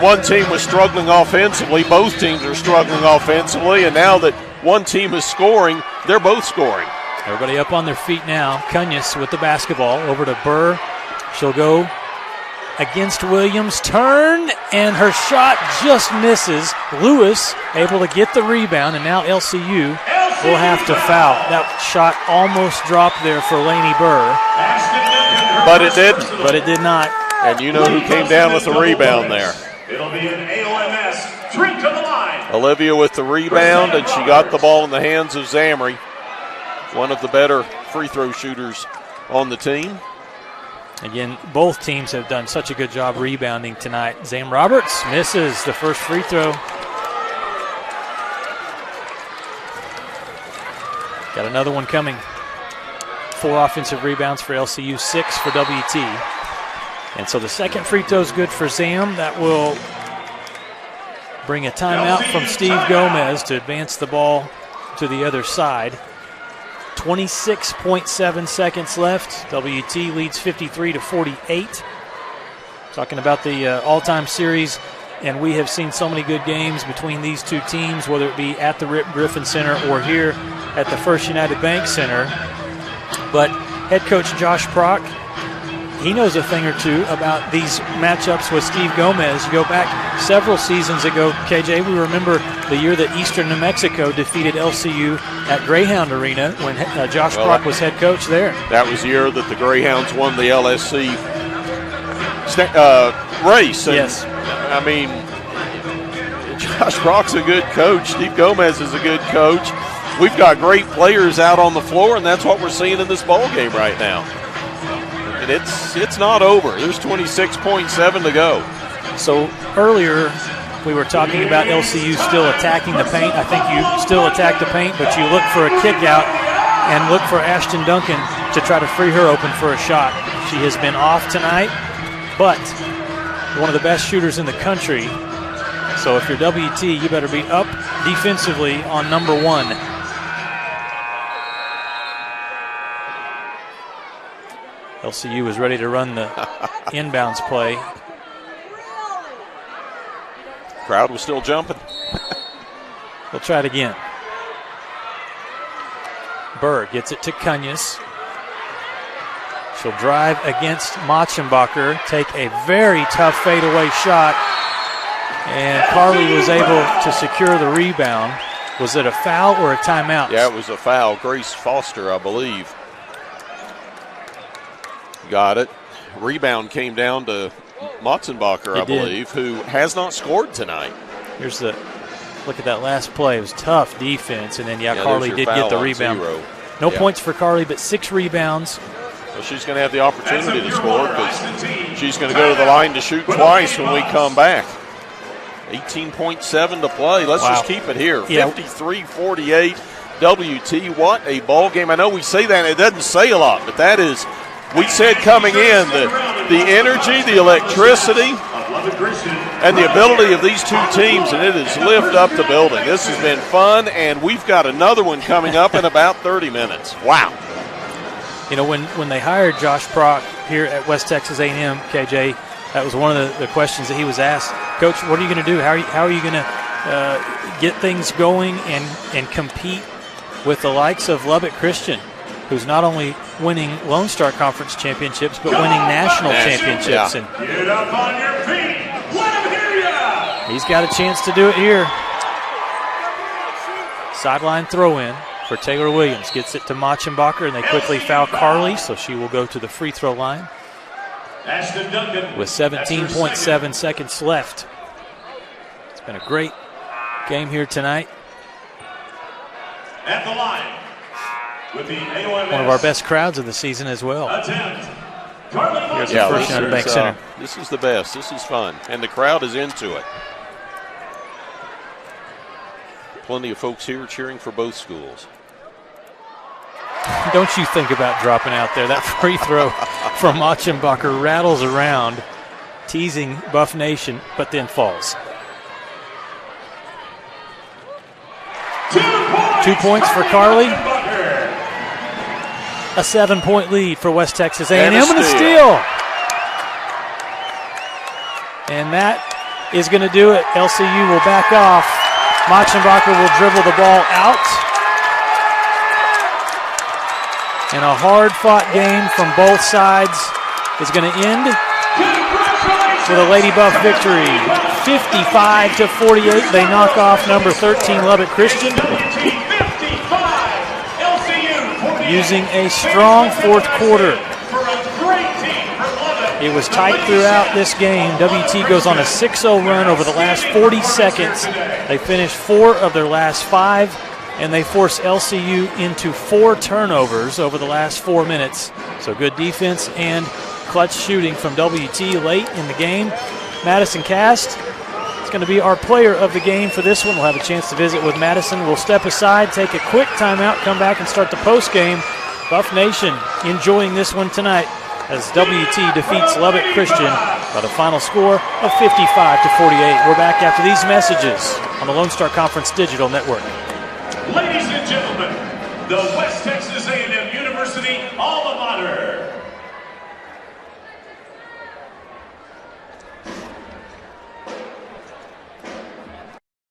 Speaker 2: one team was struggling offensively, both teams are struggling offensively. And now that one team is scoring, they're both scoring.
Speaker 1: Everybody up on their feet now. Cunus with the basketball over to Burr. She'll go against Williams. Turn, and her shot just misses. Lewis able to get the rebound, and now LCU will have to foul. That shot almost dropped there for Lainey Burr.
Speaker 2: But it didn't.
Speaker 1: But it did not.
Speaker 2: And you know who came down with the rebound there.
Speaker 3: It'll be an AOMS trip to the line.
Speaker 2: Olivia with the rebound, and she got the ball in the hands of Zamry, one of the better free throw shooters on the team.
Speaker 1: Again, both teams have done such a good job rebounding tonight. Zam Roberts misses the first free throw. Got another one coming. 4 offensive rebounds for LCU, 6 for WT. And so the second free throw is good for Zam. That will bring a timeout from Steve Gomez to advance the ball to the other side. 26.7 seconds left. WT leads 53-48. Talking about the all-time series, and we have seen so many good games between these two teams, whether it be at the Rip Griffin Center or here at the First United Bank Center. But head coach Josh Prock, he knows a thing or two about these matchups with Steve Gomez. You go back several seasons ago, KJ, we remember the year that Eastern New Mexico defeated LCU at Greyhound Arena when Josh Prock was head coach there.
Speaker 2: That was the year that the Greyhounds won the LSC race. And,
Speaker 1: yes.
Speaker 2: I mean, Josh Prock's a good coach. Steve Gomez is a good coach. We've got great players out on the floor, and that's what we're seeing in this ball game right now. And it's not over. There's 26.7 to go.
Speaker 1: So earlier we were talking about LCU still attacking the paint. I think you still attack the paint, but you look for a kick out and look for Ashton Duncan to try to free her open for a shot. She has been off tonight, but one of the best shooters in the country. So if you're WT, you better be up defensively on number one. LCU is ready to run the inbounds play.
Speaker 2: Crowd was still jumping.
Speaker 1: We'll try it again. Berg gets it to Cunus. She'll drive against Machenbacher, take a very tough fadeaway shot, and Carly was able to secure the rebound. Was it a foul or a timeout?
Speaker 2: Yeah, it was a foul. Grace Foster, I believe, got it. Rebound came down to Machenbacher, I believe, who has not scored tonight.
Speaker 1: Here's the look at that last play. It was tough defense, and then Carly did get the rebound. No points for Carly, but 6 rebounds.
Speaker 2: Well, she's going to have the opportunity to score because she's going to go to the line to shoot twice when we come back. 18.7 to play. Let's just keep it here. 53-48 WT. What a ball game. I know we say that, and it doesn't say a lot, but that is, we said coming in, the energy, the electricity, and the ability of these two teams, and it has lifted up the building. This has been fun, and we've got another one coming up in about 30 minutes. Wow.
Speaker 1: You know, when they hired Josh Prock here at West Texas A&M, KJ, that was one of the questions that he was asked. Coach, what are you going to do? How are you going to get things going and compete with the likes of Lubbock Christian, who's not only winning Lone Star Conference championships, but winning national championships.
Speaker 3: Yeah. And get up on your feet. Let him hear ya.
Speaker 1: He's got a chance to do it here. Sideline throw in for Taylor Williams. Gets it to Machenbacher, and they quickly foul Carly, so she will go to the free throw line with 17.7 seconds left. It's been a great game here tonight.
Speaker 3: At the line.
Speaker 1: One of our best crowds of the season as well. Here's the First United Bank Center.
Speaker 2: This is the best. This is fun. And the crowd is into it. Plenty of folks here cheering for both schools.
Speaker 1: Don't you think about dropping out there. That free throw from Machenbacher rattles around, teasing Buff Nation, but then falls. 2 points for Carly. A 7-point lead for West Texas A&M and a steal. And that is going to do it. LCU will back off. Machenbacher will dribble the ball out. And a hard-fought game from both sides is going to end with a Lady Buff victory. 55-48. They knock off number 13 Lubbock Christian, using a strong fourth quarter. It was tight throughout this game. WT goes on a 6-0 run over the last 40 seconds. They finished 4 of their last 5, and they force LCU into 4 turnovers over the last 4 minutes. So good defense and clutch shooting from WT late in the game. Madison Cast is going to be our player of the game for this one. We'll have a chance to visit with Madison. We'll step aside, take a quick timeout, come back and start the post game. Buff Nation enjoying this one tonight. as WT defeats Lubbock Christian by the final score of 55-48. We're back after these messages on the Lone Star Conference Digital Network.
Speaker 3: Ladies and gentlemen, the West Texas A&M University alma mater.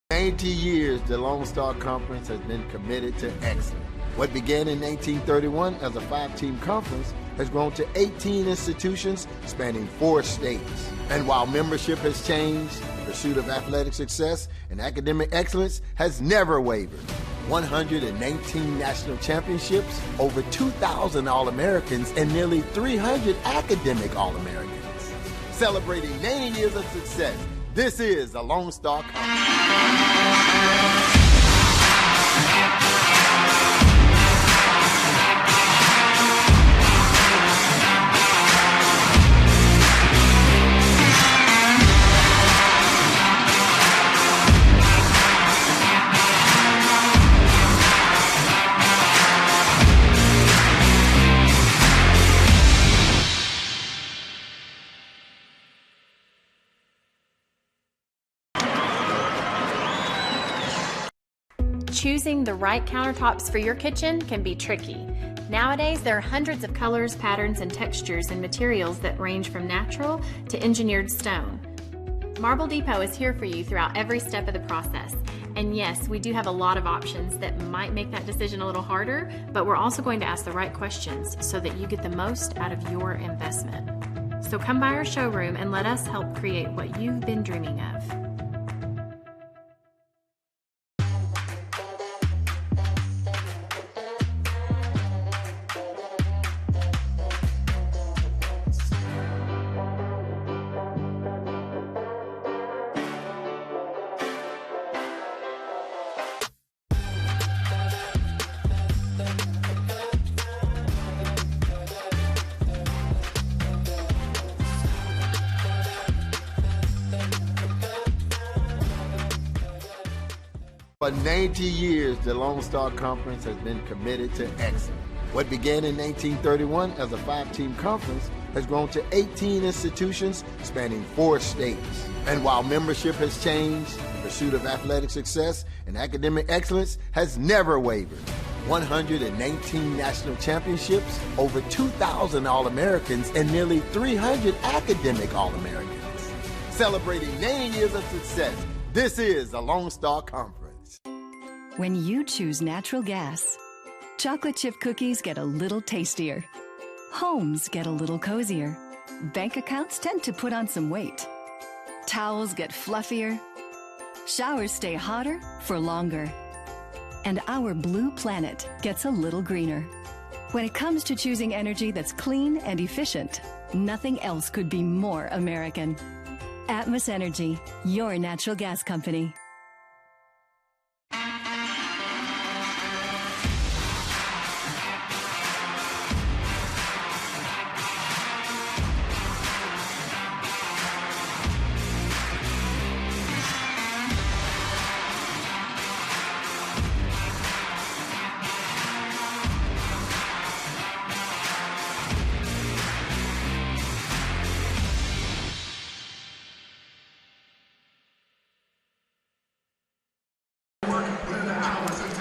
Speaker 11: For 90 years, the Lone Star Conference has been committed to excellence. What began in 1931 as a 5-team conference has grown to 18 institutions spanning 4 states. And while membership has changed, the pursuit of athletic success and academic excellence has never wavered. 119 national championships, over 2,000 All-Americans, and nearly 300 academic All-Americans. Celebrating 90 years of success, this is the Lone Star Conference.
Speaker 17: Choosing the right countertops for your kitchen can be tricky. Nowadays, there are hundreds of colors, patterns, and textures and materials that range from natural to engineered stone. Marble Depot is here for you throughout every step of the process. And yes, we do have a lot of options that might make that decision a little harder, but we're also going to ask the right questions so that you get the most out of your investment. So come by our showroom and let us help create what you've been dreaming of.
Speaker 11: For 90 years, the Lone Star Conference has been committed to excellence. What began in 1931 as a 5-team conference has grown to 18 institutions spanning 4 states. And while membership has changed, the pursuit of athletic success and academic excellence has never wavered. 119 national championships, over 2,000 All-Americans, and nearly 300 academic All-Americans. Celebrating 90 years of success, this is the Lone Star Conference.
Speaker 8: When you choose natural gas, chocolate chip cookies get a little tastier. Homes get a little cozier. Bank accounts tend to put on some weight. Towels get fluffier. Showers stay hotter for longer. And our blue planet gets a little greener. When it comes to choosing energy that's clean and efficient, nothing else could be more American. Atmos Energy, your natural gas company.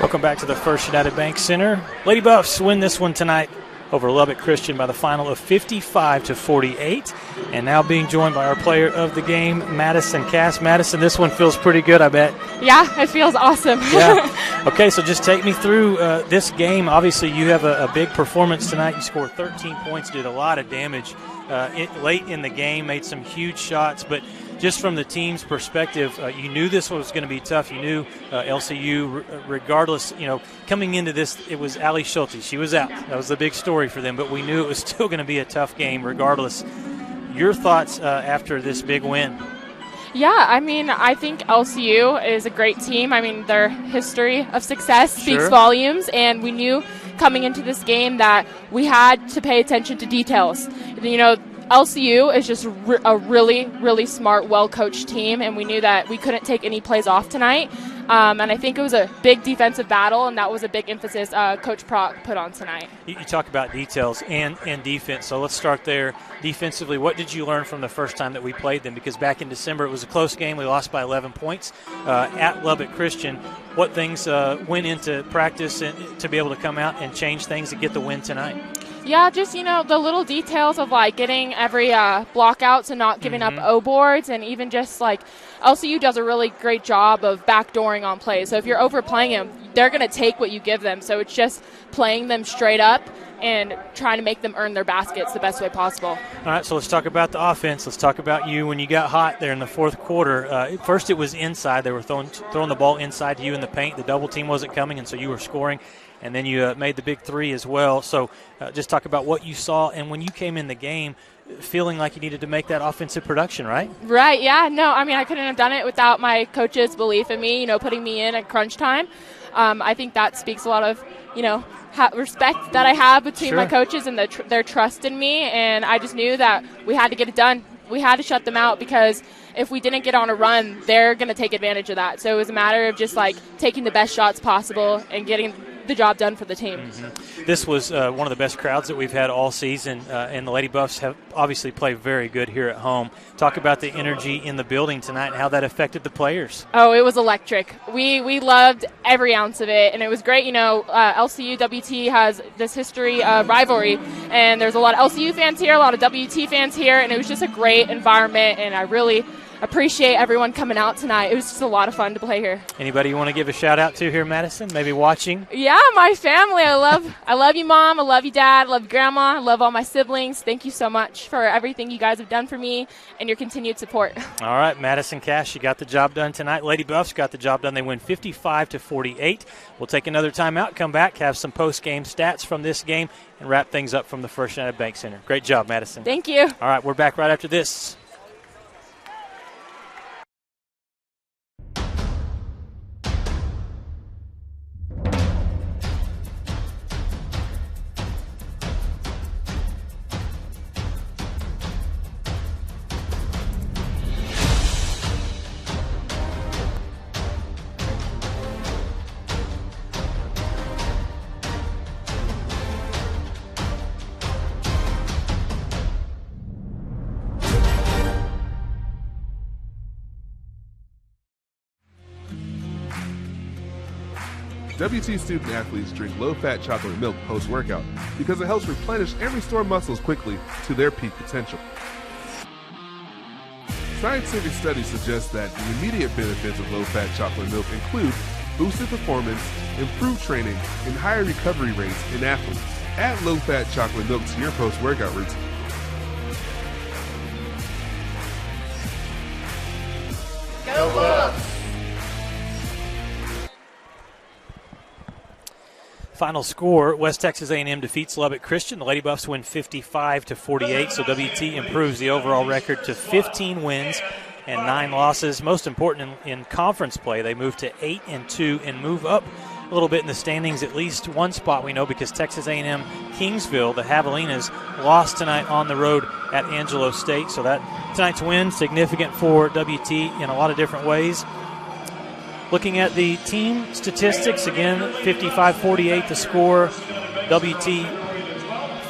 Speaker 1: Welcome back to the First United Bank Center. Lady Buffs win this one tonight over Lubbock Christian by the final of 55-48. And now being joined by our player of the game, Madison Cass. Madison, this one feels pretty good, I bet.
Speaker 18: Yeah, it feels awesome.
Speaker 1: Yeah. Okay, so just take me through this game. Obviously, you have a big performance tonight. You scored 13 points, did a lot of damage late in the game, made some huge shots. But just from the team's perspective, you knew this was going to be tough. You knew LCU, regardless, coming into this, it was Allie Schulte. She was out. That was the big story for them. But we knew it was still going to be a tough game regardless. Your thoughts after this big win?
Speaker 18: Yeah, I think LCU is a great team. their history of success speaks volumes, and we knew coming into this game that we had to pay attention to details. LCU is just a really, really smart, well-coached team, and we knew that we couldn't take any plays off tonight. And I think it was a big defensive battle, and that was a big emphasis Coach Prock put on tonight.
Speaker 1: You talk about details and defense, so let's start there. Defensively, what did you learn from the first time that we played them? Because back in December, it was a close game. We lost by 11 points at Lubbock Christian. What things went into practice to be able to come out and change things and get the win tonight?
Speaker 18: Yeah, just, the little details of, getting every block outs and not giving up O-boards, and even just, LCU does a really great job of backdooring on plays. So if you're overplaying them, they're going to take what you give them. So it's just playing them straight up and trying to make them earn their baskets the best way possible.
Speaker 1: All right, so let's talk about the offense. Let's talk about you when you got hot there in the fourth quarter. First it was inside. They were throwing the ball inside to you in the paint. The double team wasn't coming, and so you were scoring. And then you made the big three as well. So just talk about what you saw. And when you came in the game, feeling like you needed to make that offensive production, right?
Speaker 18: Right, yeah. No, I couldn't have done it without my coach's belief in me, putting me in at crunch time. I think that speaks a lot of, respect that I have between my coaches and their trust in me. And I just knew that we had to get it done. We had to shut them out, because if we didn't get on a run, they're going to take advantage of that. So it was a matter of just, taking the best shots possible and getting the job done for the team.
Speaker 1: Mm-hmm. This was one of the best crowds that we've had all season, and the Lady Buffs have obviously played very good here at home. Talk about the energy in the building tonight and how that affected the players.
Speaker 18: Oh, it was electric. We loved every ounce of it, and it was great. LCU WT has this history of rivalry, and there's a lot of LCU fans here, a lot of WT fans here, and it was just a great environment, and I really appreciate everyone coming out tonight. It was just a lot of fun to play here.
Speaker 1: Anybody you want to give a shout out to here, Madison? Maybe watching?
Speaker 18: Yeah, my family. I love you, Mom. I love you, Dad. I love you, Grandma. I love all my siblings. Thank you so much for everything you guys have done for me and your continued support.
Speaker 1: All right, Madison Cash, you got the job done tonight. Lady Buffs got the job done. They win 55-48. We'll take another timeout, come back, have some post-game stats from this game, and wrap things up from the First United Bank Center. Great job, Madison.
Speaker 18: Thank you.
Speaker 1: All right, we're back right after this.
Speaker 5: WT student athletes drink low-fat chocolate milk post-workout because it helps replenish and restore muscles quickly to their peak potential. Scientific studies suggest that the immediate benefits of low-fat chocolate milk include boosted performance, improved training, and higher recovery rates in athletes. Add low-fat chocolate milk to your post-workout routine.
Speaker 6: Go Bucks!
Speaker 1: Final score, West Texas A&M defeats Lubbock Christian. The Lady Buffs win 55-48, so WT improves the overall record to 15 wins and 9 losses. Most important in conference play, they move to 8-2 and move up a little bit in the standings, at least one spot we know, because Texas A&M Kingsville, the Javelinas, lost tonight on the road at Angelo State. So that tonight's win, significant for WT in a lot of different ways. Looking at the team statistics, again, 55-48 the score. WT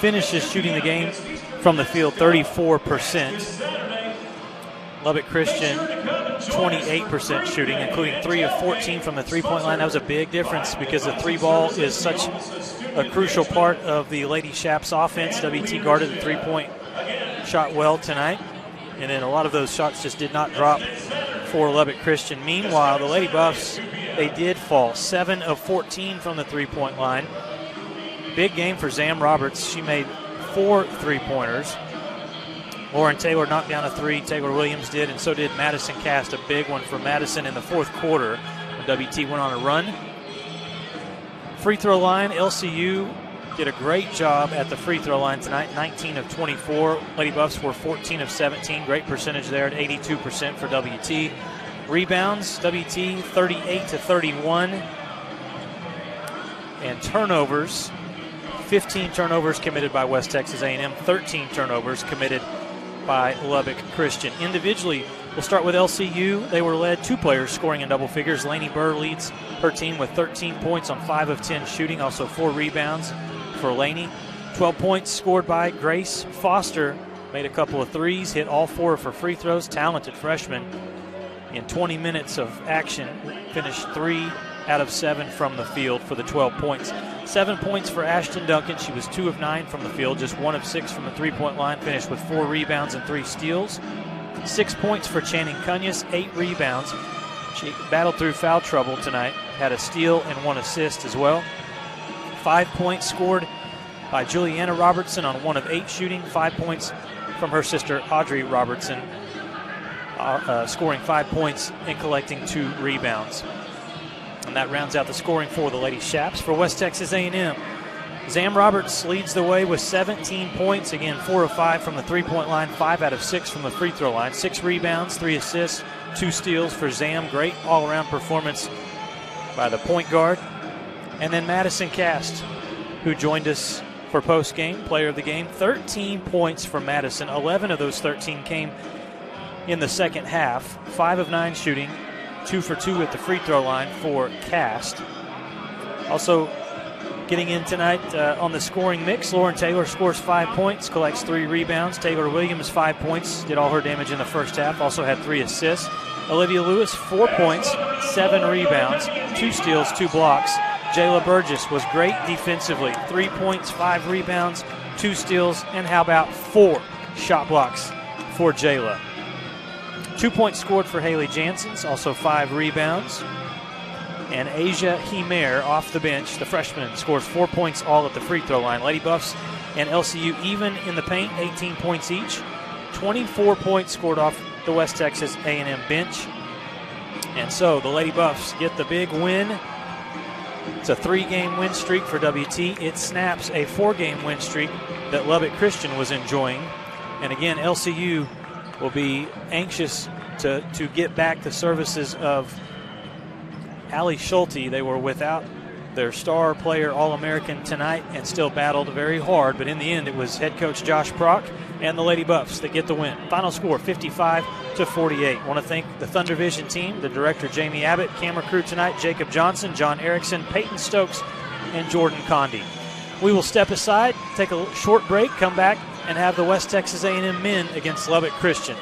Speaker 1: finishes shooting the game from the field 34%. Lubbock Christian, 28% shooting, including 3 of 14 from the three-point line. That was a big difference because the three ball is such a crucial part of the Lady Shaps offense. WT guarded the three-point shot well tonight, and then a lot of those shots just did not drop for Lubbock Christian. Meanwhile, the Lady Buffs, they did fall 7 of 14 from the three-point line. Big game for Zam Roberts. She made 4 three-pointers. Lauren Taylor knocked down a 3. Taylor Williams did, and so did Madison Cast. A big one for Madison in the fourth quarter when WT went on a run. Free throw line, LCU did a great job at the free throw line tonight, 19 of 24. Lady Buffs were 14 of 17. Great percentage there at 82% for WT. Rebounds, WT 38-31. And turnovers, 15 turnovers committed by West Texas A&M, 13 turnovers committed by Lubbock Christian. Individually, we'll start with LCU. They were led 2 players scoring in double figures. Lainey Burr leads her team with 13 points on 5 of 10 shooting, also 4 rebounds for Lainey. 12 points scored by Grace Foster. Made a couple of threes, hit all 4 of her free throws. Talented freshman. In 20 minutes of action, finished 3 out of 7 from the field for the 12 points. 7 points for Ashton Duncan. She was 2 of 9 from the field, just 1 of 6 from the three-point line, finished with 4 rebounds and 3 steals. 6 points for Channing Cunya's, 8 rebounds. She battled through foul trouble tonight, had a steal and 1 assist as well. 5 points scored by Juliana Robertson on 1 of 8 shooting. 5 points from her sister Audrey Robertson, scoring 5 points and collecting 2 rebounds. And that rounds out the scoring for the Lady Shaps. For West Texas A&M, Zam Roberts leads the way with 17 points. Again, 4 of 5 from the three-point line, 5 out of 6 from the free throw line. 6 rebounds, 3 assists, 2 steals for Zam. Great all-around performance by the point guard. And then Madison Cast, who joined us for post-game, player of the game. 13 points for Madison. 11 of those 13 came in the second half. 5 of 9 shooting, 2 for 2 at the free throw line for Cast. Also getting in tonight on the scoring mix, Lauren Taylor scores 5 points, collects 3 rebounds. Taylor Williams, 5 points, did all her damage in the first half, also had 3 assists. Olivia Lewis, 4 points, 7 rebounds, 2 steals, 2 blocks. Jayla Burgess was great defensively, 3 points, 5 rebounds, 2 steals, and how about 4 shot blocks for Jayla. 2 points scored for Haley Janssens, also 5 rebounds. And Asia Himer off the bench, the freshman, scores 4 points all at the free throw line. Lady Buffs and LCU even in the paint, 18 points each. 24 points scored off the West Texas A&M bench. And so the Lady Buffs get the big win. It's a 3-game win streak for WT. It snaps a 4-game win streak that Lubbock Christian was enjoying. And again, LCU will be anxious to get back the services of Allie Schulte. They were without their star player, All-American tonight, and still battled very hard. But in the end, it was head coach Josh Prock and the Lady Buffs that get the win. Final score, 55-48. I want to thank the Thunder Vision team, the director Jamie Abbott, camera crew tonight, Jacob Johnson, John Erickson, Peyton Stokes, and Jordan Condi. We will step aside, take a short break, come back, and have the West Texas A&M men against Lubbock Christian.